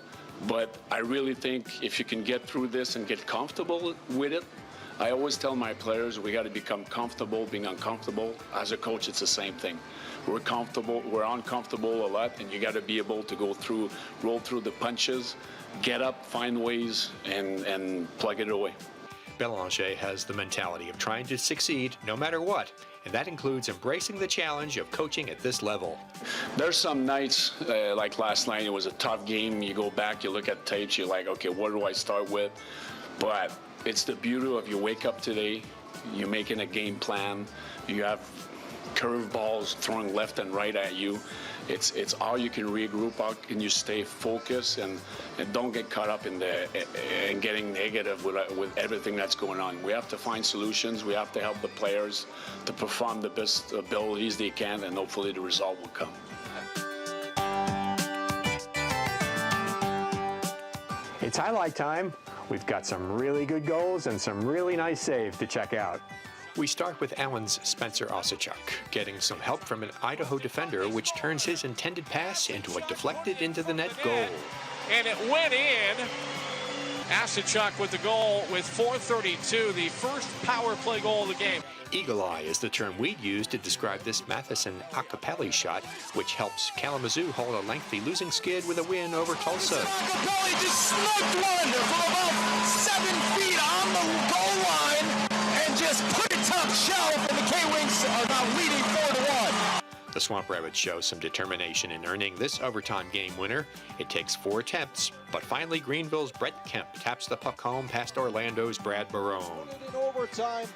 but I really think if you can get through this and get comfortable with it, I always tell my players we got to become comfortable being uncomfortable. As a coach, it's the same thing. We're uncomfortable a lot, and you got to be able to roll through the punches, get up, find ways, and plug it away. Belanger has the mentality of trying to succeed no matter what, and that includes embracing the challenge of coaching at this level. There's some nights, like last night, it was a tough game. You go back, you look at tapes, you're like, okay, what do I start with? But it's the beauty of you wake up today, you're making a game plan, you have curveballs throwing left and right at you. It's how you can regroup, how can you stay focused and don't get caught up in getting negative with everything that's going on. We have to find solutions. We have to help the players to perform the best abilities they can, and hopefully the result will come. It's highlight time. We've got some really good goals and some really nice saves to check out. We start with Allen's Spencer Osachuk, getting some help from an Idaho defender, which turns his intended pass into a deflected into the net goal. And it went in. Osachuk with the goal with 4:32, the first power play goal of the game. Eagle eye is the term we'd use to describe this Matheson Acapelli shot, which helps Kalamazoo hold a lengthy losing skid with a win over Tulsa. Acapelli just snuck one from about 7 feet on the goal line and just put it top shelf, and the K-Wings are now leading 4-1. The Swamp Rabbits show some determination in earning this overtime game winner. It takes 4 attempts, but finally Greenville's Brett Kemp taps the puck home past Orlando's Brad Barone. In overtime.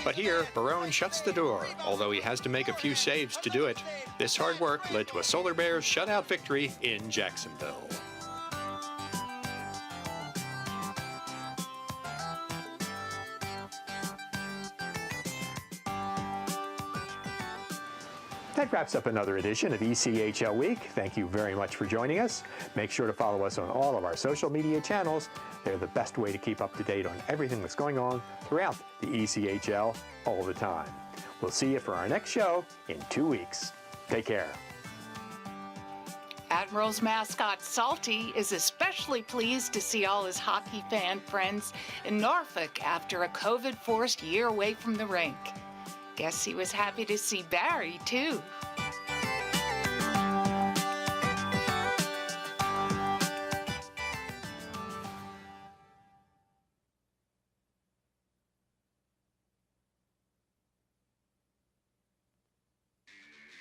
But here, Barone shuts the door, although he has to make a few saves to do it. This hard work led to a Solar Bears shutout victory in Jacksonville. That wraps up another edition of ECHL Week. Thank you very much for joining us. Make sure to follow us on all of our social media channels. They're the best way to keep up to date on everything that's going on throughout the ECHL all the time. We'll see you for our next show in 2 weeks. Take care. Admirals mascot Salty is especially pleased to see all his hockey fan friends in Norfolk after a COVID-forced year away from the rink. Guess he was happy to see Barry, too.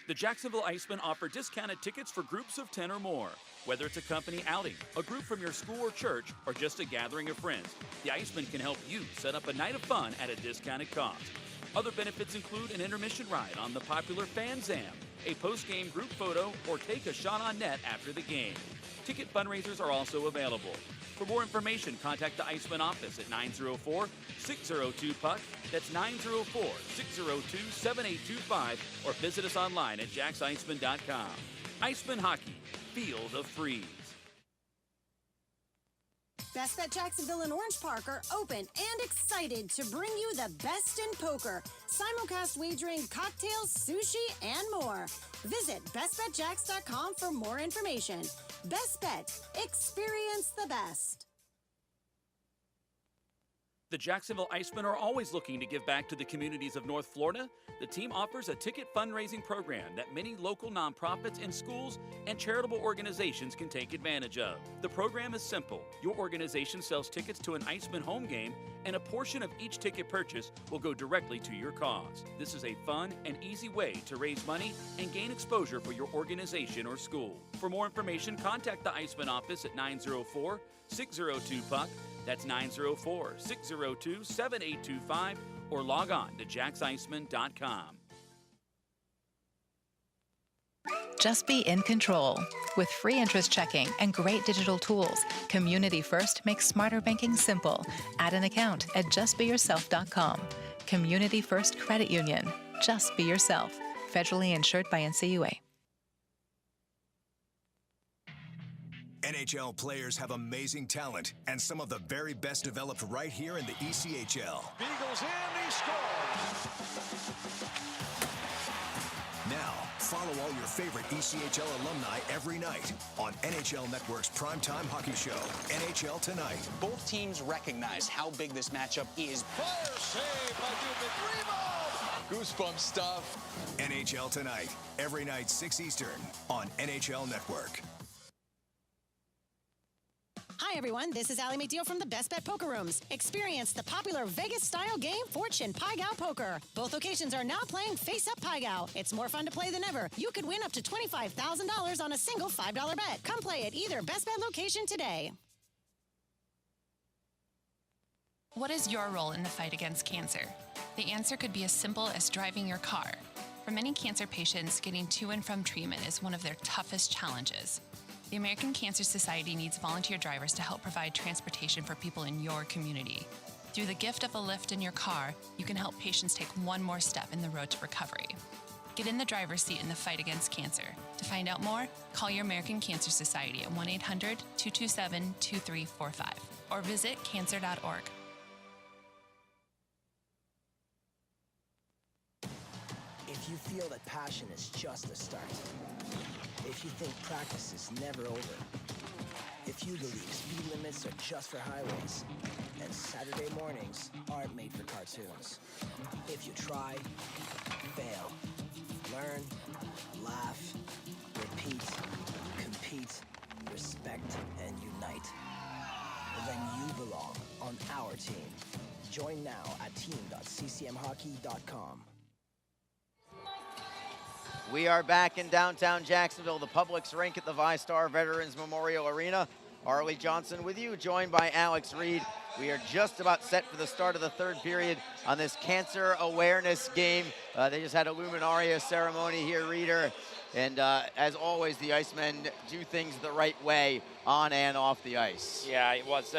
The Jacksonville Icemen offer discounted tickets for groups of 10 or more. Whether it's a company outing, a group from your school or church, or just a gathering of friends, the Icemen can help you set up a night of fun at a discounted cost. Other benefits include an intermission ride on the popular Fan Zam, a post-game group photo, or take a shot on net after the game. Ticket fundraisers are also available. For more information, contact the Icemen office at 904-602-PUCK. That's 904-602-7825, or visit us online at jacksiceman.com. Icemen Hockey. Feel the freeze. Best Bet Jacksonville and Orange Park are open and excited to bring you the best in poker, simulcast wagering, cocktails, sushi, and more. Visit bestbetjacks.com for more information. Best Bet. Experience the best. The Jacksonville Icemen are always looking to give back to the communities of North Florida. The team offers a ticket fundraising program that many local nonprofits and schools and charitable organizations can take advantage of. The program is simple. Your organization sells tickets to an Icemen home game, and a portion of each ticket purchase will go directly to your cause. This is a fun and easy way to raise money and gain exposure for your organization or school. For more information, contact the Icemen office at 904-602-PUCK. That's 904-602-7825, or log on to jacksiceman.com. Just be in control. With free interest checking and great digital tools, Community First makes smarter banking simple. Add an account at justbeyourself.com. Community First Credit Union. Just be yourself. Federally insured by NCUA. NHL players have amazing talent, and some of the very best developed right here in the ECHL. Beagles in, he scores. Now, follow all your favorite ECHL alumni every night on NHL Network's primetime hockey show, NHL Tonight. Both teams recognize how big this matchup is. Fire save by Dubin. Rebound. Goosebump stuff. NHL Tonight, every night 6 Eastern on NHL Network. Hi, everyone. This is Allie McDeal from the Best Bet Poker Rooms. Experience the popular Vegas-style game, Fortune Pai Gow Poker. Both locations are now playing face-up Pai Gow. It's more fun to play than ever. You could win up to $25,000 on a single $5 bet. Come play at either Best Bet location today. What is your role in the fight against cancer? The answer could be as simple as driving your car. For many cancer patients, getting to and from treatment is one of their toughest challenges. The American Cancer Society needs volunteer drivers to help provide transportation for people in your community. Through the gift of a lift in your car, you can help patients take one more step in the road to recovery. Get in the driver's seat in the fight against cancer. To find out more, call your American Cancer Society at 1-800-227-2345 or visit cancer.org. If you feel that passion is just the start, if you think practice is never over, if you believe speed limits are just for highways, and Saturday mornings aren't made for cartoons, if you try, fail, learn, laugh, repeat, compete, respect, and unite, then you belong on our team. Join now at team.ccmhockey.com. We are back in downtown Jacksonville, the Publix rink at the VyStar Veterans Memorial Arena. Arlie Johnson with you, joined by Alex Reed. We are just about set for the start of the third period on this cancer awareness game. They just had a Luminaria ceremony here, Reader. And as always, the Icemen do things the right way on and off the ice. Yeah, it was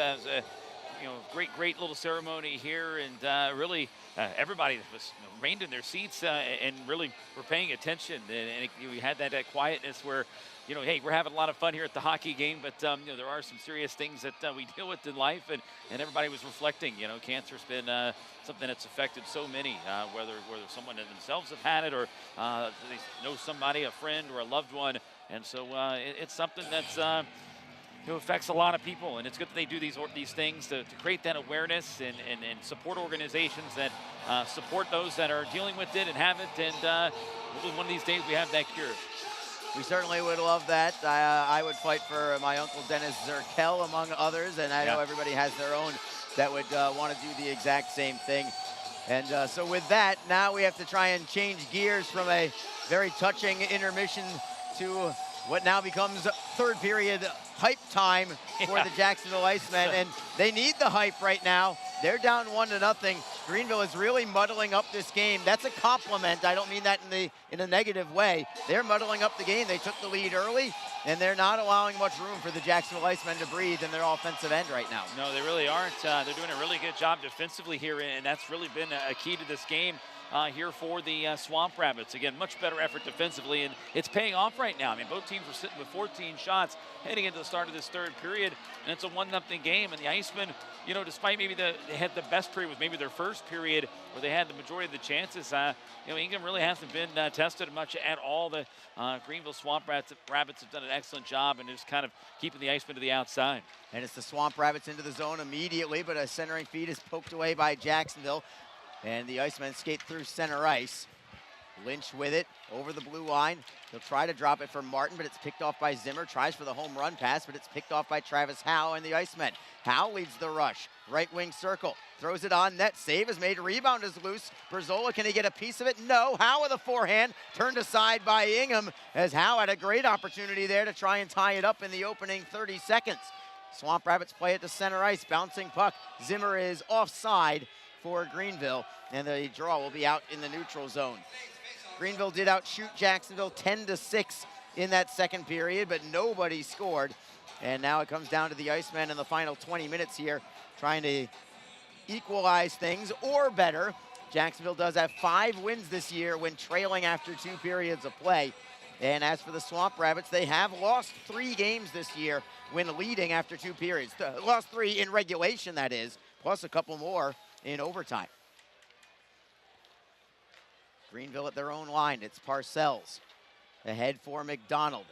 great little ceremony here, and really everybody was reined in their seats and really were paying attention. And we had that quietness where, hey, we're having a lot of fun here at the hockey game, but there are some serious things that we deal with in life, and everybody was reflecting. Cancer's been something that's affected so many, whether someone themselves have had it or they know somebody, a friend or a loved one, and so it's something that's affects a lot of people, and it's good that they do these things to create that awareness and support organizations that support those that are dealing with it and have it, and hopefully one of these days we have that cure. We certainly would love that. I would fight for my Uncle Dennis Zerkel, among others, and I know everybody has their own that would want to do the exact same thing. And so with that, now we have to try and change gears from a very touching intermission to what now becomes third period hype time for the Jacksonville Icemen, and they need the hype right now. They're down 1-0. Greenville is really muddling up this game. That's a compliment. I don't mean that in a negative way. They're muddling up the game. They took the lead early, and they're not allowing much room for the Jacksonville Icemen to breathe in their offensive end right now. No, they really aren't. They're doing a really good job defensively here, and that's really been a key to this game. Here for the Swamp Rabbits. Again, much better effort defensively, and it's paying off right now. I mean, both teams are sitting with 14 shots heading into the start of this third period, and it's a 1-0 game. And the Icemen, despite maybe they had the best period was maybe their first period where they had the majority of the chances, Ingham really hasn't been tested much at all. The Greenville Swamp Rabbits have done an excellent job and just kind of keeping the Icemen to the outside. And it's the Swamp Rabbits into the zone immediately, but a centering feed is poked away by Jacksonville. And the Icemen skate through center ice. Lynch with it over the blue line. He'll try to drop it for Martin, but it's picked off by Zimmer. Tries for the home run pass, but it's picked off by Travis Howe and the Icemen. Howe leads the rush. Right wing circle. Throws it on net. Save is made. Rebound is loose. Berzola, can he get a piece of it? No. Howe with a forehand. Turned aside by Ingham, as Howe had a great opportunity there to try and tie it up in the opening 30 seconds. Swamp Rabbits play it to center ice. Bouncing puck. Zimmer is offside for Greenville, and the draw will be out in the neutral zone. Greenville did outshoot Jacksonville 10-6 in that second period, but nobody scored. And now it comes down to the Icemen in the final 20 minutes here, trying to equalize things or better. Jacksonville does have 5 wins this year when trailing after 2 periods of play. And as for the Swamp Rabbits, they have lost 3 games this year when leading after 2 periods. Lost 3 in regulation, that is, plus a couple more in overtime. Greenville at their own line. It's Parcells. Ahead for McDonald.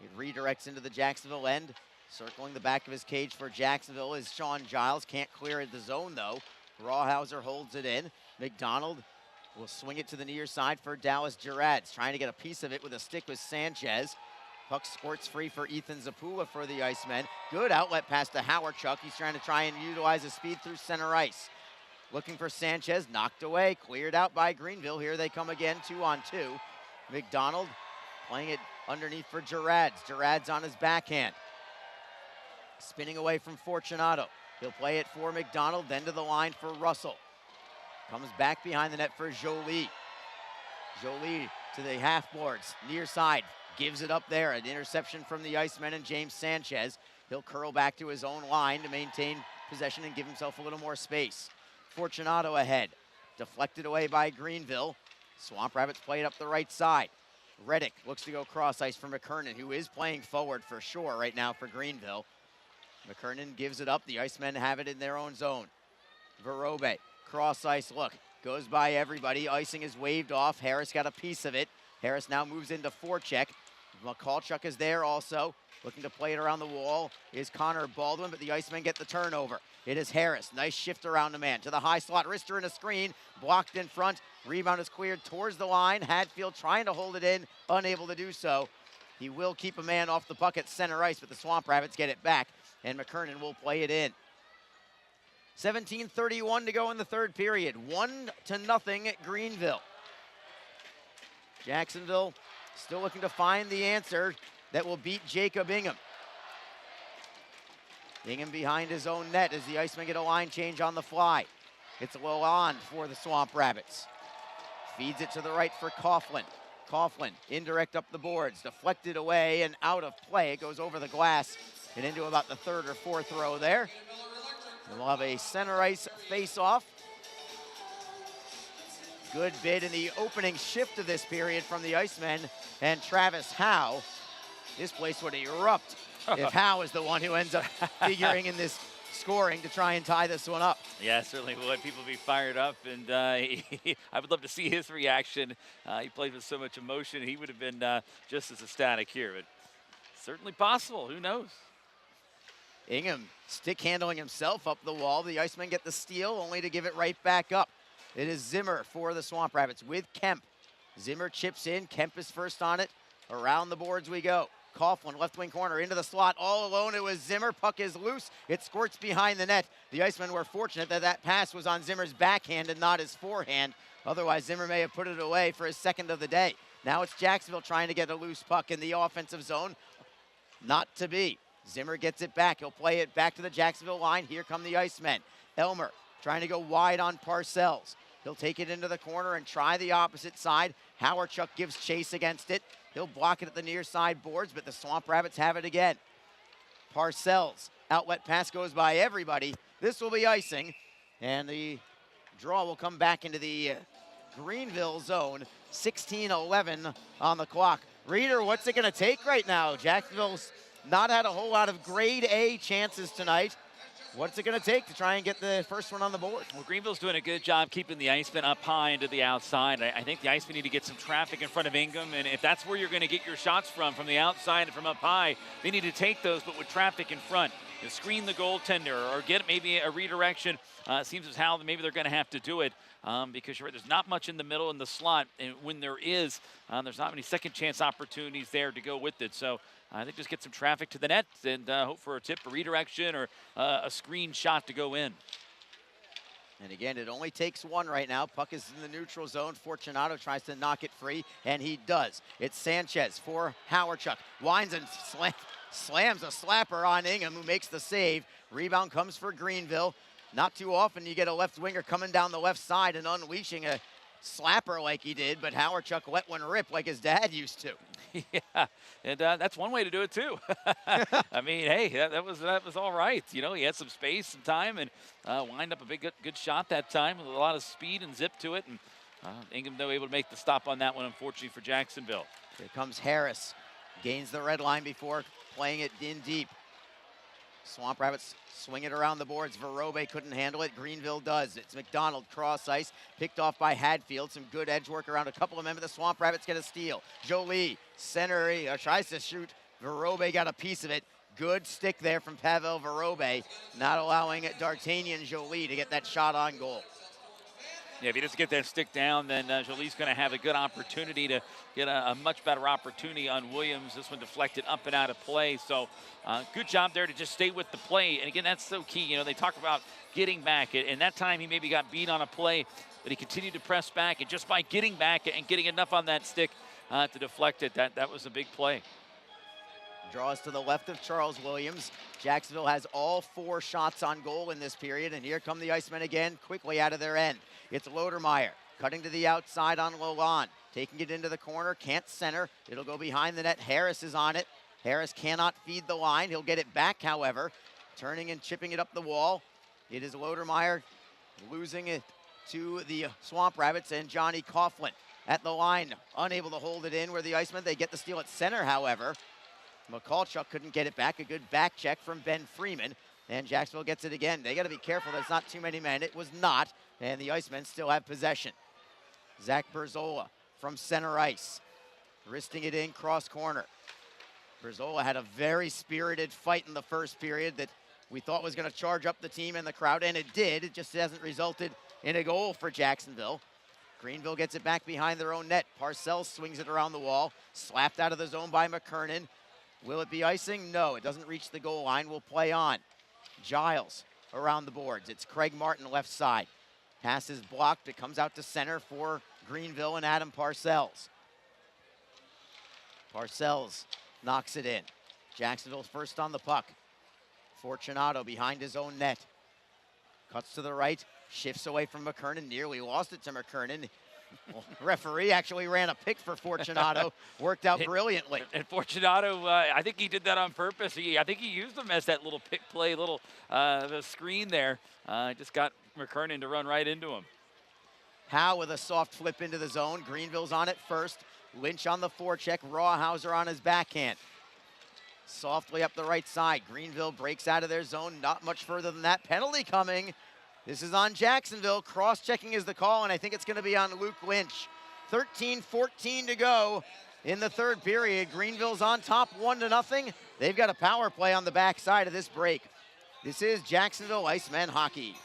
It redirects into the Jacksonville end. Circling the back of his cage for Jacksonville is Sean Giles. Can't clear the zone, though. Rawhauser holds it in. McDonald will swing it to the near side for Dallas Gerads. Trying to get a piece of it with a stick with Sanchez. Puck squirts free for Ethan Zapula for the Icemen. Good outlet pass to Howarchuk. He's trying to utilize his speed through center ice. Looking for Sanchez, knocked away, cleared out by Greenville. Here they come again, 2-on-2. McDonald playing it underneath for Gerads. Gerads on his backhand. Spinning away from Fortunato. He'll play it for McDonald, then to the line for Russell. Comes back behind the net for Jolie. Jolie to the half boards, near side. Gives it up there. An interception from the Icemen and James Sanchez. He'll curl back to his own line to maintain possession and give himself a little more space. Fortunato ahead. Deflected away by Greenville. Swamp Rabbits play it up the right side. Reddick looks to go cross ice for McKernan, who is playing forward for sure right now for Greenville. McKernan gives it up. The Icemen have it in their own zone. Verobe, cross ice look. Goes by everybody. Icing is waved off. Harris got a piece of it. Harris now moves into forecheck. McCallchuk is there also. Looking to play it around the wall is Connor Baldwin, but the Icemen get the turnover. It is Harris. Nice shift around the man. To the high slot. Rister in a screen. Blocked in front. Rebound is cleared towards the line. Hadfield trying to hold it in. Unable to do so. He will keep a man off the puck at center ice, but the Swamp Rabbits get it back, and McKernan will play it in. 17:31 to go in the third period. 1-0 at Greenville. Jacksonville still looking to find the answer that will beat Jacob Ingham. Ingham behind his own net as the Icemen get a line change on the fly. It's Lalonde for the Swamp Rabbits. Feeds it to the right for Coughlin. Coughlin indirect up the boards, deflected away and out of play. It goes over the glass and into about the third or fourth row there. And we'll have a center ice face-off. Good bid in the opening shift of this period from the Icemen and Travis Howe. This place would erupt if Howe is the one who ends up figuring in this scoring to try and tie this one up. Yeah, certainly would. People be fired up, and I would love to see his reaction. He plays with so much emotion. He would have been just as ecstatic here, but certainly possible. Who knows? Ingham stick handling himself up the wall. The Icemen get the steal, only to give it right back up. It is Zimmer for the Swamp Rabbits with Kemp. Zimmer chips in. Kemp is first on it. Around the boards we go. Coughlin, left wing corner, into the slot, all alone. It was Zimmer. Puck is loose. It squirts behind the net. The Icemen were fortunate that that pass was on Zimmer's backhand and not his forehand. Otherwise, Zimmer may have put it away for his second of the day. Now it's Jacksonville trying to get a loose puck in the offensive zone. Not to be. Zimmer gets it back. He'll play it back to the Jacksonville line. Here come the Icemen. Elmer trying to go wide on Parcells. He'll take it into the corner and try the opposite side. Howarchuk gives chase against it. He'll block it at the near side boards, but the Swamp Rabbits have it again. Parcells, outlet pass goes by everybody. This will be icing, and the draw will come back into the Greenville zone. 16:11 on the clock. Reader, what's it going to take right now? Jacksonville's not had a whole lot of grade A chances tonight. What's it going to take to try and get the first one on the board? Well, Greenville's doing a good job keeping the Icemen up high into the outside. I think the Icemen need to get some traffic in front of Ingham, and if that's where you're going to get your shots from the outside and from up high, they need to take those, but with traffic in front. You screen the goaltender or get maybe a redirection. It seems as how maybe they're going to have to do it because you're right, there's not much in the middle in the slot, and when there is, there's not many second chance opportunities there to go with it. So I think just get some traffic to the net and hope for a tip, a redirection, or a screen shot to go in. And again, it only takes one right now. Puck is in the neutral zone. Fortunato tries to knock it free, and he does. It's Sanchez for Howarchuk. Winds and slams a slapper on Ingham, who makes the save. Rebound comes for Greenville. Not too often you get a left winger coming down the left side and unleashing a slapper like he did, but Howarchuk let one rip like his dad used to. Yeah, and that's one way to do it too. I mean, hey, that was all right. You know, he had some space and time and wind up a big good shot that time with a lot of speed and zip to it, and Ingham, though, able to make the stop on that one, unfortunately, for Jacksonville. Here comes Harris. Gains the red line before playing it in deep. Swamp Rabbits swing it around the boards. Verobe couldn't handle it. Greenville does. It's McDonald cross ice, picked off by Hadfield. Some good edge work around a couple of men, but the Swamp Rabbits get a steal. Jolie, center, tries to shoot. Verobe got a piece of it. Good stick there from Pavel Verobe, not allowing D'Artagnan Jolie to get that shot on goal. Yeah, if he doesn't get that stick down, then Jolie's going to have a good opportunity to get a much better opportunity on Williams. This one deflected up and out of play. So good job there to just stay with the play. And again, that's so key. You know, they talk about getting back. And that time he maybe got beat on a play, but he continued to press back. And just by getting back and getting enough on that stick to deflect it, that was a big play. Draws to the left of Charles Williams. Jacksonville has all 4 shots on goal in this period, and here come the Icemen again, quickly out of their end. It's Lodermeyer, cutting to the outside on Lalonde, taking it into the corner, can't center. It'll go behind the net. Harris is on it. Harris cannot feed the line. He'll get it back, however, turning and chipping it up the wall. It is Lodermeyer losing it to the Swamp Rabbits, and Johnny Coughlin at the line, unable to hold it in where the Icemen, they get the steal at center, however. McCallchuk couldn't get it back. A good back check from Ben Freeman. And Jacksonville gets it again. They got to be careful. There's not too many men. It was not. And the Icemen still have possession. Zach Berzola from center ice. Wristing it in, cross corner. Berzola had a very spirited fight in the first period that we thought was going to charge up the team and the crowd. And it did. It just hasn't resulted in a goal for Jacksonville. Greenville gets it back behind their own net. Parcells swings it around the wall. Slapped out of the zone by McKernan. Will it be icing? No, it doesn't reach the goal line. We'll play on. Giles around the boards. It's Craig Martin left side. Pass is blocked. It comes out to center for Greenville and Adam Parcells. Parcells knocks it in. Jacksonville's first on the puck. Fortunato behind his own net. Cuts to the right. Shifts away from McKernan. Nearly lost it to McKernan. Well, referee actually ran a pick for Fortunato. Worked out brilliantly. And Fortunato, I think he did that on purpose. I think he used them as that little pick play, little the screen there. Just got McKernan to run right into him. Howe with a soft flip into the zone. Greenville's on it first. Lynch on the forecheck. Rawhauser on his backhand. Softly up the right side. Greenville breaks out of their zone. Not much further than that. Penalty coming. This is on Jacksonville. Cross-checking is the call, and I think it's going to be on Luke Lynch. 13-14 to go in the third period. Greenville's on top 1-0. They've got a power play on the backside of this break. This is Jacksonville Icemen hockey.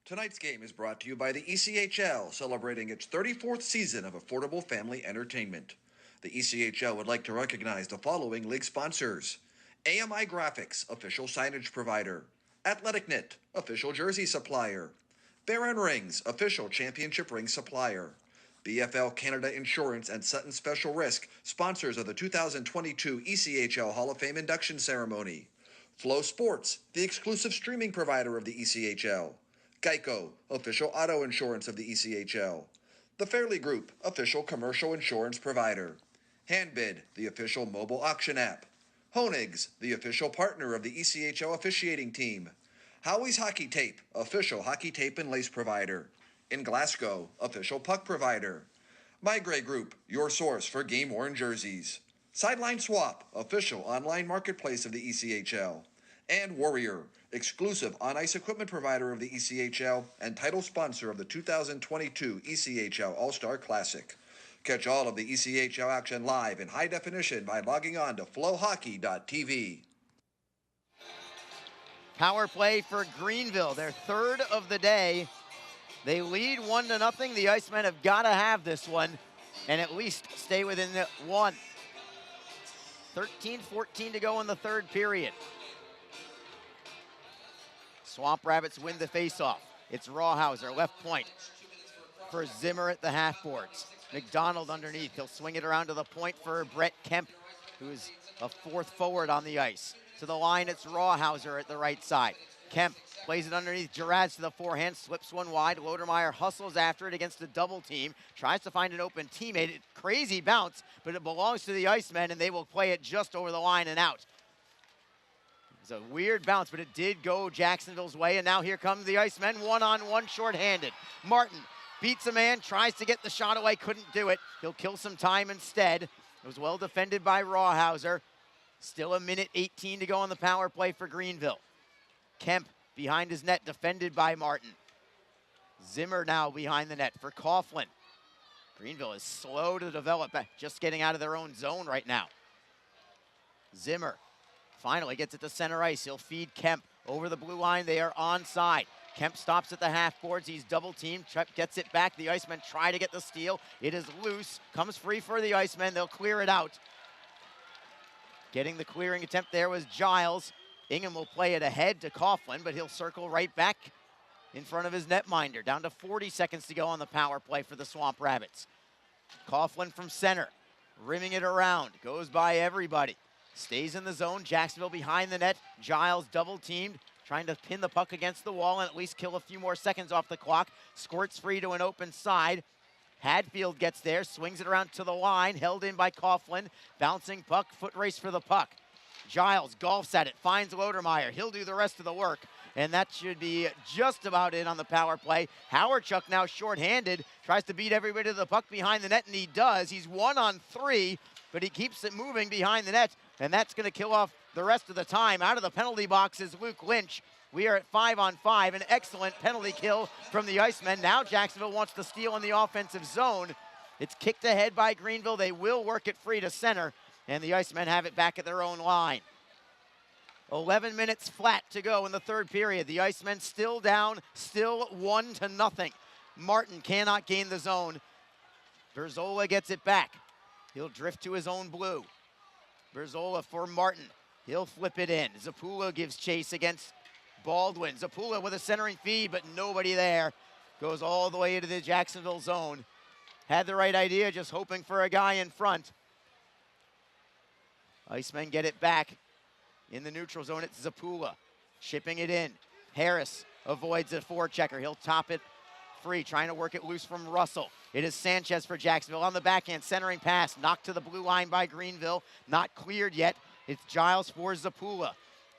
Tonight's game is brought to you by the ECHL, celebrating its 34th season of affordable family entertainment. The ECHL would like to recognize the following league sponsors: AMI Graphics, official signage provider; Athletic Knit, official jersey supplier; Baron Rings, official championship ring supplier; BFL Canada Insurance and Sutton Special Risk, sponsors of the 2022 ECHL Hall of Fame induction ceremony; Flow Sports, the exclusive streaming provider of the ECHL; Geico, official auto insurance of the ECHL; The Fairley Group, official commercial insurance provider; Handbid, the official mobile auction app; Honig's, the official partner of the ECHL officiating team; Howie's Hockey Tape, official hockey tape and lace provider; In Glasgow, official puck provider; My Grey Group, your source for game-worn jerseys; Sideline Swap, official online marketplace of the ECHL; and Warrior, exclusive on-ice equipment provider of the ECHL and title sponsor of the 2022 ECHL All-Star Classic. Catch all of the ECHL action live in high definition by logging on to flowhockey.tv. Power play for Greenville, their third of the day. They lead 1-0. The Icemen have got to have this one and at least stay within the one. 13-14 to go in the third period. Swamp Rabbits win the faceoff. It's Rawhauser, left point for Zimmer at the half boards. McDonald underneath. He'll swing it around to the point for Brett Kemp, who's a fourth forward on the ice. To the line, it's Rawhauser at the right side. Kemp plays it underneath. Giraz to the forehand, slips one wide. Lodermeyer hustles after it against a double team. Tries to find an open teammate. Crazy bounce, but it belongs to the Icemen, and they will play it just over the line and out. It's a weird bounce, but it did go Jacksonville's way, and now here comes the Icemen, one-on-one shorthanded. Martin beats a man, tries to get the shot away, couldn't do it. He'll kill some time instead. It was well defended by Rawhauser. Still a minute 18 to go on the power play for Greenville. Kemp behind his net, defended by Martin. Zimmer now behind the net for Coughlin. Greenville is slow to develop, just getting out of their own zone right now. Zimmer finally gets it to center ice. He'll feed Kemp over the blue line. They are onside. Kemp stops at the half boards. He's double teamed. Gets it back. The Icemen try to get the steal. It is loose. Comes free for the Icemen. They'll clear it out. Getting the clearing attempt there was Giles. Ingham will play it ahead to Coughlin, but he'll circle right back in front of his netminder. Down to 40 seconds to go on the power play for the Swamp Rabbits. Coughlin from center, rimming it around. Goes by everybody. Stays in the zone. Jacksonville behind the net. Giles double teamed, trying to pin the puck against the wall and at least kill a few more seconds off the clock. Squirts free to an open side. Hadfield gets there, swings it around to the line, held in by Coughlin. Bouncing puck, foot race for the puck. Giles golfs at it, finds Lodermeyer. He'll do the rest of the work, and that should be just about it on the power play. Howardchuk now shorthanded, tries to beat everybody to the puck behind the net, and he does. He's 1-on-3, but he keeps it moving behind the net, and that's going to kill off the rest of the time. Out of the penalty box is Luke Lynch. We are at 5-on-5, an excellent penalty kill from the Icemen. Now Jacksonville wants to steal in the offensive zone. It's kicked ahead by Greenville. They will work it free to center, and the Icemen have it back at their own line. 11 minutes flat to go in the third period. The Icemen still down, still 1-0. Martin cannot gain the zone. Berzola gets it back. He'll drift to his own blue. Berzola for Martin. He'll flip it in. Zapula gives chase against Baldwin. Zapula with a centering feed, but nobody there. Goes all the way into the Jacksonville zone. Had the right idea, just hoping for a guy in front. Icemen get it back. In the neutral zone, it's Zapula. Shipping it in. Harris avoids a forechecker. He'll top it free, trying to work it loose from Russell. It is Sanchez for Jacksonville on the backhand, centering pass, knocked to the blue line by Greenville. Not cleared yet. It's Giles for Zapula.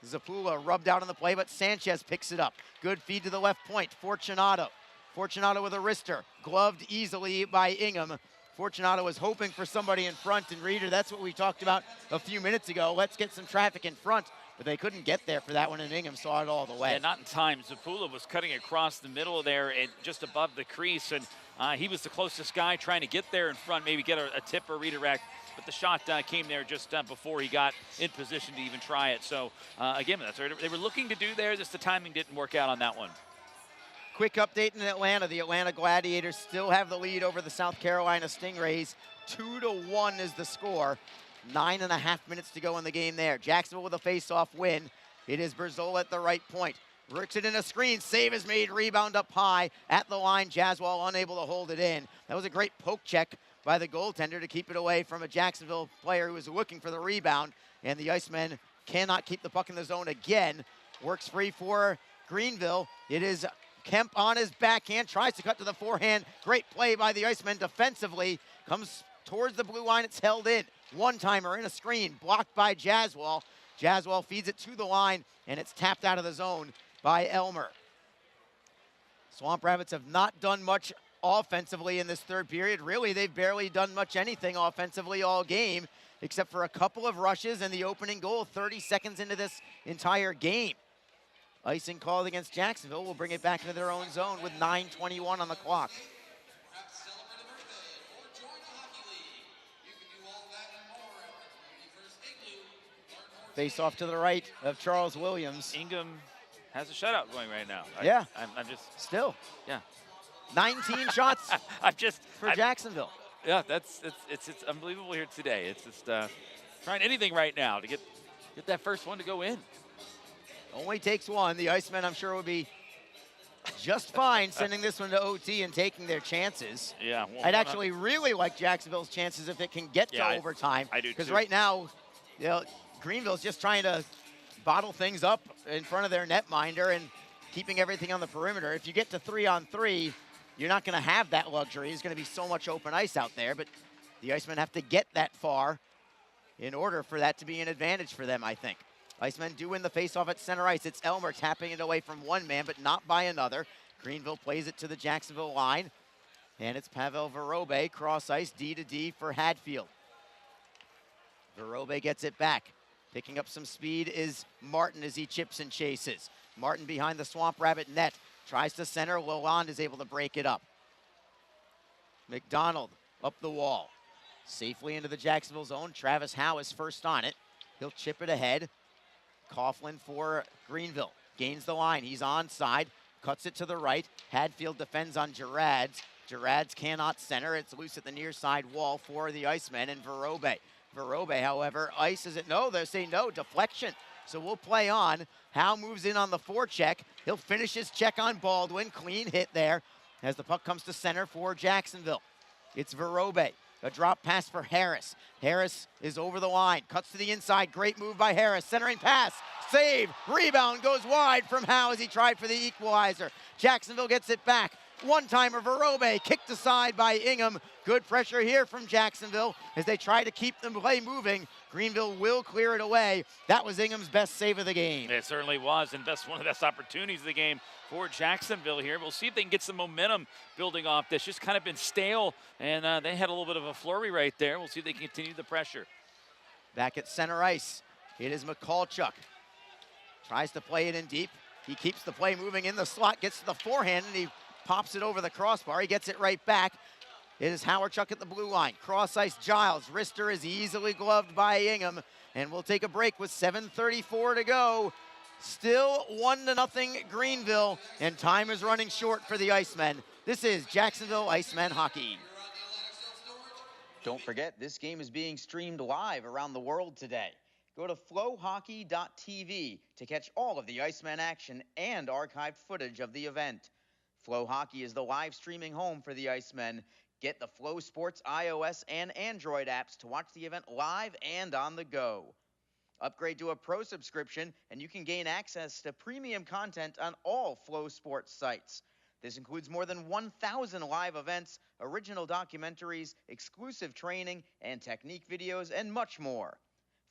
Zapula rubbed out on the play, but Sanchez picks it up. Good feed to the left point. Fortunato. Fortunato with a wrister. Gloved easily by Ingham. Fortunato was hoping for somebody in front, and Reeder, that's what we talked about a few minutes ago. Let's get some traffic in front, but they couldn't get there for that one, and Ingham saw it all the way. Yeah, not in time. Zapula was cutting across the middle there and just above the crease, and he was the closest guy trying to get there in front, maybe get a tip or redirect. But the shot came there just before he got in position to even try it. So, again, that's what they were looking to do there. Just the timing didn't work out on that one. Quick update in Atlanta. The Atlanta Gladiators still have the lead over the South Carolina Stingrays. 2-1 is the score. 9.5 minutes to go in the game there. Jacksonville with a face-off win. It is Berzola at the right point. Works it in a screen. Save is made. Rebound up high at the line. Jaswal unable to hold it in. That was a great poke check by the goaltender to keep it away from a Jacksonville player who was looking for the rebound. And the Icemen cannot keep the puck in the zone again. Works free for Greenville. It is Kemp on his backhand, tries to cut to the forehand. Great play by the Icemen defensively. Comes towards the blue line, it's held in. One-timer in a screen, blocked by Jaswal. Jaswal feeds it to the line, and it's tapped out of the zone by Elmer. Swamp Rabbits have not done much offensively in this third period. Really, they've barely done much anything offensively all game, except for a couple of rushes and the opening goal 30 seconds into this entire game. Icing called against Jacksonville will bring it back into their own zone with 9:21 on the clock. Face off to the right of Charles Williams. Ingham has a shutout going right now. Yeah. I'm just still. Yeah. 19 shots for Jacksonville. Yeah, it's unbelievable here today. It's just trying anything right now to get that first one to go in. Only takes one. The Icemen, I'm sure, will be just fine sending this one to OT and taking their chances. Yeah. Well, I'd actually really like Jacksonville's chances if it can get to overtime. I do, because too. right now, Greenville's just trying to bottle things up in front of their netminder and keeping everything on the perimeter. If you get to 3-on-3, you're not going to have that luxury. There's going to be so much open ice out there, but the Icemen have to get that far in order for that to be an advantage for them, I think. Icemen do win the faceoff at center ice. It's Elmer tapping it away from one man, but not by another. Greenville plays it to the Jacksonville line. And it's Pavel Verobe, cross ice, D to D for Hadfield. Verobe gets it back. Picking up some speed is Martin as he chips and chases. Martin behind the Swamp Rabbit net. Tries to center. Lalonde is able to break it up. McDonald up the wall. Safely into the Jacksonville zone. Travis Howe is first on it. He'll chip it ahead. Coughlin for Greenville. Gains the line. He's onside. Cuts it to the right. Hadfield defends on Gerrads. Gerrads cannot center. It's loose at the near side wall for the Icemen and Verobe. Verobe, however, ices it. No, they're saying no, deflection. So we'll play on. Howe moves in on the forecheck. He'll finish his check on Baldwin. Clean hit there as the puck comes to center for Jacksonville. It's Verobe. A drop pass for Harris. Harris is over the line. Cuts to the inside. Great move by Harris. Centering pass. Save. Rebound goes wide from Howe as he tried for the equalizer. Jacksonville gets it back. One-timer Verobe kicked aside by Ingham. Good pressure here from Jacksonville as they try to keep the play moving. Greenville will clear it away. That was Ingham's best save of the game. It certainly was, and one of the best opportunities of the game for Jacksonville here. We'll see if they can get some momentum building off this. Just kind of been stale, and they had a little bit of a flurry right there. We'll see if they can continue the pressure. Back at center ice, it is McCallchuk. Tries to play it in deep. He keeps the play moving in the slot, gets to the forehand, and he pops it over the crossbar. He gets it right back. It is Howardchuk at the blue line. Cross ice, Giles. Rister is easily gloved by Ingham. And we'll take a break with 7:34 to go. Still 1-0 Greenville. And time is running short for the Icemen. This is Jacksonville Icemen hockey. Don't forget, this game is being streamed live around the world today. Go to flowhockey.tv to catch all of the Icemen action and archived footage of the event. Flow Hockey is the live streaming home for the Icemen. Get the Flow Sports iOS and Android apps to watch the event live and on the go. Upgrade to a pro subscription and you can gain access to premium content on all Flow Sports sites. This includes more than 1,000 live events, original documentaries, exclusive training and technique videos, and much more.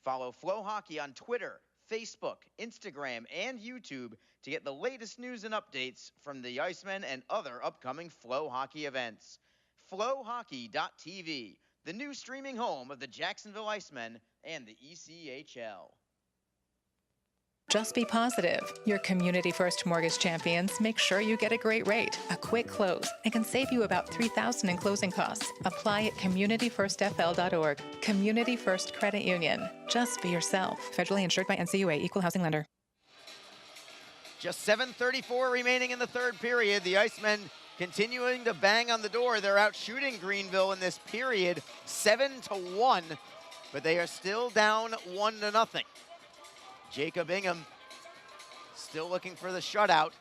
Follow Flow Hockey on Twitter, Facebook, Instagram, and YouTube to get the latest news and updates from the Icemen and other upcoming Flow Hockey events. Flowhockey.tv, the new streaming home of the Jacksonville Icemen and the ECHL. Just be positive. Your Community First Mortgage champions make sure you get a great rate, a quick close, and can save you about $3,000 in closing costs. Apply at communityfirstfl.org. Community First Credit Union. Just be yourself. Federally insured by NCUA, Equal Housing Lender. Just 7:34 remaining in the third period. The Icemen continuing to bang on the door. They're out shooting Greenville in this period 7-1, but they are still down 1-0. Jacob Ingham still looking for the shutout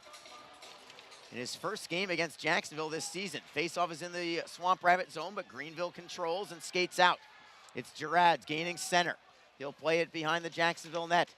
in his first game against Jacksonville this season. Faceoff is in the Swamp Rabbit zone, but Greenville controls and skates out. It's Gerrads gaining center. He'll play it behind the Jacksonville net.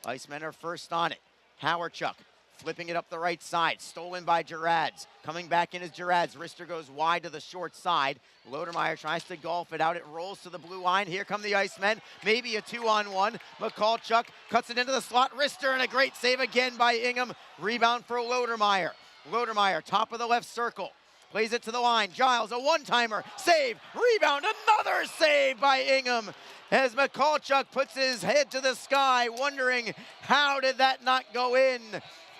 Icemen are first on it. Howardchuk flipping it up the right side. Stolen by Gerrads. Coming back in is Gerrads. Rister goes wide to the short side. Lodermeyer tries to golf it out. It rolls to the blue line. Here come the Icemen. Maybe a 2-on-1. McCallchuk cuts it into the slot. Rister, and a great save again by Ingham. Rebound for Lodermeyer. Lodermeyer, top of the left circle. Plays it to the line. Giles, a one-timer. Save. Rebound. Another save by Ingham as McCallchuk puts his head to the sky, wondering how did that not go in.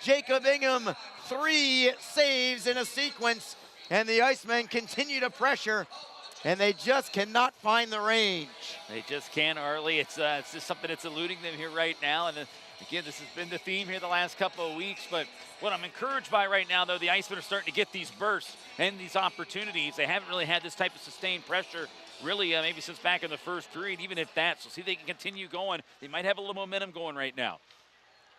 Jacob Ingham, 3 saves in a sequence, and the Icemen continue to pressure, and they just cannot find the range. They just can't, Arlie. It's just something that's eluding them here right now, and again, this has been the theme here the last couple of weeks, but what I'm encouraged by right now, though, the Icemen are starting to get these bursts and these opportunities. They haven't really had this type of sustained pressure really maybe since back in the first period, even if that. So see if they can continue going. They might have a little momentum going right now.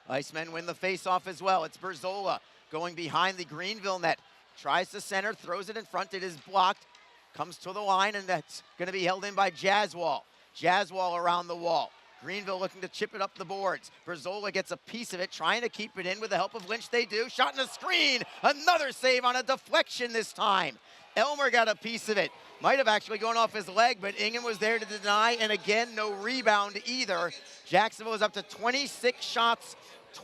Icemen win the faceoff as well. It's Berzola going behind the Greenville net. Tries to center, throws it in front. It is blocked. Comes to the line, and that's going to be held in by Jaswal. Jaswal around the wall. Greenville looking to chip it up the boards. Berzola gets a piece of it, trying to keep it in with the help of Lynch. They do. Shot in the screen. Another save on a deflection this time. Elmer got a piece of it. Might have actually gone off his leg, but Ingham was there to deny, and again, no rebound either. Jacksonville is up to 26 shots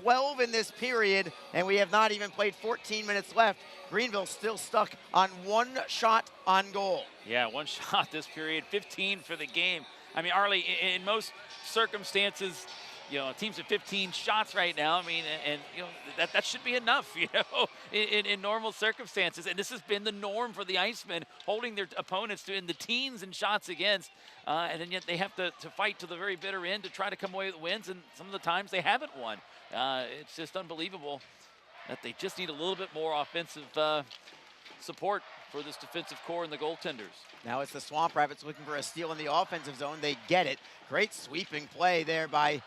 12 in this period, and we have not even played 14 minutes left. Greenville still stuck on 1 shot on goal. Yeah, 1 shot this period, 15 for the game. I mean, Arlie, in most circumstances, you know, teams at 15 shots right now. I mean, and you know, that should be enough, you know, in normal circumstances. And this has been the norm for the Icemen, holding their opponents in the teens in shots against. And then yet they have to fight to the very bitter end to try to come away with wins. And some of the times they haven't won. It's just unbelievable that they just need a little bit more offensive support for this defensive core and the goaltenders. Now it's the Swamp Rabbits looking for a steal in the offensive zone. They get it. Great sweeping play there by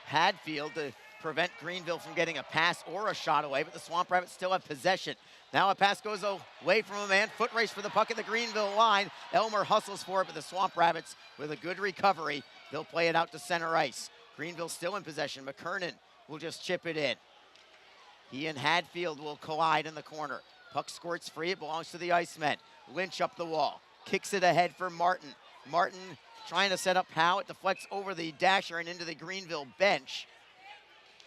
Hadfield to prevent Greenville from getting a pass or a shot away, but the Swamp Rabbits still have possession. Now a pass goes away from a man. Foot race for the puck at the Greenville line. Elmer hustles for it, but the Swamp Rabbits with a good recovery. They'll play it out to center ice. Greenville still in possession. McKernan will just chip it in. He and Hadfield will collide in the corner. Puck squirts free. It belongs to the Icemen. Lynch up the wall. Kicks it ahead for Martin. Martin trying to set up Howe. It deflects over the dasher and into the Greenville bench.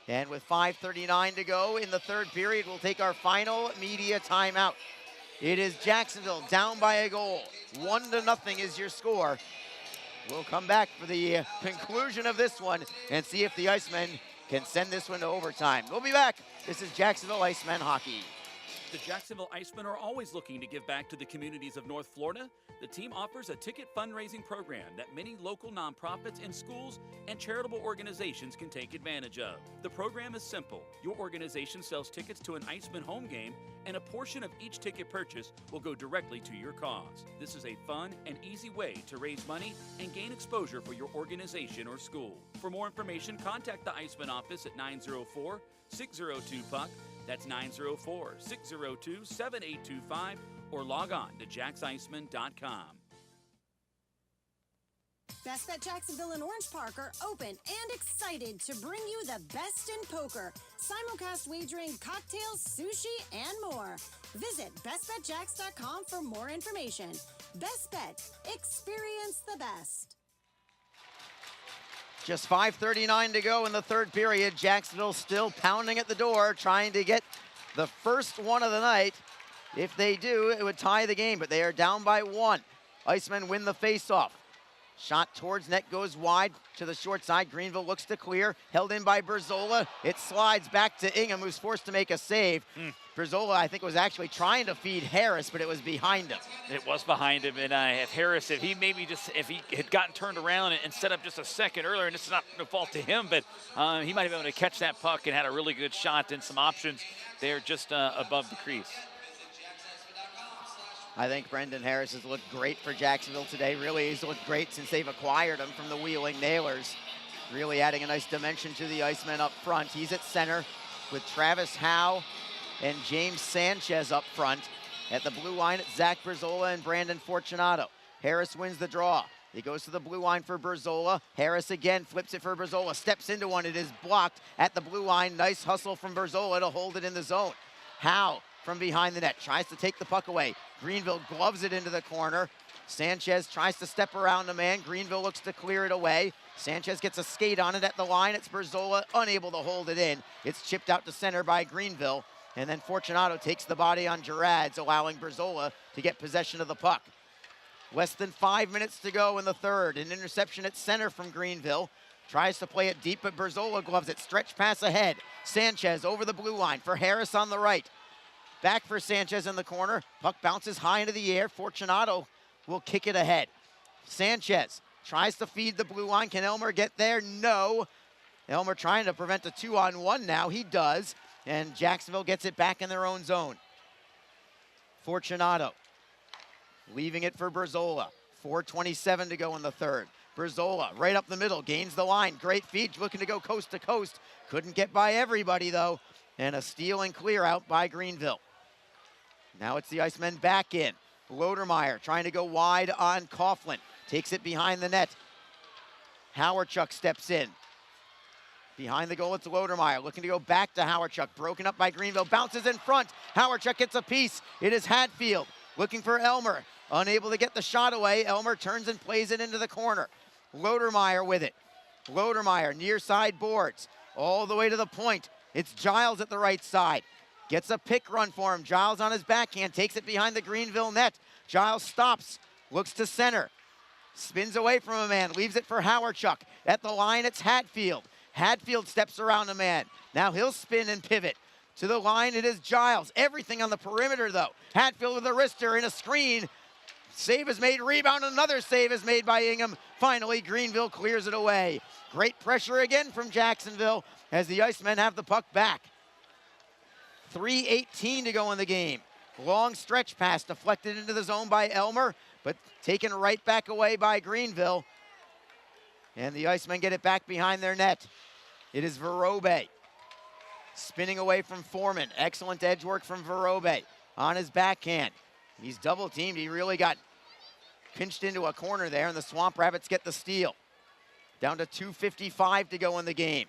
And with 5:39 to go in the third period, we'll take our final media timeout. It is Jacksonville down by a goal. 1-0 is your score. We'll come back for the conclusion of this one and see if the Icemen can send this one to overtime. We'll be back. This is Jacksonville Icemen hockey. The Jacksonville Icemen are always looking to give back to the communities of North Florida. The team offers a ticket fundraising program that many local nonprofits and schools and charitable organizations can take advantage of. The program is simple. Your organization sells tickets to an Icemen home game, and a portion of each ticket purchase will go directly to your cause. This is a fun and easy way to raise money and gain exposure for your organization or school. For more information, contact the Icemen office at 904-602-PUCK. That's 904-602-7825, or log on to jacksiceman.com. Best Bet Jacksonville and Orange Park are open and excited to bring you the best in poker, simulcast wagering, cocktails, sushi, and more. Visit bestbetjacks.com for more information. Best Bet, experience the best. Just 5:39 to go in the third period. Jacksonville still pounding at the door, trying to get the first one of the night. If they do, it would tie the game, but they are down by 1. Icemen win the faceoff. Shot towards net goes wide to the short side. Greenville looks to clear, held in by Berzola. It slides back to Ingham, who's forced to make a save. Berzola, I think, was actually trying to feed Harris, but it was behind him. It was behind him, and if Harris, if he had gotten turned around and set up just a second earlier, and this is not no fault to him, but he might have been able to catch that puck and had a really good shot and some options there just above the crease. I think Brendan Harris has looked great for Jacksonville today. Really, he's looked great since they've acquired him from the Wheeling Nailers. Really adding a nice dimension to the Icemen up front. He's at center with Travis Howe and James Sanchez up front. At the blue line, it's Zach Berzola and Brandon Fortunato. Harris wins the draw. He goes to the blue line for Berzola. Harris again flips it for Berzola. Steps into one. It is blocked at the blue line. Nice hustle from Berzola to hold it in the zone. Howe from behind the net tries to take the puck away. Greenville gloves it into the corner. Sanchez tries to step around the man. Greenville looks to clear it away. Sanchez gets a skate on it at the line. It's Berzola unable to hold it in. It's chipped out to center by Greenville. And then Fortunato takes the body on Gerads, allowing Berzola to get possession of the puck. Less than 5 minutes to go in the third. An interception at center from Greenville. Tries to play it deep, but Berzola gloves it. Stretch pass ahead. Sanchez over the blue line for Harris on the right. Back for Sanchez in the corner. Puck bounces high into the air. Fortunato will kick it ahead. Sanchez tries to feed the blue line. Can Elmer get there? No. Elmer trying to prevent a 2-on-1 now. He does. And Jacksonville gets it back in their own zone. Fortunato leaving it for Berzola. 4:27 to go in the third. Berzola right up the middle, gains the line. Great feed, looking to go coast to coast. Couldn't get by everybody though. And a steal and clear out by Greenville. Now it's the Icemen back in. Lodermeyer trying to go wide on Coughlin. Takes it behind the net. Howardchuk steps in. Behind the goal, it's Lodermeyer. Looking to go back to Howardchuk. Broken up by Greenville. Bounces in front. Howardchuk gets a piece. It is Hadfield. Looking for Elmer. Unable to get the shot away. Elmer turns and plays it into the corner. Lodermeyer with it. Lodermeyer near side boards. All the way to the point. It's Giles at the right side. Gets a pick run for him. Giles on his backhand, takes it behind the Greenville net. Giles stops, looks to center. Spins away from a man, leaves it for Howarchuk. At the line, it's Hatfield. Hatfield steps around a man. Now he'll spin and pivot. To the line, it is Giles. Everything on the perimeter, though. Hatfield with a wrister in a screen. Save is made, rebound, another save is made by Ingham. Finally, Greenville clears it away. Great pressure again from Jacksonville as the Icemen have the puck back. 3:18 to go in the game. Long stretch pass deflected into the zone by Elmer, but taken right back away by Greenville. And the Icemen get it back behind their net. It is Verobe. Spinning away from Foreman. Excellent edge work from Verobe on his backhand. He's double teamed. He really got pinched into a corner there, and the Swamp Rabbits get the steal. Down to 2:55 to go in the game.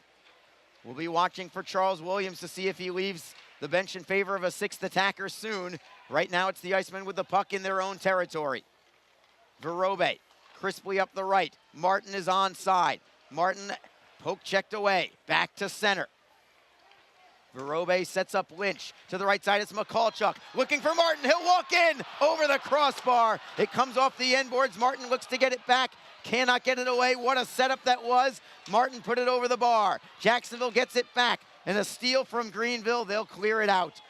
We'll be watching for Charles Williams to see if he leaves the bench in favor of a sixth attacker soon. Right now, it's the Icemen with the puck in their own territory. Verobe crisply up the right. Martin is onside. Martin poke checked away. Back to center. Verobe sets up Lynch. To the right side, it's McCallchuk. Looking for Martin. He'll walk in over the crossbar. It comes off the end boards. Martin looks to get it back. Cannot get it away. What a setup that was. Martin put it over the bar. Jacksonville gets it back. And a steal from Greenville. They'll clear it out.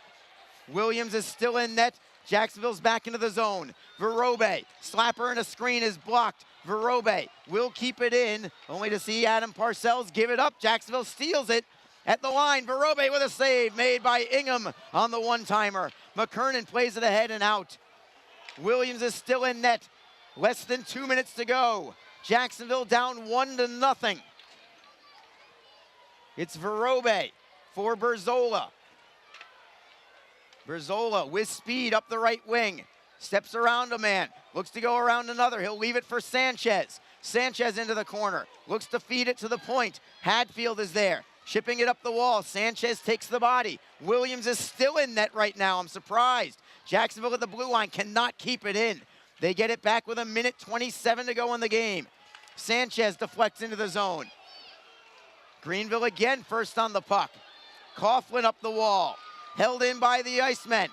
Williams is still in net. Jacksonville's back into the zone. Verobe, slapper and a screen is blocked. Verobe will keep it in, only to see Adam Parcells give it up. Jacksonville steals it at the line. Verobe with a save made by Ingham on the one-timer. McKernan plays it ahead and out. Williams is still in net. Less than 2 minutes to go. Jacksonville down 1-0. It's Verobe for Berzola. Berzola with speed up the right wing. Steps around a man. Looks to go around another. He'll leave it for Sanchez. Sanchez into the corner. Looks to feed it to the point. Hadfield is there. Shipping it up the wall. Sanchez takes the body. Williams is still in net right now. I'm surprised. Jacksonville at the blue line cannot keep it in. They get it back with 1:27 to go in the game. Sanchez deflects into the zone. Greenville again first on the puck. Coughlin up the wall. Held in by the Icemen.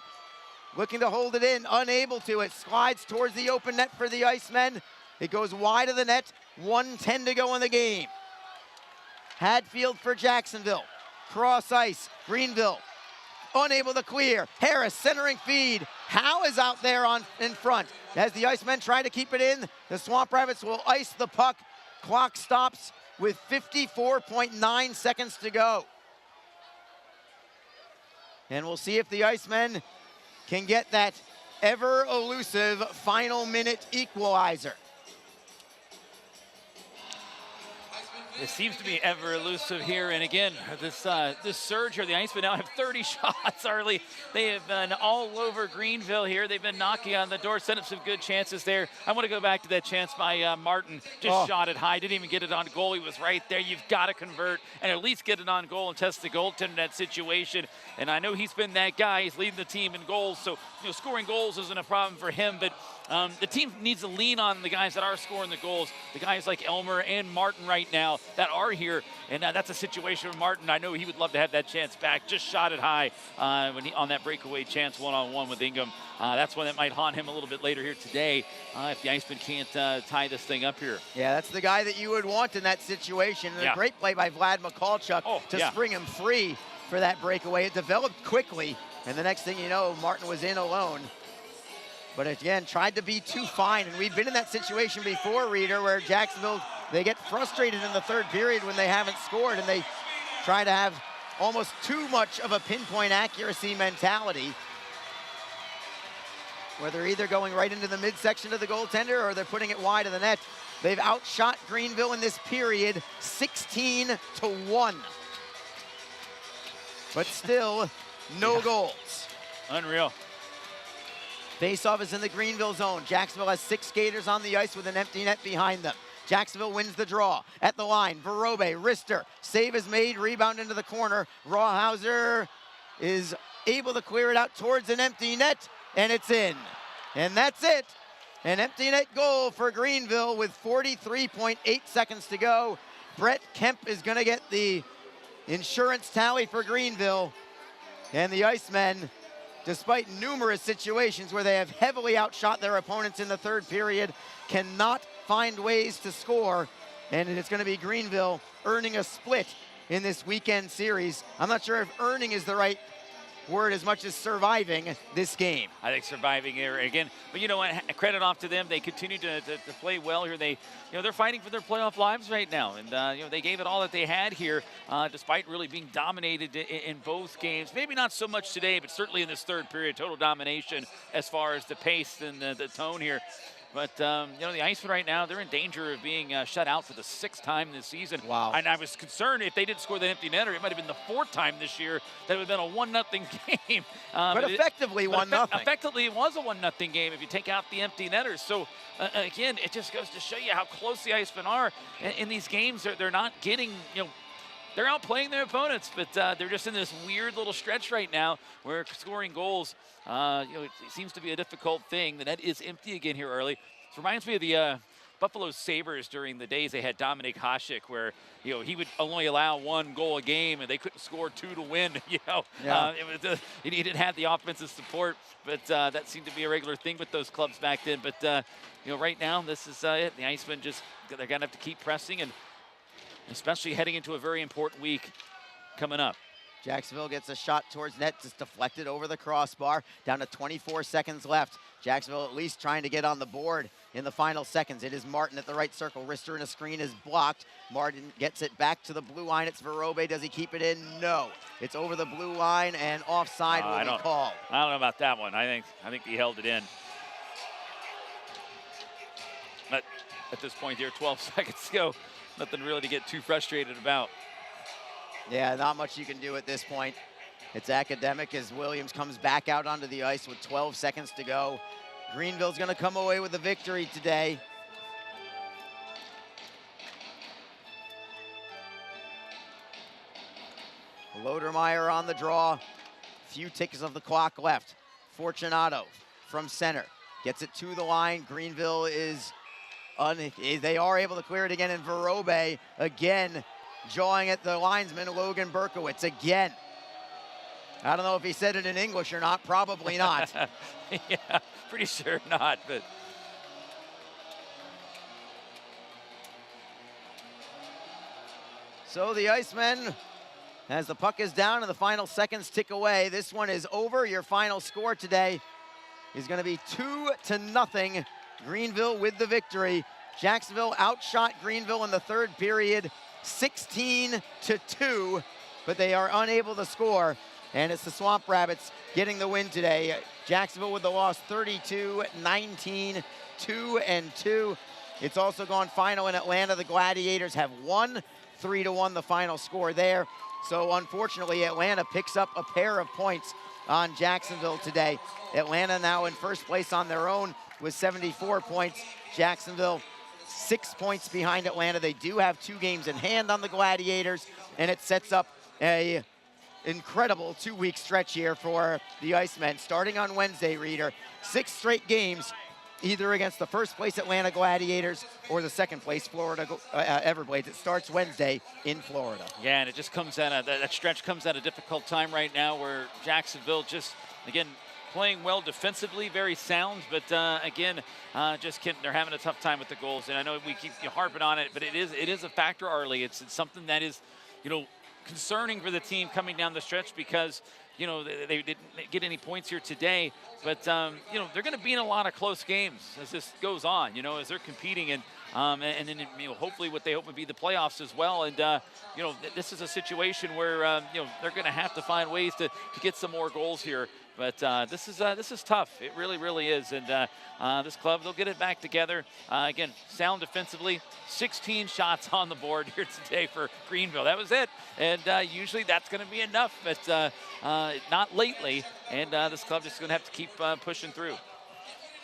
Looking to hold it in, unable to. It slides towards the open net for the Icemen. It goes wide of the net. 1:10 to go in the game. Hadfield for Jacksonville. Cross ice. Greenville unable to clear. Harris centering feed. Howe is out there in front. As the Icemen try to keep it in, the Swamp Rabbits will ice the puck. Clock stops with 54.9 seconds to go. And we'll see if the Icemen can get that ever-elusive final minute equalizer. It seems to be ever elusive here, and again, this surge here, the Icemen now have 30 shots, Arlie. They have been all over Greenville here. They've been knocking on the door, set up some good chances there. I want to go back to that chance by Martin. Just shot it high, didn't even get it on goal. He was right there. You've got to convert and at least get it on goal and test the goaltender in that situation. And I know he's been that guy. He's leading the team in goals, so scoring goals isn't a problem for him, but the team needs to lean on the guys that are scoring the goals, the guys like Elmer and Martin right now that are here, and that's a situation with Martin. I know he would love to have that chance back. Just shot it high on that breakaway chance one-on-one with Ingham. That's one that might haunt him a little bit later here today if the Icemen can't tie this thing up here. Yeah, that's the guy that you would want in that situation. And a great play by Vlad Mikulchuk to spring him free for that breakaway. It developed quickly, and the next thing you know, Martin was in alone. But again, tried to be too fine. And we've been in that situation before, Reader, where Jacksonville, they get frustrated in the third period when they haven't scored, and they try to have almost too much of a pinpoint accuracy mentality, where they're either going right into the midsection of the goaltender or they're putting it wide of the net. They've outshot Greenville in this period 16-1. But still, no goals. Unreal. Faceoff is in the Greenville zone. Jacksonville has 6 skaters on the ice with an empty net behind them. Jacksonville wins the draw. At the line, Verobe, wrister. Save is made, rebound into the corner. Rawhauser is able to clear it out towards an empty net, and it's in. And that's it. An empty net goal for Greenville with 43.8 seconds to go. Brett Kemp is going to get the insurance tally for Greenville. And the Icemen, despite numerous situations where they have heavily outshot their opponents in the third period, cannot find ways to score. And it's going to be Greenville earning a split in this weekend series. I'm not sure if earning is the right word as much as surviving this game. I think surviving here again, but you know what? Credit off to them. They continue to play well here. They, they're fighting for their playoff lives right now, and they gave it all that they had here, despite really being dominated in both games. Maybe not so much today, but certainly in this third period, total domination as far as the pace and the tone here. But, the Icemen right now, they're in danger of being shut out for the 6th time this season. Wow. And I was concerned if they didn't score the empty netter, it might have been the 4th time this year that it would have been a 1-0 game. But effectively 1-0. Effectively, it was a 1-0 game if you take out the empty netters. So, again, it just goes to show you how close the Icemen are in these games. They're not getting, they're outplaying their opponents, but they're just in this weird little stretch right now where scoring goals, it seems to be a difficult thing. The net is empty again here early. It reminds me of the Buffalo Sabres during the days they had Dominik Hasek, where he would only allow 1 goal a game and they couldn't score 2 to win. Yeah. He didn't have the offensive support, but that seemed to be a regular thing with those clubs back then. But right now this is it. The Icemen they're gonna have to keep pressing, and especially heading into a very important week coming up. Jacksonville gets a shot towards net, just deflected over the crossbar. Down to 24 seconds left. Jacksonville at least trying to get on the board in the final seconds. It is Martin at the right circle. Wrister in a screen is blocked. Martin gets it back to the blue line. It's Verobe. Does he keep it in? No. It's over the blue line, and offside will be called. I don't know about that one. I think he held it in. But at this point here, 12 seconds to go. Nothing really to get too frustrated about. Yeah, not much you can do at this point. It's academic as Williams comes back out onto the ice with 12 seconds to go. Greenville's going to come away with the victory today. Lodermeyer on the draw. Few ticks of the clock left. Fortunato from center gets it to the line. Greenville they are able to clear it again, and Verobe again jawing at the linesman, Logan Berkowitz, again. I don't know if he said it in English or not, probably not. Yeah, pretty sure not, but. So the Icemen, as the puck is down and the final seconds tick away, this one is over. Your final score today is going to be 2-0. Greenville with the victory. Jacksonville outshot Greenville in the third period, 16-2, but they are unable to score. And it's the Swamp Rabbits getting the win today. Jacksonville with the loss, 32-19, 2-2. It's also gone final in Atlanta. The Gladiators have won 3-1, the final score there. So unfortunately, Atlanta picks up a pair of points on Jacksonville today. Atlanta now in first place on their own with 74 points. Jacksonville 6 points behind Atlanta. They do have 2 games in hand on the Gladiators, and it sets up a incredible 2-week stretch here for the Icemen. Starting on Wednesday, Reader, 6 straight games, either against the first place Atlanta Gladiators or the second place Florida Everblades. It starts Wednesday in Florida. Yeah, and it just comes at that stretch comes at a difficult time right now where Jacksonville just, again, playing well defensively, very sound, but again, they're having a tough time with the goals. And I know we keep harping on it, but it is a factor, Arlie. It's something that is, concerning for the team coming down the stretch because, they didn't get any points here today. But, they're going to be in a lot of close games as this goes on, as they're competing. And then, hopefully what they hope would be the playoffs as well. And, this is a situation where, they're going to have to find ways to get some more goals here. But this is tough. It really, really is. And this club, they'll get it back together. Again, sound defensively, 16 shots on the board here today for Greenville. That was it. And usually that's going to be enough, but not lately. And this club just going to have to keep pushing through.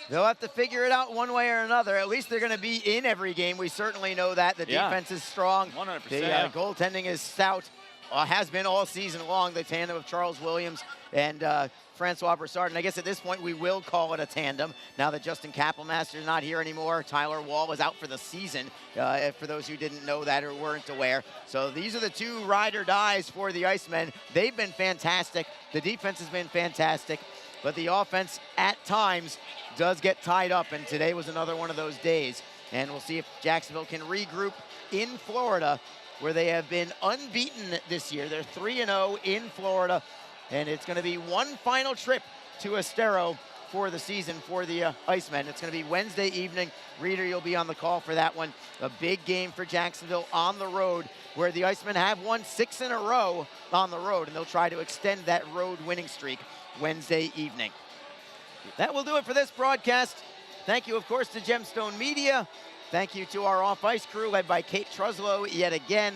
They'll have to figure it out one way or another. At least they're going to be in every game. We certainly know that. The defense is strong. 100%. The goaltending is stout. Has been all season long. The tandem of Charles Williams and Francois Broussard. And I guess at this point we will call it a tandem now that Justin Kappelmaster is not here anymore. Tyler Wall is out for the season, for those who didn't know that or weren't aware. So these are the two ride or dies for the Icemen. They've been fantastic. The defense has been fantastic, but the offense at times does get tied up, and today was another one of those days. And we'll see if Jacksonville can regroup in Florida, where they have been unbeaten this year. They're 3-0 in Florida, and it's going to be one final trip to Estero for the season for the Icemen. It's going to be Wednesday evening. Reader, you'll be on the call for that one. A big game for Jacksonville on the road, where the Icemen have won 6 in a row on the road, and they'll try to extend that road winning streak Wednesday evening. That will do it for this broadcast. Thank you, of course, to Gemstone Media. Thank you to our off-ice crew led by Kate Truslow yet again.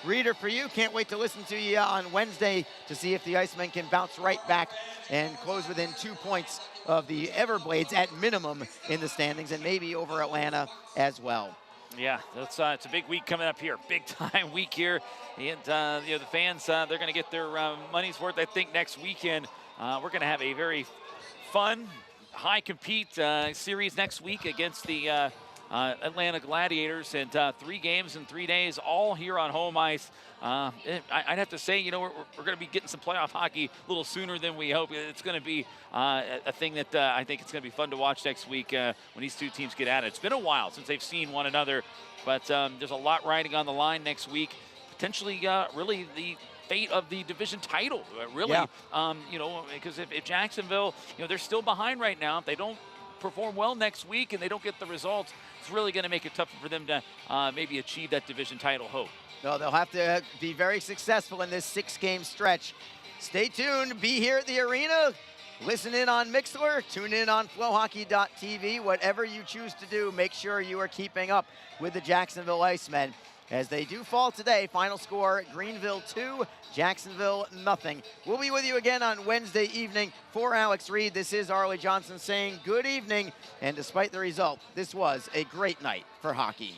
Reader, for you, can't wait to listen to you on Wednesday to see if the Icemen can bounce right back and close within 2 points of the Everblades at minimum in the standings, and maybe over Atlanta as well. Yeah, it's a big week coming up here, big time week here, and the fans, they're going to get their money's worth. I think next weekend we're going to have a very fun, high compete series next week against the Atlanta Gladiators, and 3 games in 3 days, all here on home ice. I'd have to say, we're going to be getting some playoff hockey a little sooner than we hope. It's going to be a thing that I think it's going to be fun to watch next week when these two teams get at it. It's been a while since they've seen one another, but there's a lot riding on the line next week. Potentially, really the fate of the division title, really. Yeah. Because if Jacksonville, they're still behind right now. If they don't perform well next week and they don't get the results, it's really going to make it tougher for them to maybe achieve that division title hope. No, they'll have to be very successful in this 6-game stretch. Stay tuned. Be here at the arena. Listen in on Mixler. Tune in on flowhockey.tv. Whatever you choose to do, make sure you are keeping up with the Jacksonville Icemen as they do fall today. Final score, Greenville 2, Jacksonville nothing. We'll be with you again on Wednesday evening. For Alex Reed, this is Arlie Johnson saying good evening. And despite the result, this was a great night for hockey.